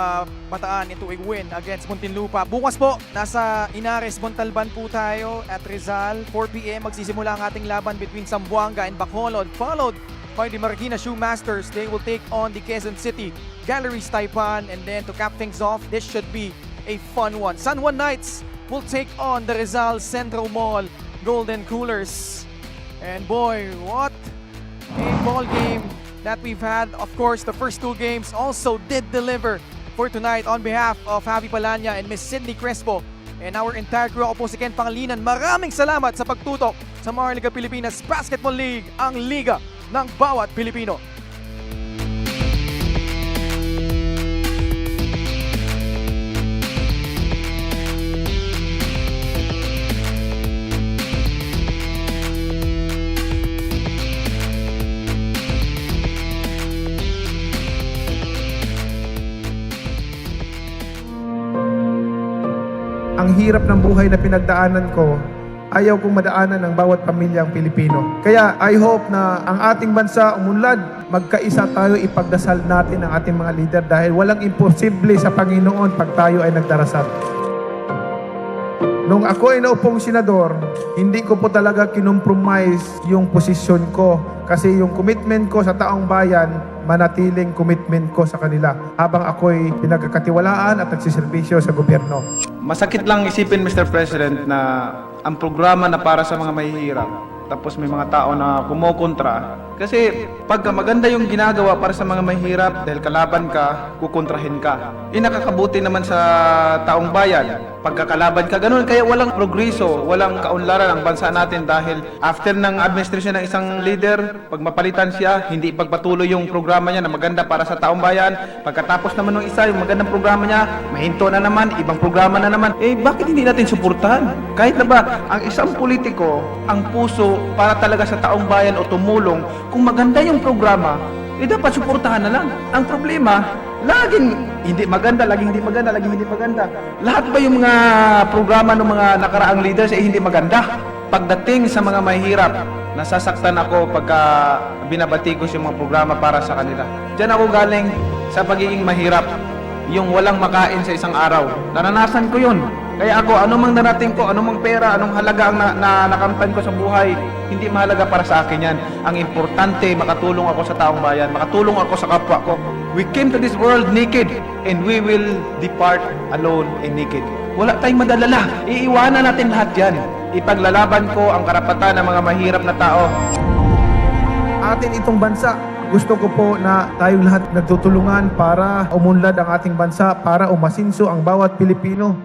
Bataan into a win against Muntinlupa. Bukas po, nasa Inares, Montalban po tayo at Rizal. 4 p.m. magsisimula ang ating laban between Zamboanga and Bacolod, followed by the Marikina Shoe Masters. They will take on the Quezon City Galleries Taipan, and then to cap things off, this should be a fun one. San Juan Knights will take on the Rizal Centro Mall Golden Coolers. And boy, what a ball game that we've had. Of course, the first 2 games also did deliver for tonight. On behalf of Javi Palanya and Miss Sydney Crespo and our entire crew, ako po si Ken Pangilinan. Maraming salamat sa pagtutok sa Maharlika Pilipinas Basketball League, ang liga ng bawat Pilipino. Ang hirap ng buhay na pinagdaanan ko, ayaw kong madaanan ng bawat pamilyang Pilipino. Kaya I hope na ang ating bansa umunlad, magkaisa tayo, ipagdasal natin ang ating mga leader dahil walang imposible sa Panginoon pag tayo ay nagdarasal. Nung ako ay naupong senador, hindi ko po talaga kinompromise yung posisyon ko kasi yung commitment ko sa taong bayan, manatiling commitment ko sa kanila habang ako'y pinagkakatiwalaan at nagsiservisyo sa gobyerno. Masakit lang isipin, Mr. President, na ang programa na para sa mga mahihirap, tapos may mga tao na kumokontra. Kasi pagka maganda yung ginagawa para sa mga mahihirap, dahil kalaban ka, kukontrahin ka. Nakakabuti naman sa taong bayan. Pagkakalaban ka, ganun. Kaya walang progreso, walang kaunlaran ang bansa natin dahil after ng administration ng isang leader, pag mapalitan siya, hindi ipagpatuloy yung programa niya na maganda para sa taong bayan. Pagkatapos naman ng isa, yung magandang programa niya, mahinto na naman, ibang programa na naman. Bakit hindi natin suportahan? Kahit na ba, ang isang politiko, ang puso para talaga sa taong bayan o tumulong, kung maganda yung programa, dapat suportahan na lang. Ang problema, laging hindi maganda, laging hindi maganda, laging hindi maganda. Lahat ba yung mga programa ng mga nakaraang leaders ay hindi maganda? Pagdating sa mga mahihirap, nasasaktan ako pagka binabatikos yung mga programa para sa kanila. Diyan ako galing sa pagiging mahirap. Yung walang makain sa isang araw. Naranasan ko yun. Kaya ako, anumang narating ko, anumang pera, anong halaga ang nakamtan ko sa buhay, hindi mahalaga para sa akin yan. Ang importante, makatulong ako sa taong bayan, makatulong ako sa kapwa ko. We came to this world naked, and we will depart alone and naked. Wala tayong madalala. Iiwanan natin lahat yan. Ipaglalaban ko ang karapatan ng mga mahirap na tao. Atin itong bansa, gusto ko po na tayong lahat nagtutulungan para umunlad ang ating bansa, para umasinso ang bawat Pilipino.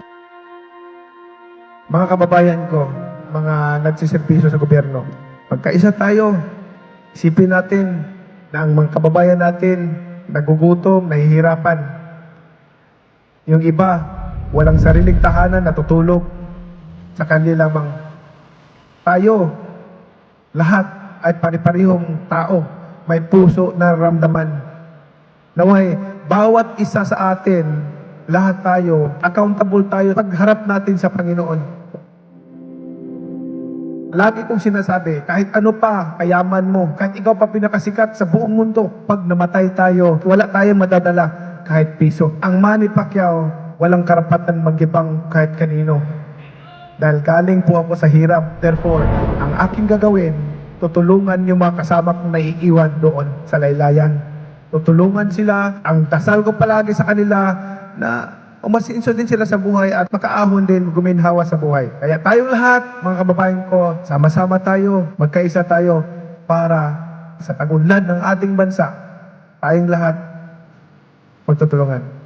Mga kababayan ko, mga nagsiservisyo sa gobyerno, magkaisa tayo, isipin natin na ang mga kababayan natin nagugutom, nahihirapan. Yung iba, walang sariling tahanan, natutulog sa kanila lamang. Tayo, lahat ay pari-parihong tao, may puso na ramdaman. Naway, bawat isa sa atin, lahat tayo, accountable tayo pagharap natin sa Panginoon. Lagi kong sinasabi, kahit ano pa kayaman mo, kahit ikaw pa pinakasikat sa buong mundo, pag namatay tayo, wala tayong madadala kahit piso. Ang Manny Pacquiao, walang karapatan magibang kahit kanino. Dahil galing po ako sa hirap. Therefore, ang aking gagawin, tutulungan yung mga kasama kong naiiwan doon sa laylayan. Tutulungan sila. Ang dasal ko palagi sa kanila na umasinso din sila sa buhay at makaahon din, guminhawa sa buhay. Kaya tayong lahat, mga kababayan ko, sama-sama tayo, magkaisa tayo para sa tagunlad ng ating bansa, tayong lahat magtutulungan.